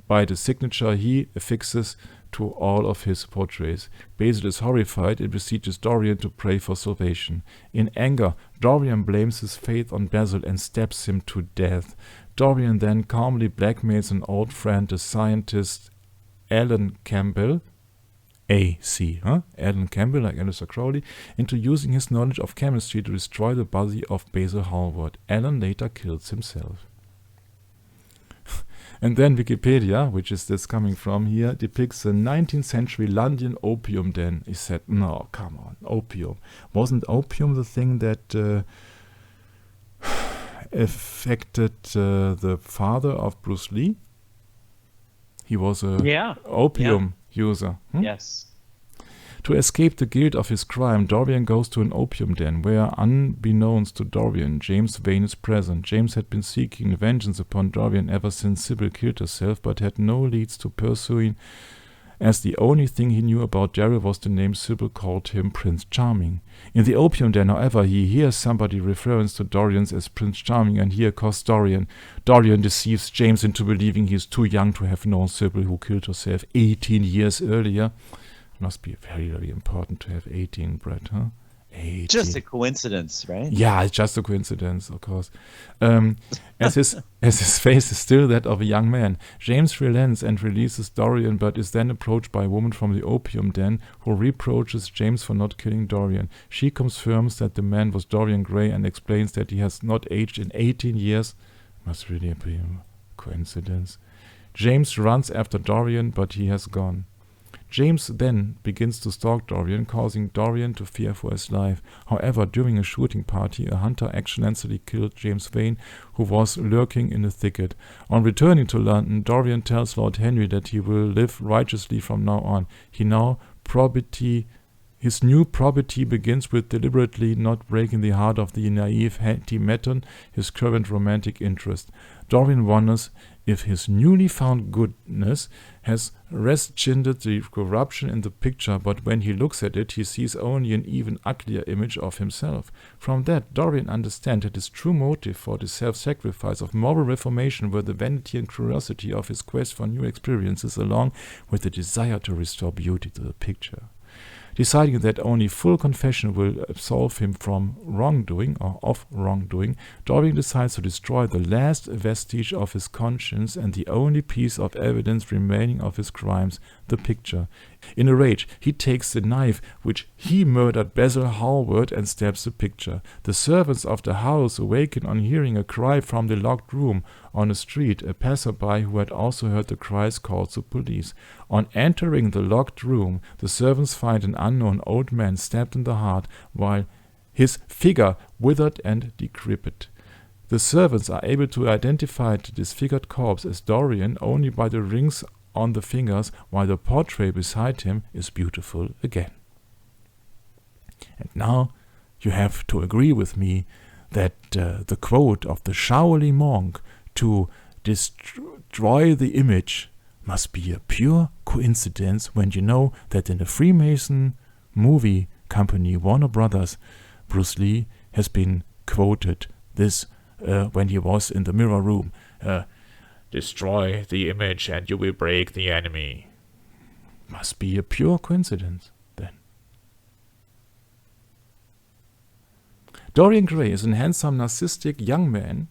by the signature he affixes to all of his portraits. Basil is horrified and beseeches Dorian to pray for salvation. In anger, Dorian blames his fate on Basil and stabs him to death. Dorian then calmly blackmails an old friend, the scientist Alan Campbell, Alan Campbell, like Alistair Crowley, into using his knowledge of chemistry to destroy the body of Basil Hallward. Alan later kills himself. And then Wikipedia, which is this coming from here, depicts a 19th century London opium den. He said, no, come on, opium. Wasn't opium the thing that affected the father of Bruce Lee? He was a opium user. Yes. To escape the guilt of his crime, Dorian goes to an opium den where, unbeknownst to Dorian, James Vane is present. James had been seeking vengeance upon Dorian ever since Sybil killed herself, but had no leads to pursuing, as the only thing he knew about Darryl was the name Sybil called him, Prince Charming. In the opium den, however, he hears somebody reference to Dorian as Prince Charming, and he accosts Dorian. Dorian deceives James into believing he is too young to have known Sybil, who killed herself 18 years earlier. Must be very, very important to have 18, Brett, huh? 18. Just a coincidence, right? Yeah, it's just a coincidence, of course. As his face is still that of a young man, James relents and releases Dorian, but is then approached by a woman from the opium den who reproaches James for not killing Dorian. She confirms that the man was Dorian Gray and explains that he has not aged in 18 years. Must really be a coincidence. James runs after Dorian, but he has gone. James then begins to stalk Dorian, causing Dorian to fear for his life. However, during a shooting party, a hunter accidentally killed James Vane, who was lurking in a thicket. On returning to London, Dorian tells Lord Henry that he will live righteously from now on. His new probity begins with deliberately not breaking the heart of the naive Hetty Metton, his current romantic interest. Dorian wonders if his newly found goodness has rescinded the corruption in the picture, but when he looks at it, he sees only an even uglier image of himself. From that, Dorian understands that his true motive for the self-sacrifice of moral reformation were the vanity and curiosity of his quest for new experiences, along with the desire to restore beauty to the picture. Deciding that only full confession will absolve him from wrongdoing or of wrongdoing, Dorian decides to destroy the last vestige of his conscience and the only piece of evidence remaining of his crimes, the picture. In a rage, he takes the knife which he murdered Basil Hallward and stabs the picture. The servants of the house awaken on hearing a cry from the locked room. On the street, a passerby who had also heard the cries calls the police. On entering the locked room, the servants find an unknown old man stabbed in the heart, while his figure withered and decrepit. The servants are able to identify the disfigured corpse as Dorian only by the rings on the fingers, while the portrait beside him is beautiful again. And now you have to agree with me that the quote of the Shaolin monk to destroy the image must be a pure coincidence when you know that in the Freemason movie company Warner Brothers, Bruce Lee has been quoted this when he was in the mirror room. Destroy the image and you will break the enemy. Must be a pure coincidence, then. Dorian Gray is a handsome, narcissistic young man,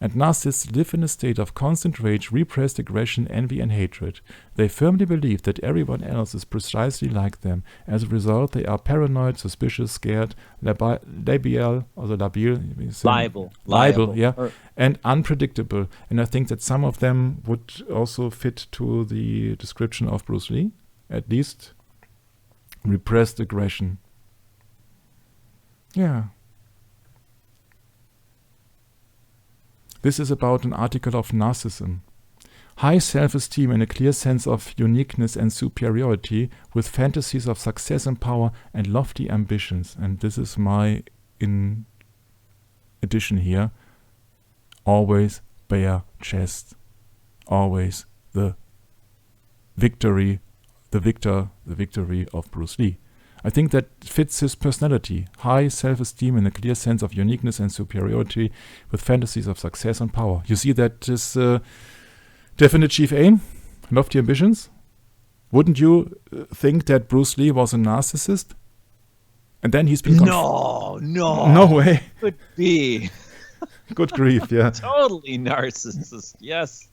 and narcissists live in a state of constant rage, repressed aggression, envy, and hatred. They firmly believe that everyone else is precisely like them. As a result, they are paranoid, suspicious, scared, liable, and unpredictable. And I think that some of them would also fit to the description of Bruce Lee, at least repressed aggression. Yeah. This is about an article of narcissism. High self-esteem and a clear sense of uniqueness and superiority, with fantasies of success and power and lofty ambitions. And this is my addition here. Always bare chest. Always the victory of Bruce Lee. I think that fits his personality. High self-esteem and a clear sense of uniqueness and superiority, with fantasies of success and power. You see that his definite chief aim, lofty ambitions. Wouldn't you think that Bruce Lee was a narcissist? And then he's been No way. Could be. Good grief, yeah. Totally narcissist, yes.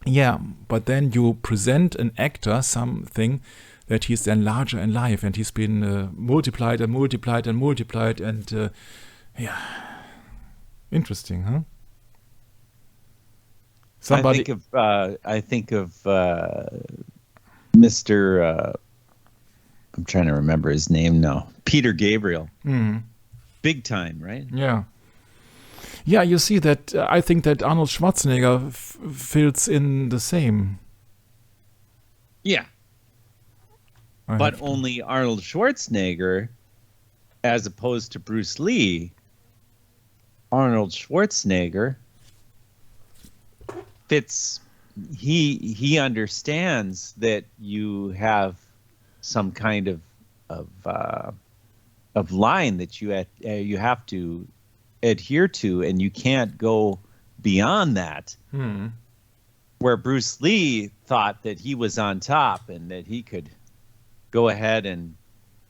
Yeah, but then you present an actor something that he's then larger in life, and he's been multiplied, and yeah, interesting, huh? Somebody. I think of Mr. I'm trying to remember his name now. Peter Gabriel. Mm. Big time, right? Yeah. Yeah, you see that. I think that Arnold Schwarzenegger fills in the same. Yeah. But only Arnold Schwarzenegger, as opposed to Bruce Lee, Arnold Schwarzenegger fits. He understands that you have some kind of line that you have to adhere to, and you can't go beyond that. Where Bruce Lee thought that he was on top and that he could go ahead and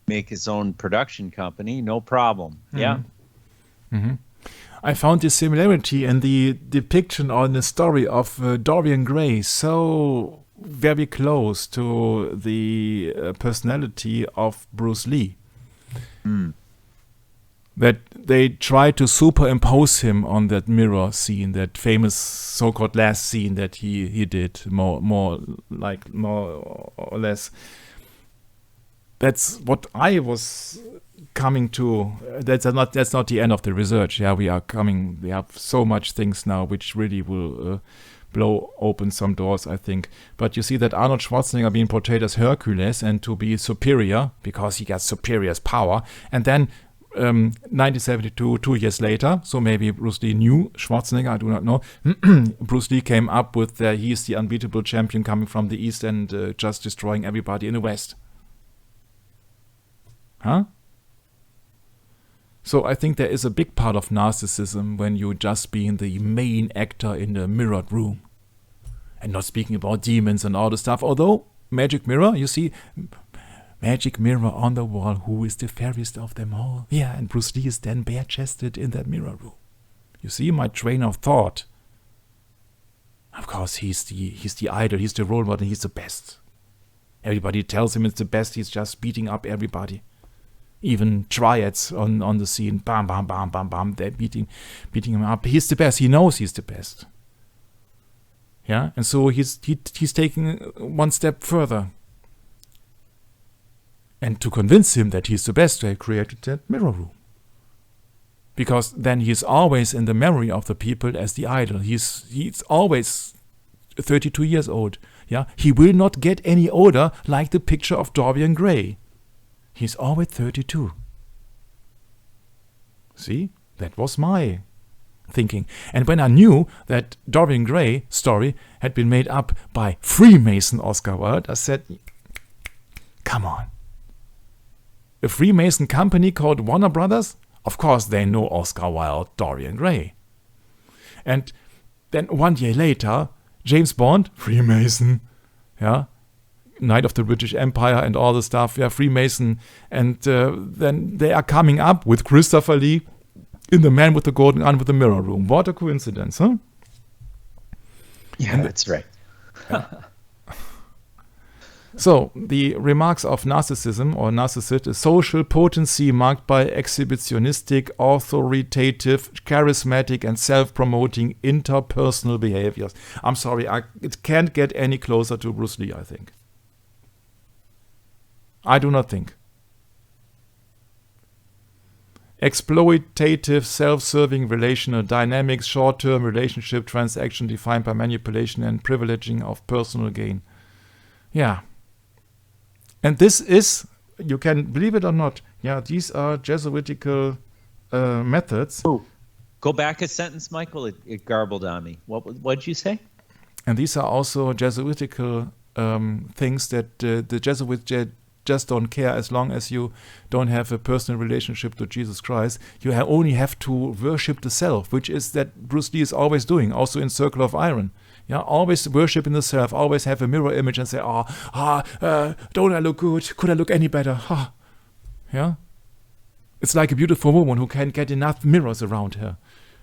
make his own production company, no problem. Yeah. Mm-hmm. I found this similarity in the depiction or in the story of Dorian Gray so very close to the personality of Bruce Lee. That they try to superimpose him on that mirror scene, that famous so-called last scene that he did, more or less. that's what I was coming to. That's not the end of the research. Yeah, we have so much things now which really will blow open some doors, I think. But you see that Arnold Schwarzenegger being portrayed as Hercules and to be superior because he got superior power, and then 1972, 2 years later, so maybe Bruce Lee knew Schwarzenegger, I do not know. Bruce Lee came up with he's the unbeatable champion coming from the East and just destroying everybody in the West. Huh? So I think there is a big part of narcissism when you just being the main actor in the mirrored room. And not speaking about demons and all the stuff. Although, magic mirror, you see, magic mirror on the wall, who is the fairest of them all? Yeah, and Bruce Lee is then bare-chested in that mirror room. You see my train of thought. Of course, he's the idol, he's the role model, he's the best. Everybody tells him it's the best, he's just beating up everybody. Even triads on the scene, bam, bam, bam, bam, bam, they're beating him up. He's the best, he knows he's the best. Yeah, and so he's taking one step further. And to convince him that he's the best, they created that mirror room. Because then he's always in the memory of the people as the idol. He's always 32 years old. Yeah, he will not get any older like the picture of Dorian Gray. He's always 32. See, that was my thinking. And when I knew that Dorian Gray story had been made up by Freemason Oscar Wilde, I said, come on. A Freemason company called Warner Brothers? Of course they know Oscar Wilde, Dorian Gray. And then 1 year later, James Bond, Freemason, yeah, Knight of the British Empire and all the stuff, yeah, Freemason. And then they are coming up with Christopher Lee in The Man with the Golden Gun with the Mirror Room. What a coincidence, huh? Yeah, that's right. So, the remarks of narcissism or narcissist is social potency marked by exhibitionistic, authoritative, charismatic, and self-promoting interpersonal behaviors. I'm sorry, it can't get any closer to Bruce Lee, I think. I do not think. Exploitative, self-serving relational dynamics, short-term relationship transaction defined by manipulation and privileging of personal gain. Yeah. And this is, you can believe it or not, yeah, these are Jesuitical methods. Oh, go back a sentence, Michael. It garbled on me. What did you say? And these are also Jesuitical things that the Jesuits just don't care as long as you don't have a personal relationship to Jesus Christ. You only have to worship the self, which is that Bruce Lee is always doing, also in Circle of Iron. Yeah, always worship in the self, always have a mirror image and say, don't I look good? Could I look any better? Yeah. It's like a beautiful woman who can't get enough mirrors around her.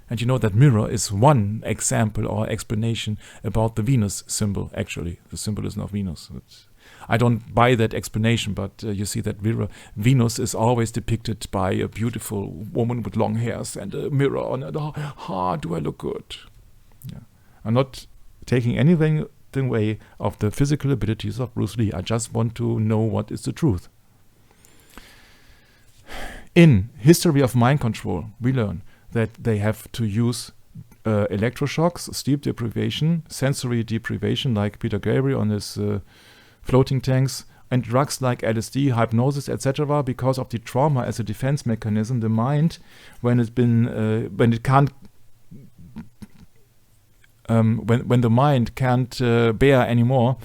And you know that mirror is one example or explanation about the Venus symbol, actually. The symbolism of Venus. I don't buy that explanation, but you see that Venus is always depicted by a beautiful woman with long hairs and a mirror on it. Do I look good? Yeah. I'm not taking anything away of the physical abilities of Bruce Lee. I just want to know what is the truth. In History of Mind Control, we learn that they have to use electroshocks, sleep deprivation, sensory deprivation, like Peter Gabriel on his floating tanks, and drugs like LSD, hypnosis, etc., because of the trauma as a defense mechanism. The mind, when the mind can't bear anymore,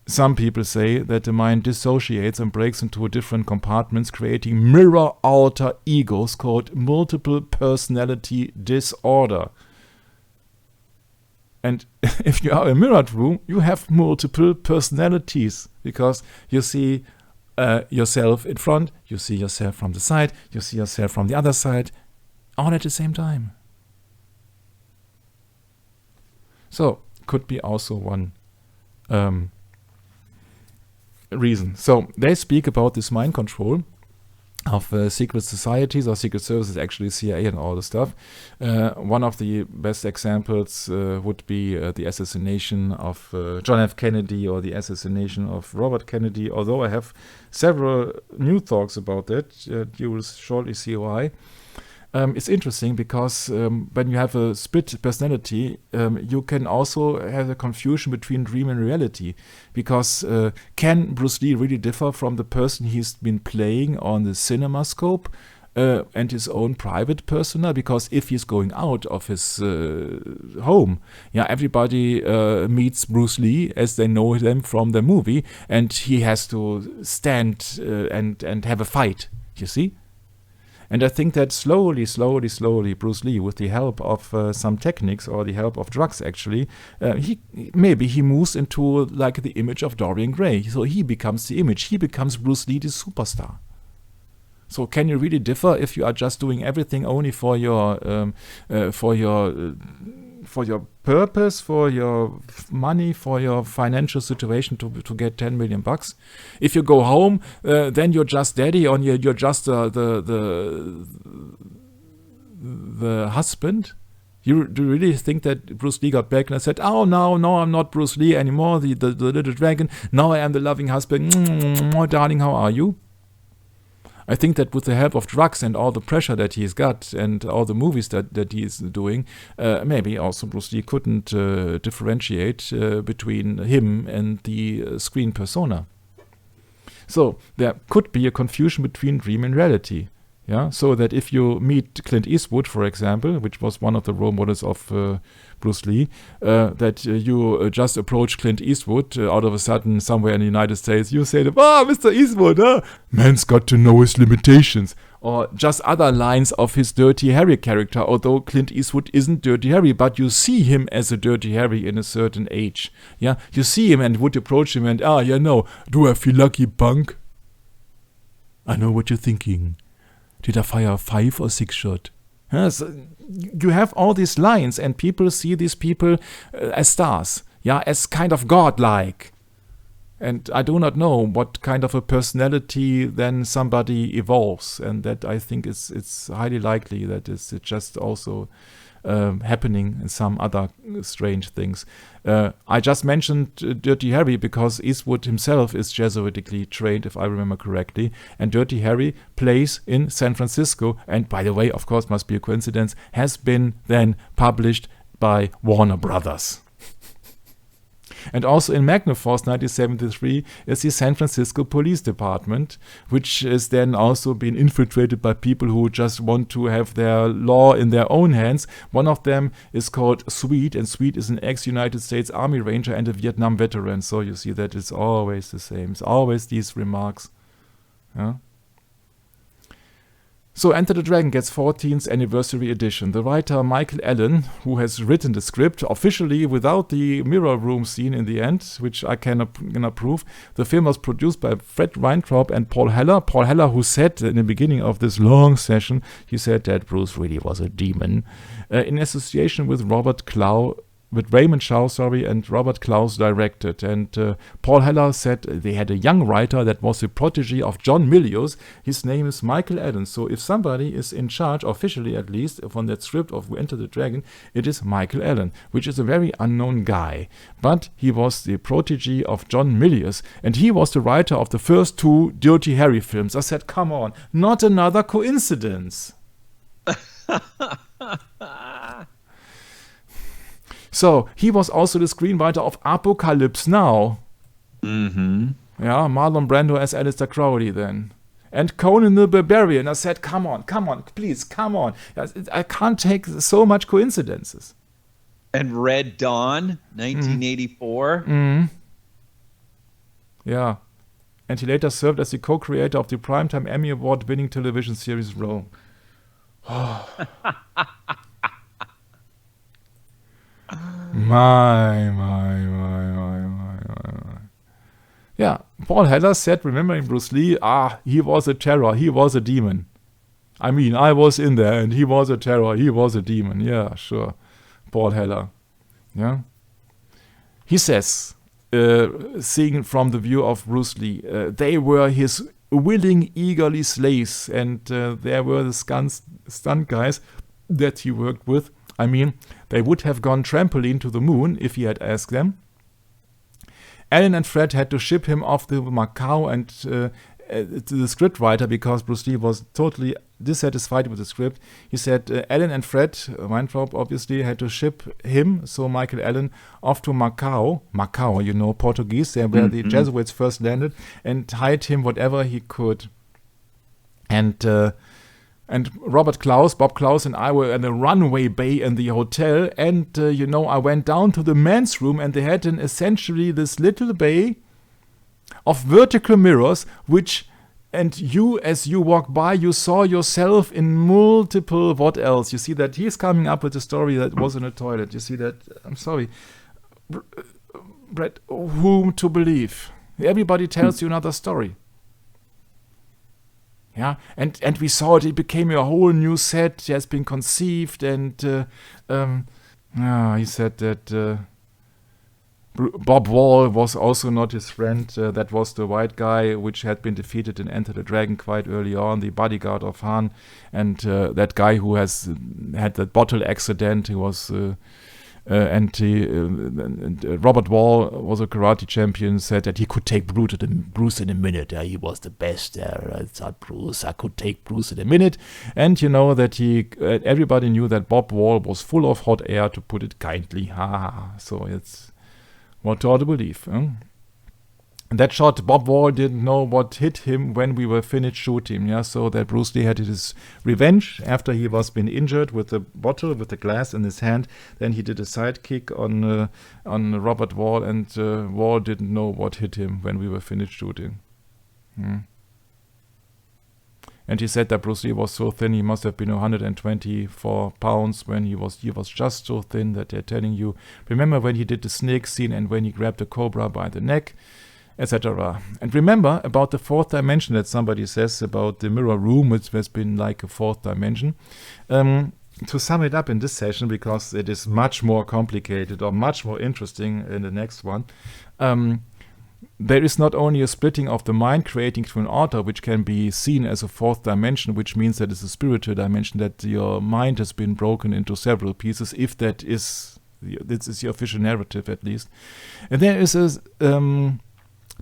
some people say that the mind dissociates and breaks into different compartments, creating mirror alter egos called multiple personality disorder. And if you are in a mirrored room, you have multiple personalities because you see yourself in front, you see yourself from the side, you see yourself from the other side, all at the same time. So, could be also one reason. So, they speak about this mind control secret societies or secret services, actually CIA and all the stuff. One of the best examples would be the assassination of John F. Kennedy or the assassination of Robert Kennedy, although I have several new talks about that. You will shortly see why. It's interesting because when you have a split personality, you can also have a confusion between dream and reality. Because can Bruce Lee really differ from the person he's been playing on the CinemaScope and his own private persona? Because if he's going out of his home, everybody meets Bruce Lee as they know him from the movie, and he has to stand and have a fight. You see? And I think that slowly, Bruce Lee, with the help of some techniques or the help of drugs, actually, he moves into like the image of Dorian Gray. So he becomes the image. He becomes Bruce Lee, the superstar. So can you really differ if you are just doing everything only for your purpose, for your money, for your financial situation to get 10 million bucks? If you go home, then you're just daddy, or you're just the husband. Do you really think that Bruce Lee got back and said, "Oh no, I'm not Bruce Lee anymore, the little dragon. Now I am the loving husband. Darling, how are you?" I think that with the help of drugs and all the pressure that he's got and all the movies that he is doing, maybe also Bruce Lee couldn't differentiate between him and the screen persona. So there could be a confusion between dream and reality. Yeah, so that if you meet Clint Eastwood, for example, which was one of the role models of Bruce Lee, that you just approach Clint Eastwood out of a sudden somewhere in the United States, you say, Mr. Eastwood, man's got to know his limitations. Or just other lines of his Dirty Harry character, although Clint Eastwood isn't Dirty Harry, but you see him as a Dirty Harry in a certain age. Yeah, you see him and would approach him and, do I feel lucky, punk? I know what you're thinking. Did I fire a 5 or 6 shot? So you have all these lines, and people see these people as stars, as kind of godlike. And I do not know what kind of a personality then somebody evolves, and that I think it's highly likely that it's just also happening in some other strange things. I just mentioned Dirty Harry because Eastwood himself is Jesuitically trained, if I remember correctly, and Dirty Harry plays in San Francisco, and by the way, of course, must be a coincidence, has been then published by Warner Brothers. And also in Magnaforce 1973 is the San Francisco Police Department, which is then also being infiltrated by people who just want to have their law in their own hands. One of them is called Sweet, and Sweet is an ex-United States Army Ranger and a Vietnam veteran. So you see that it's always the same. It's always these remarks. Yeah? So Enter the Dragon gets 14th anniversary edition. The writer Michael Allen, who has written the script officially without the mirror room scene in the end, which I cannot prove. The film was produced by Fred Weintraub and Paul Heller. Paul Heller, who said in the beginning of this long session, he said that Bruce really was a demon, in association with Raymond Chow, and Robert Clouse directed. And Paul Heller said they had a young writer that was the protege of John Milius. His name is Michael Allen. So if somebody is in charge, officially at least, on that script of Enter the Dragon, it is Michael Allen, which is a very unknown guy. But he was the protege of John Milius, and he was the writer of the first 2 Dirty Harry films. I said, come on, not another coincidence. So, he was also the screenwriter of Apocalypse Now. Mm-hmm. Yeah, Marlon Brando as Aleister Crowley then. And Conan the Barbarian. I said, come on, please, come on. I can't take so much coincidences. And Red Dawn, 1984. Mm. Yeah. And he later served as the co-creator of the Primetime Emmy Award-winning television series Rome. My. Yeah, Paul Heller said, remembering Bruce Lee, he was a terror, he was a demon. I mean, I was in there and he was a terror, he was a demon. Yeah, sure. Paul Heller. Yeah. He says, seeing from the view of Bruce Lee, they were his willing, eagerly slays. And there were the stunt guys that he worked with. I mean, they would have gone trampoline to the moon if he had asked them. Alan and Fred had to ship him off to Macau and to the script writer, because Bruce Lee was totally dissatisfied with the script. He said Alan and Fred, Weintraub obviously, had to ship him, so Michael Allen, off to Macau, Portuguese, there where the Jesuits first landed, and hide him whatever he could. And Bob Klaus and I were in a runway bay in the hotel, and I went down to the men's room, and they had essentially this little bay of vertical mirrors, and you, as you walk by, you saw yourself in multiple, what else? You see that he's coming up with a story that was in a toilet. You see that, I'm sorry, Brett, whom to believe? Everybody tells you another story. Yeah, and we saw it became a whole new set, it has been conceived, and he said that Bob Wall was also not his friend. That was the white guy which had been defeated in Enter the Dragon quite early on, the bodyguard of Han, and that guy who has had that bottle accident. He was and Robert Wall was a karate champion, said that he could take Bruce in a minute. He was the best. I thought I could take Bruce in a minute. And that everybody knew that Bob Wall was full of hot air, to put it kindly. So it's what to believe. And that shot, Bob Wall didn't know what hit him when we were finished shooting. Yeah, so that Bruce Lee had his revenge after he was been injured with the bottle, with the glass in his hand. Then he did a side kick on Robert Wall, and Wall didn't know what hit him when we were finished shooting. And he said that Bruce Lee was so thin, he must have been 124 pounds when he was just so thin that they're telling you, remember when he did the snake scene and when he grabbed the cobra by the neck, etc. And remember about the fourth dimension that somebody says about the mirror room, which has been like a fourth dimension. To sum it up in this session, because it is much more complicated or much more interesting in the next one, there is not only a splitting of the mind creating to an alter, which can be seen as a fourth dimension, which means that it's a spiritual dimension, that your mind has been broken into several pieces, if this is the official narrative at least. And there is a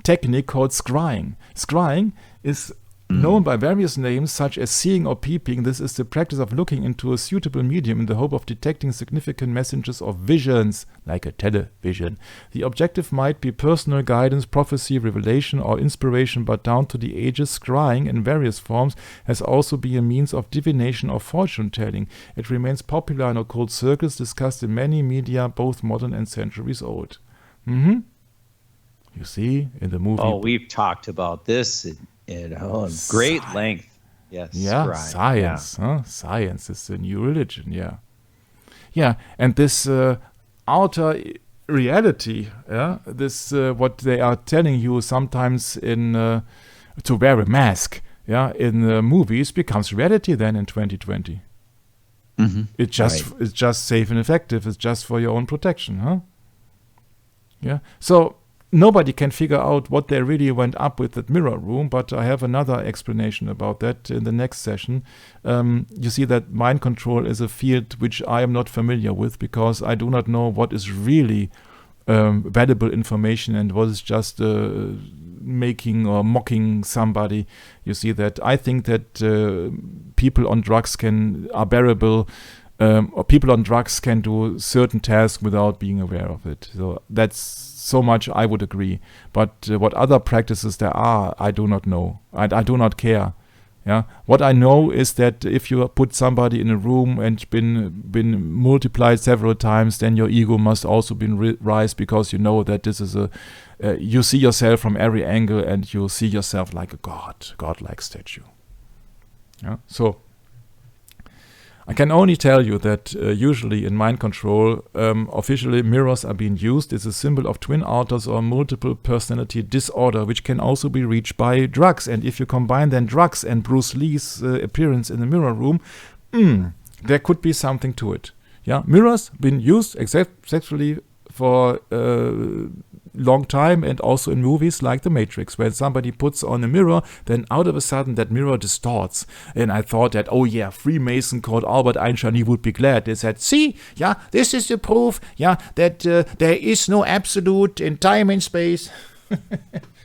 technique called scrying. Scrying is known by various names, such as seeing or peeping. This is the practice of looking into a suitable medium in the hope of detecting significant messages or visions, like a television. The objective might be personal guidance, prophecy, revelation, or inspiration, but down to the ages, scrying in various forms has also been a means of divination or fortune-telling. It remains popular in occult circles, discussed in many media, both modern and centuries old. You see, in the movie... Oh, we've talked about this in great length. Yes. Yeah, right. Science. Yeah. Science is the new religion, yeah. Yeah, and this outer reality, this what they are telling you sometimes in to wear a mask, in movies becomes reality then in 2020. It's just safe and effective. It's just for your own protection, Yeah. So nobody can figure out what they really went up with that mirror room, but I have another explanation about that in the next session. You see that mind control is a field which I am not familiar with, because I do not know what is really valuable information and what is just making or mocking somebody. You see that I think that people on drugs are bearable, or people on drugs can do certain tasks without being aware of it. So that's so much I would agree. But what other practices there are, I do not know. I do not care. Yeah. What I know is that if you put somebody in a room and been multiplied several times, then your ego must also be rise, because you know that this is you see yourself from every angle, and you see yourself like a godlike statue. Yeah. So I can only tell you that usually in mind control, officially mirrors are being used as a symbol of twin alters or multiple personality disorder, which can also be reached by drugs. And if you combine then drugs and Bruce Lee's appearance in the mirror room, there could be something to it. Yeah, mirrors been used sexually for long time, and also in movies like The Matrix. When somebody puts on a mirror, then out of a sudden that mirror distorts. And I thought that, oh yeah, Freemason called Albert Einstein, he would be glad. They said, see, yeah, this is the proof, yeah, that there is no absolute in time and space.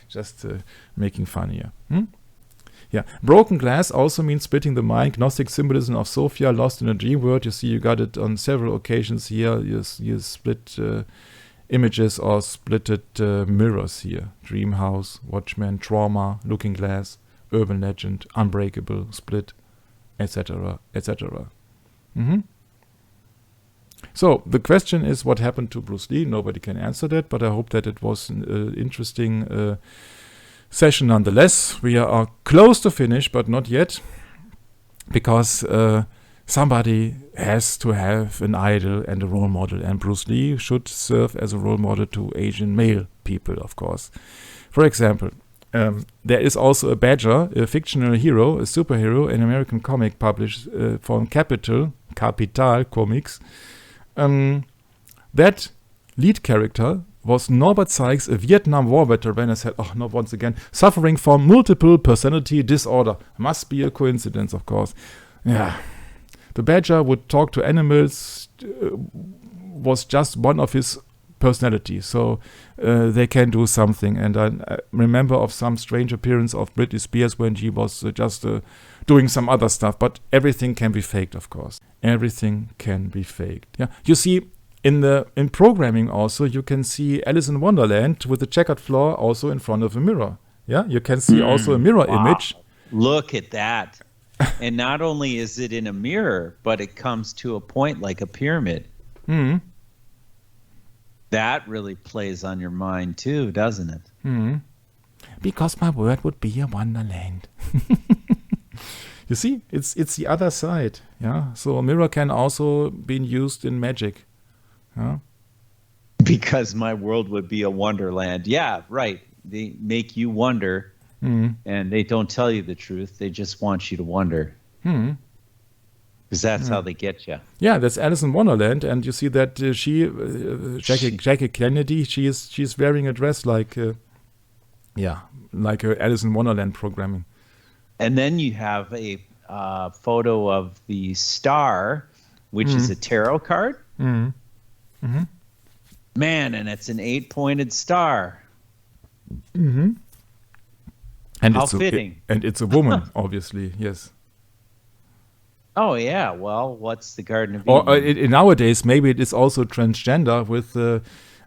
Just making fun here. Yeah, broken glass also means splitting the mind. Gnostic symbolism of Sophia, lost in a dream world. You see, you got it on several occasions here. You split images or splitted mirrors here. Dream house, watchman, trauma, looking glass, urban legend, unbreakable, split, etc., etc. So the question is, what happened to Bruce Lee? Nobody can answer that, but I hope that it was an interesting session nonetheless. We are close to finish, but not yet, because somebody has to have an idol and a role model, and Bruce Lee should serve as a role model to Asian male people, of course. For example, there is also a Badger, a fictional hero, a superhero, an American comic published from Capital Comics. That lead character was Norbert Sykes, a Vietnam War veteran. I said, oh no, once again, suffering from multiple personality disorder. Must be a coincidence, of course. Yeah. The Badger would talk to animals, was just one of his personalities. So they can do something. And I remember of some strange appearance of Britney Spears when she was just doing some other stuff. But everything can be faked, of course. Everything can be faked. Yeah. You see, in programming also, you can see Alice in Wonderland with the checkered floor also in front of a mirror. Yeah, you can see also a mirror image. Look at that. And not only is it in a mirror, but it comes to a point like a pyramid. That really plays on your mind too, doesn't it? Because my word would be a wonderland. You see, it's the other side. Yeah, so a mirror can also be used in magic. Huh? Because my world would be a wonderland. Yeah, right. They make you wonder, and they don't tell you the truth. They just want you to wonder. Because that's how they get you. Yeah, that's Alice in Wonderland, and you see that Jackie Kennedy, she's wearing a dress like her Alice in Wonderland programming. And then you have a photo of the star, which is a tarot card. Man, and it's an 8-pointed star. And how fitting. And it's a woman, obviously, yes. Oh, yeah. Well, what's the Garden of Eden? Or nowadays, maybe it is also transgender with...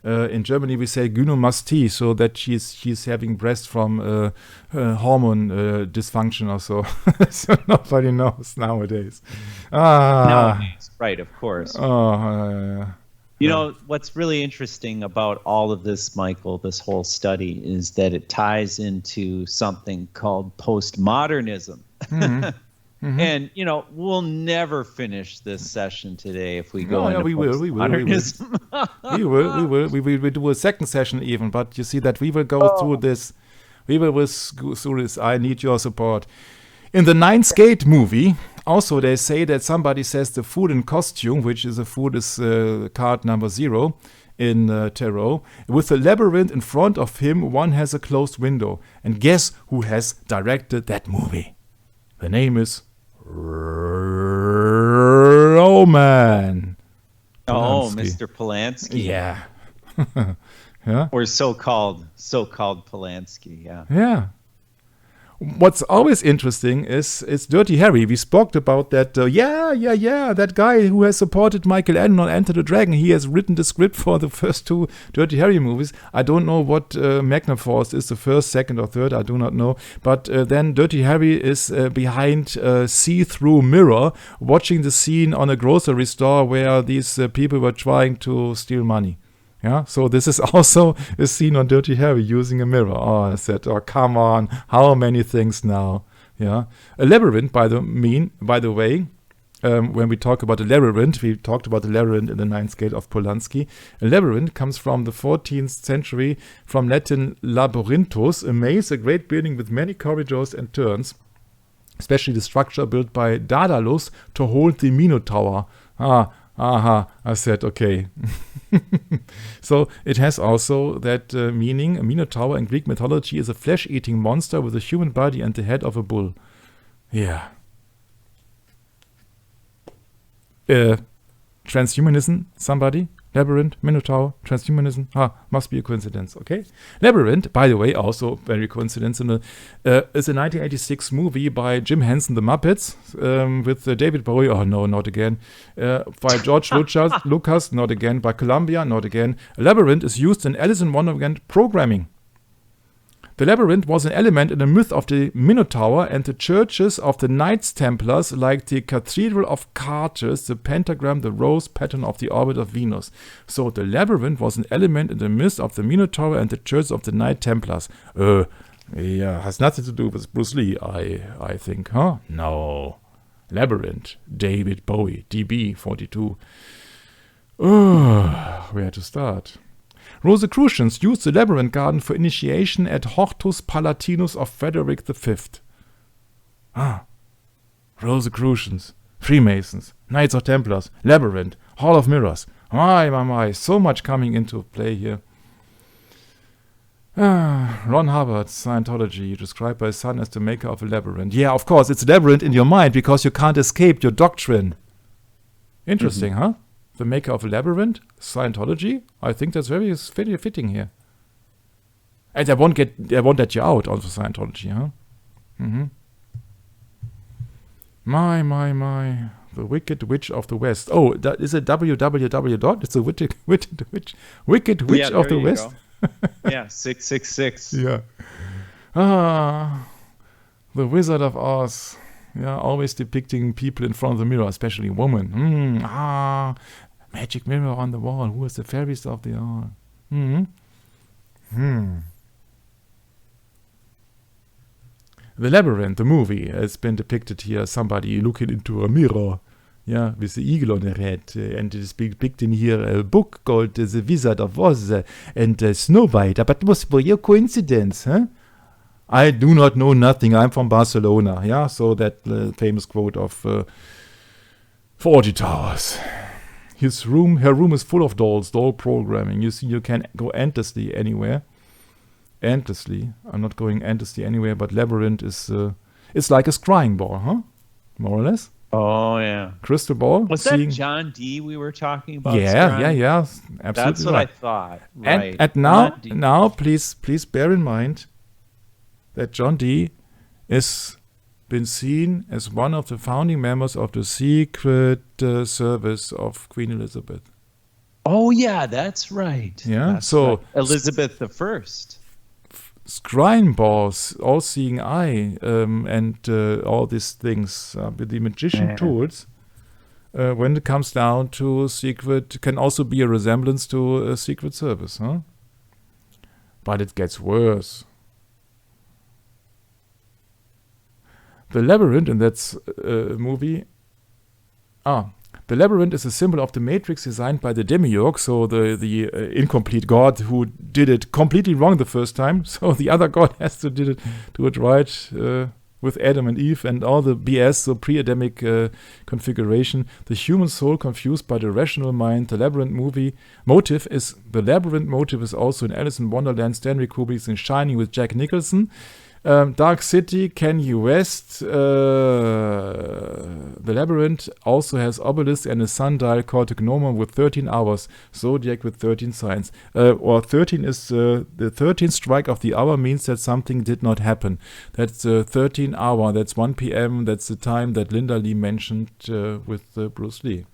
in Germany, we say gynomastie, so that she's having breast from hormone dysfunction or so. So nobody knows nowadays. Nowadays, right, of course. You know, what's really interesting about all of this, Michael, this whole study, is that it ties into something called postmodernism. And, you know, we'll never finish this session today if we go into postmodernism. We will do a second session even, but you see that we will go through this. We will go through this. I need your support. In the Ninth Gate movie, also they say that somebody says the fool in costume, which is card number 0 in tarot, with the labyrinth in front of him, one has a closed window. And guess who has directed that movie? The name is Roman Polanski. Oh, Mr. Polanski. Yeah. Yeah. Or so-called Polanski, yeah. Yeah. What's always interesting is Dirty Harry. We spoke about that. That guy who has supported Michael Enden on Enter the Dragon. He has written the script for the first 2 Dirty Harry movies. I don't know what Magnum Force is, the first, second, or third. I do not know. But then Dirty Harry is behind a see-through mirror, watching the scene on a grocery store where these people were trying to steal money. Yeah, so this is also a scene on Dirty Harry using a mirror. Oh, I said, oh, come on, how many things now? Yeah, a labyrinth, by the way, when we talk about a labyrinth, we talked about the labyrinth in the Ninth Gate of Polanski. A labyrinth comes from the 14th century, from Latin labyrinthus, a maze, a great building with many corridors and turns, especially the structure built by Daedalus to hold the Minotaur. Aha, I said, okay. So it has also that meaning. A minotaur in Greek mythology is a flesh-eating monster with a human body and the head of a bull. Yeah. Transhumanism, somebody? Labyrinth, Minotaur, transhumanism. Must be a coincidence, okay? Labyrinth, by the way, also very coincidental, is a 1986 movie by Jim Henson, The Muppets, with David Bowie. Oh no, not again. By George Lucas, not again. By Columbia, not again. Labyrinth is used in Alice in Wonderland programming. The labyrinth was an element in the myth of the Minotaur and the churches of the Knights Templars, like the Cathedral of Chartres, the pentagram, the rose pattern of the orbit of Venus. So the labyrinth was an element in the myth of the Minotaur and the church of the Knight Templars. Yeah, has nothing to do with Bruce Lee, I think, huh? No. Labyrinth, David Bowie, DB 42. Where to start? Rosicrucians used the labyrinth garden for initiation at Hortus Palatinus of Frederick V. Rosicrucians, Freemasons, Knights of Templars, Labyrinth, Hall of Mirrors. My, so much coming into play here. Ron Hubbard, Scientology, described by his son as the maker of a labyrinth. Yeah, of course, it's a labyrinth in your mind because you can't escape your doctrine. Interesting, huh? The maker of a labyrinth, Scientology. I think that's very fitting here. And they won't let you out of Scientology, huh? My. The Wicked Witch of the West. Oh, is it www. It's a Wicked Witch of the West. Yeah, 666. Yeah. The Wizard of Oz. Yeah, always depicting people in front of the mirror, especially women. Magic mirror on the wall. Who is the fairest of the all? The Labyrinth, the movie, has been depicted here. Somebody looking into a mirror, yeah, with the eagle on the head, and it is depicted here a book called The Wizard of Oz and Snow White. But it was for your coincidence, huh? I do not know nothing. I'm from Barcelona, yeah. So that famous quote of 40 Towers. Her room is full of dolls, doll programming. You see, you can go endlessly anywhere. Endlessly. I'm not going endlessly anywhere, but Labyrinth is it's like a scrying ball, huh? More or less. Oh, yeah. Crystal ball. Was that John Dee we were talking about? Yeah. Absolutely. That's what I thought. Right. And now, please bear in mind that John Dee is been seen as one of the founding members of the Secret Service of Queen Elizabeth. Oh yeah, that's right. Yeah, that's so right. Elizabeth I. Scrying balls, all-seeing eye, and all these things with the magician tools. When it comes down to secret, can also be a resemblance to a Secret Service, huh? But it gets worse. The Labyrinth, and that's a movie. The Labyrinth is a symbol of the Matrix designed by the Demiurge, so the incomplete god who did it completely wrong the first time. So the other god has to do it right with Adam and Eve and all the BS, so pre-Adamic configuration. The human soul confused by the rational mind. The Labyrinth motive is also in Alice in Wonderland, Stanley Kubrick's in Shining with Jack Nicholson. Dark City, Kanye West. The Labyrinth also has obelisk and a sundial called the Gnomon with 13 hours, zodiac with 13 signs. Or 13 is the 13th strike of the hour means that something did not happen. That's 13 hour. That's 1 p.m. That's the time that Linda Lee mentioned with Bruce Lee.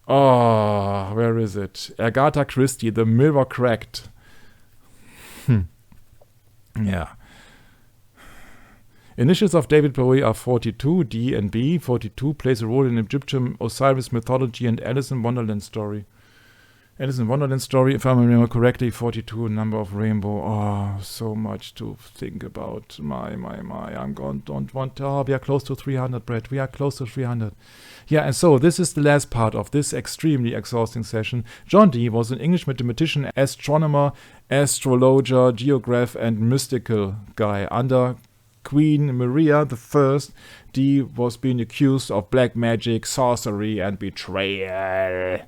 Oh, where is it? Agatha Christie, The Mirror Cracked. Yeah. Initials of David Bowie are 42, D and B. 42 plays a role in Egyptian Osiris mythology and Alice in Wonderland story. Alice in Wonderland story, if I remember correctly, 42, number of rainbow. Oh, so much to think about. My. Don't want. Oh, we are close to 300, Brett. We are close to 300. Yeah, and so this is the last part of this extremely exhausting session. John Dee was an English mathematician, astronomer, astrologer, geograph, and mystical guy under Queen Maria I, die was being accused of black magic, sorcery, and betrayal.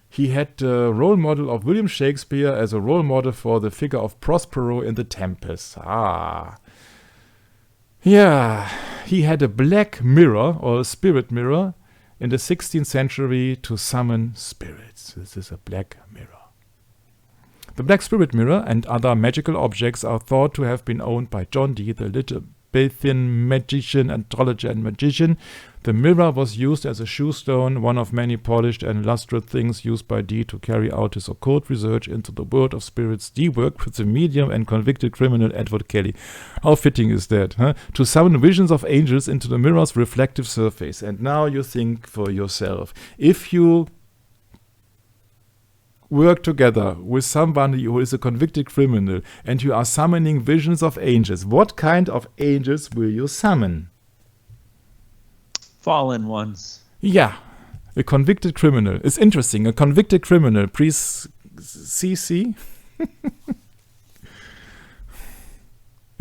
He had the role model of William Shakespeare as a role model for the figure of Prospero in The Tempest. Yeah, he had a black mirror or a spirit mirror in the 16th century to summon spirits. This is a black mirror. The black spirit mirror and other magical objects are thought to have been owned by John Dee, the Elizabethan magician, astrologer, and magician. The mirror was used as a shoestone, one of many polished and lustrous things used by Dee to carry out his occult research into the world of spirits. Dee worked with the medium and convicted criminal Edward Kelly. How fitting is that, huh? To summon visions of angels into the mirror's reflective surface. And now you think for yourself. If you work together with somebody who is a convicted criminal and you are summoning visions of angels, what kind of angels will you summon? Fallen ones. Yeah, a convicted criminal. It's interesting. A convicted criminal. Please, CC.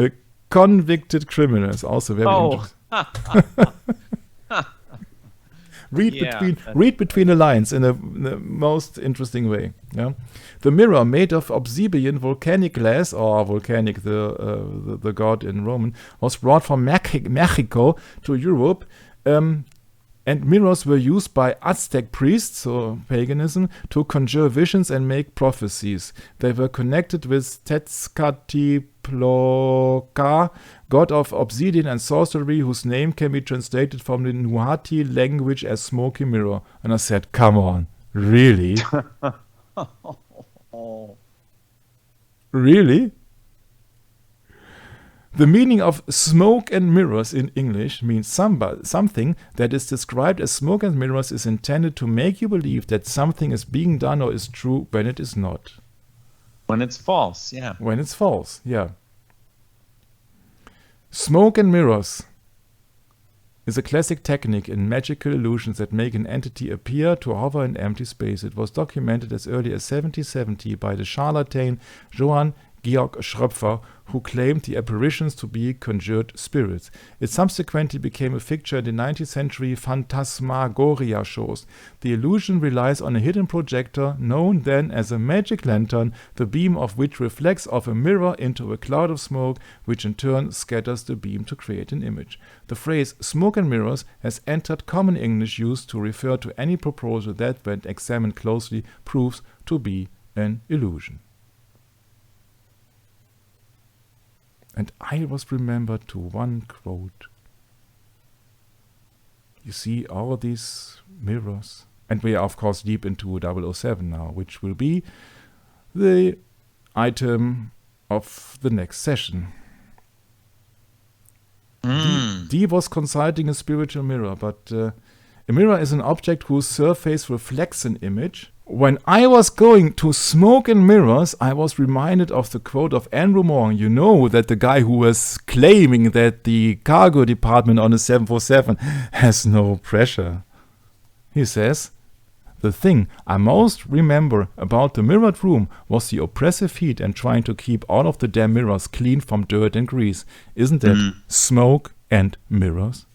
A convicted criminal is also very interesting. Read between the lines in the most interesting way. Yeah, the mirror made of obsidian volcanic glass, or volcanic, the god in Roman, was brought from Mexico to Europe. And mirrors were used by Aztec priests, so paganism, to conjure visions and make prophecies. They were connected with Tezcatlipoca, god of obsidian and sorcery, whose name can be translated from the Nahuatl language as smoky mirror. And I said, come on, really? Really? The meaning of smoke and mirrors in English means something that is described as smoke and mirrors is intended to make you believe that something is being done or is true when it is not. When it's false, yeah. When it's false, yeah. Smoke and mirrors is a classic technique in magical illusions that make an entity appear to hover in empty space. It was documented as early as 1770 by the charlatan Johann Georg Schröpfer, who claimed the apparitions to be conjured spirits. It subsequently became a fixture in the 19th century phantasmagoria shows. The illusion relies on a hidden projector, known then as a magic lantern, the beam of which reflects off a mirror into a cloud of smoke, which in turn scatters the beam to create an image. The phrase smoke and mirrors has entered common English use to refer to any proposal that, when examined closely, proves to be an illusion. And I was remembered to one quote. You see all these mirrors. And we are, of course, deep into 007 now, which will be the item of the next session. Dee was consulting a spiritual mirror, but a mirror is an object whose surface reflects an image. When I was going to smoke and mirrors, I was reminded of the quote of Andrew Moore. You know, that the guy who was claiming that the cargo department on a 747 has no pressure. He says, the thing I most remember about the mirrored room was the oppressive heat and trying to keep all of the damn mirrors clean from dirt and grease. Isn't that smoke and mirrors?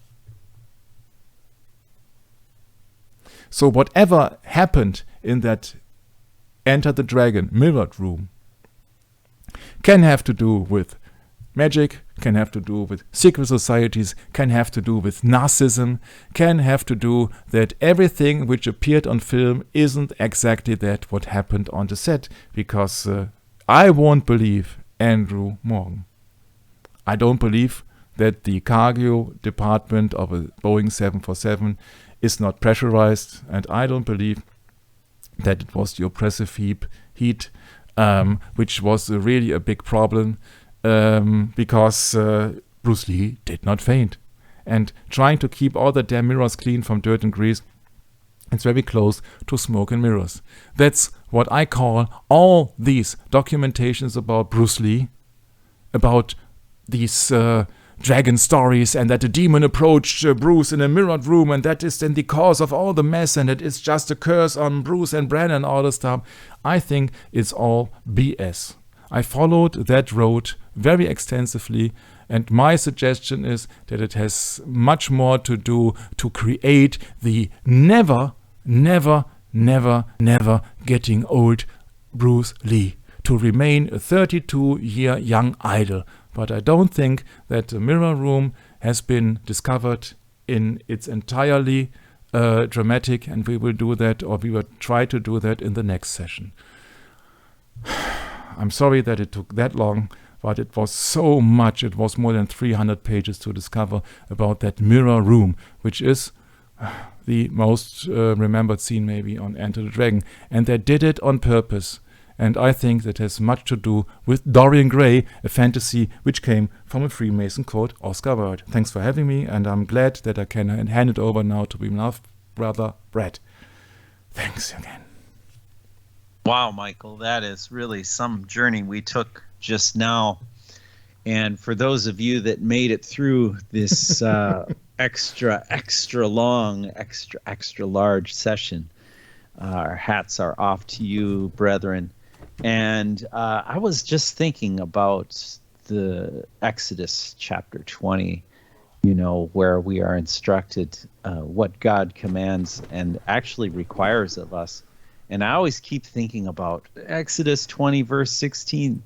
So whatever happened in that Enter the Dragon mirrored room can have to do with magic, can have to do with secret societies, can have to do with narcissism, can have to do that everything which appeared on film isn't exactly that what happened on the set, because I won't believe Andrew Morgan. I don't believe that the cargo department of a Boeing 747 is not pressurized, and I don't believe that it was the oppressive heat which was really a big problem, because Bruce Lee did not faint. And trying to keep all the damn mirrors clean from dirt and grease, it's very close to smoke and mirrors. That's what I call all these documentations about Bruce Lee, about these dragon stories, and that the demon approached Bruce in a mirrored room, and that is then the cause of all the mess, and it is just a curse on Bruce and Bran and all this stuff. I think it's all BS. I followed that road very extensively, and my suggestion is that it has much more to do to create the never getting old Bruce Lee, to remain a 32-year young idol. But I don't think that the Mirror Room has been discovered in its entirely dramatic, and we will do that, or we will try to do that in the next session. I'm sorry that it took that long, but it was so much. It was more than 300 pages to discover about that Mirror Room, which is the most remembered scene maybe on Enter the Dragon. And they did it on purpose. And I think that has much to do with Dorian Gray, a fantasy which came from a Freemason called Oscar Wilde. Thanks for having me, and I'm glad that I can hand it over now to my beloved brother Brett. Thanks again. Wow, Michael, that is really some journey we took just now. And for those of you that made it through this extra long, extra large session, our hats are off to you, brethren. And I was just thinking about the Exodus chapter 20, where we are instructed what God commands and actually requires of us. And I always keep thinking about Exodus 20, verse 16.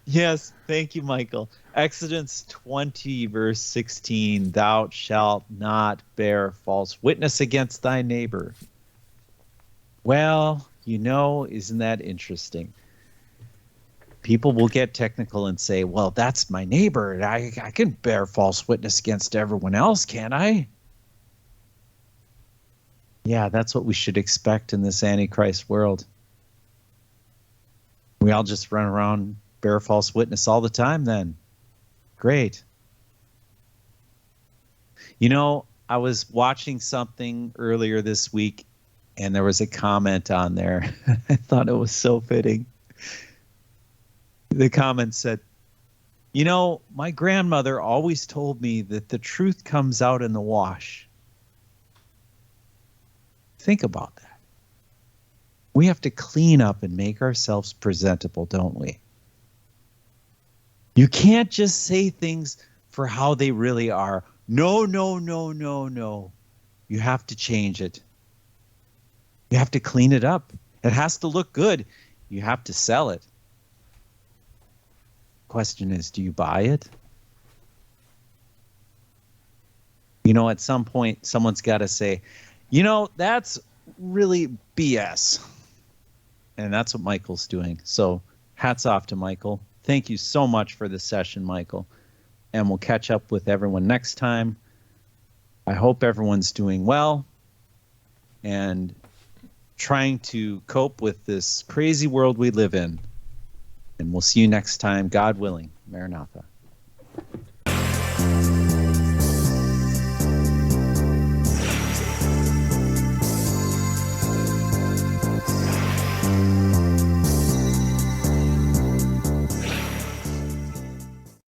Yes, thank you, Michael. Exodus 20, verse 16, thou shalt not bear false witness against thy neighbor. Well, isn't that interesting? People will get technical and say, well, that's my neighbor. I can bear false witness against everyone else, can't I? Yeah, that's what we should expect in this Antichrist world. We all just run around, bear false witness all the time then. Great. I was watching something earlier this week, and there was a comment on there. I thought it was so fitting. The comment said, my grandmother always told me that the truth comes out in the wash. Think about that. We have to clean up and make ourselves presentable, don't we? You can't just say things for how they really are. No. You have to change it. You have to clean it up. It has to look good. You have to sell it. Question is, do you buy it? At some point, someone's got to say, that's really BS. And that's what Michael's doing. So hats off to Michael. Thank you so much for this session, Michael. And we'll catch up with everyone next time. I hope everyone's doing well and trying to cope with this crazy world we live in. And we'll see you next time, God willing. Maranatha.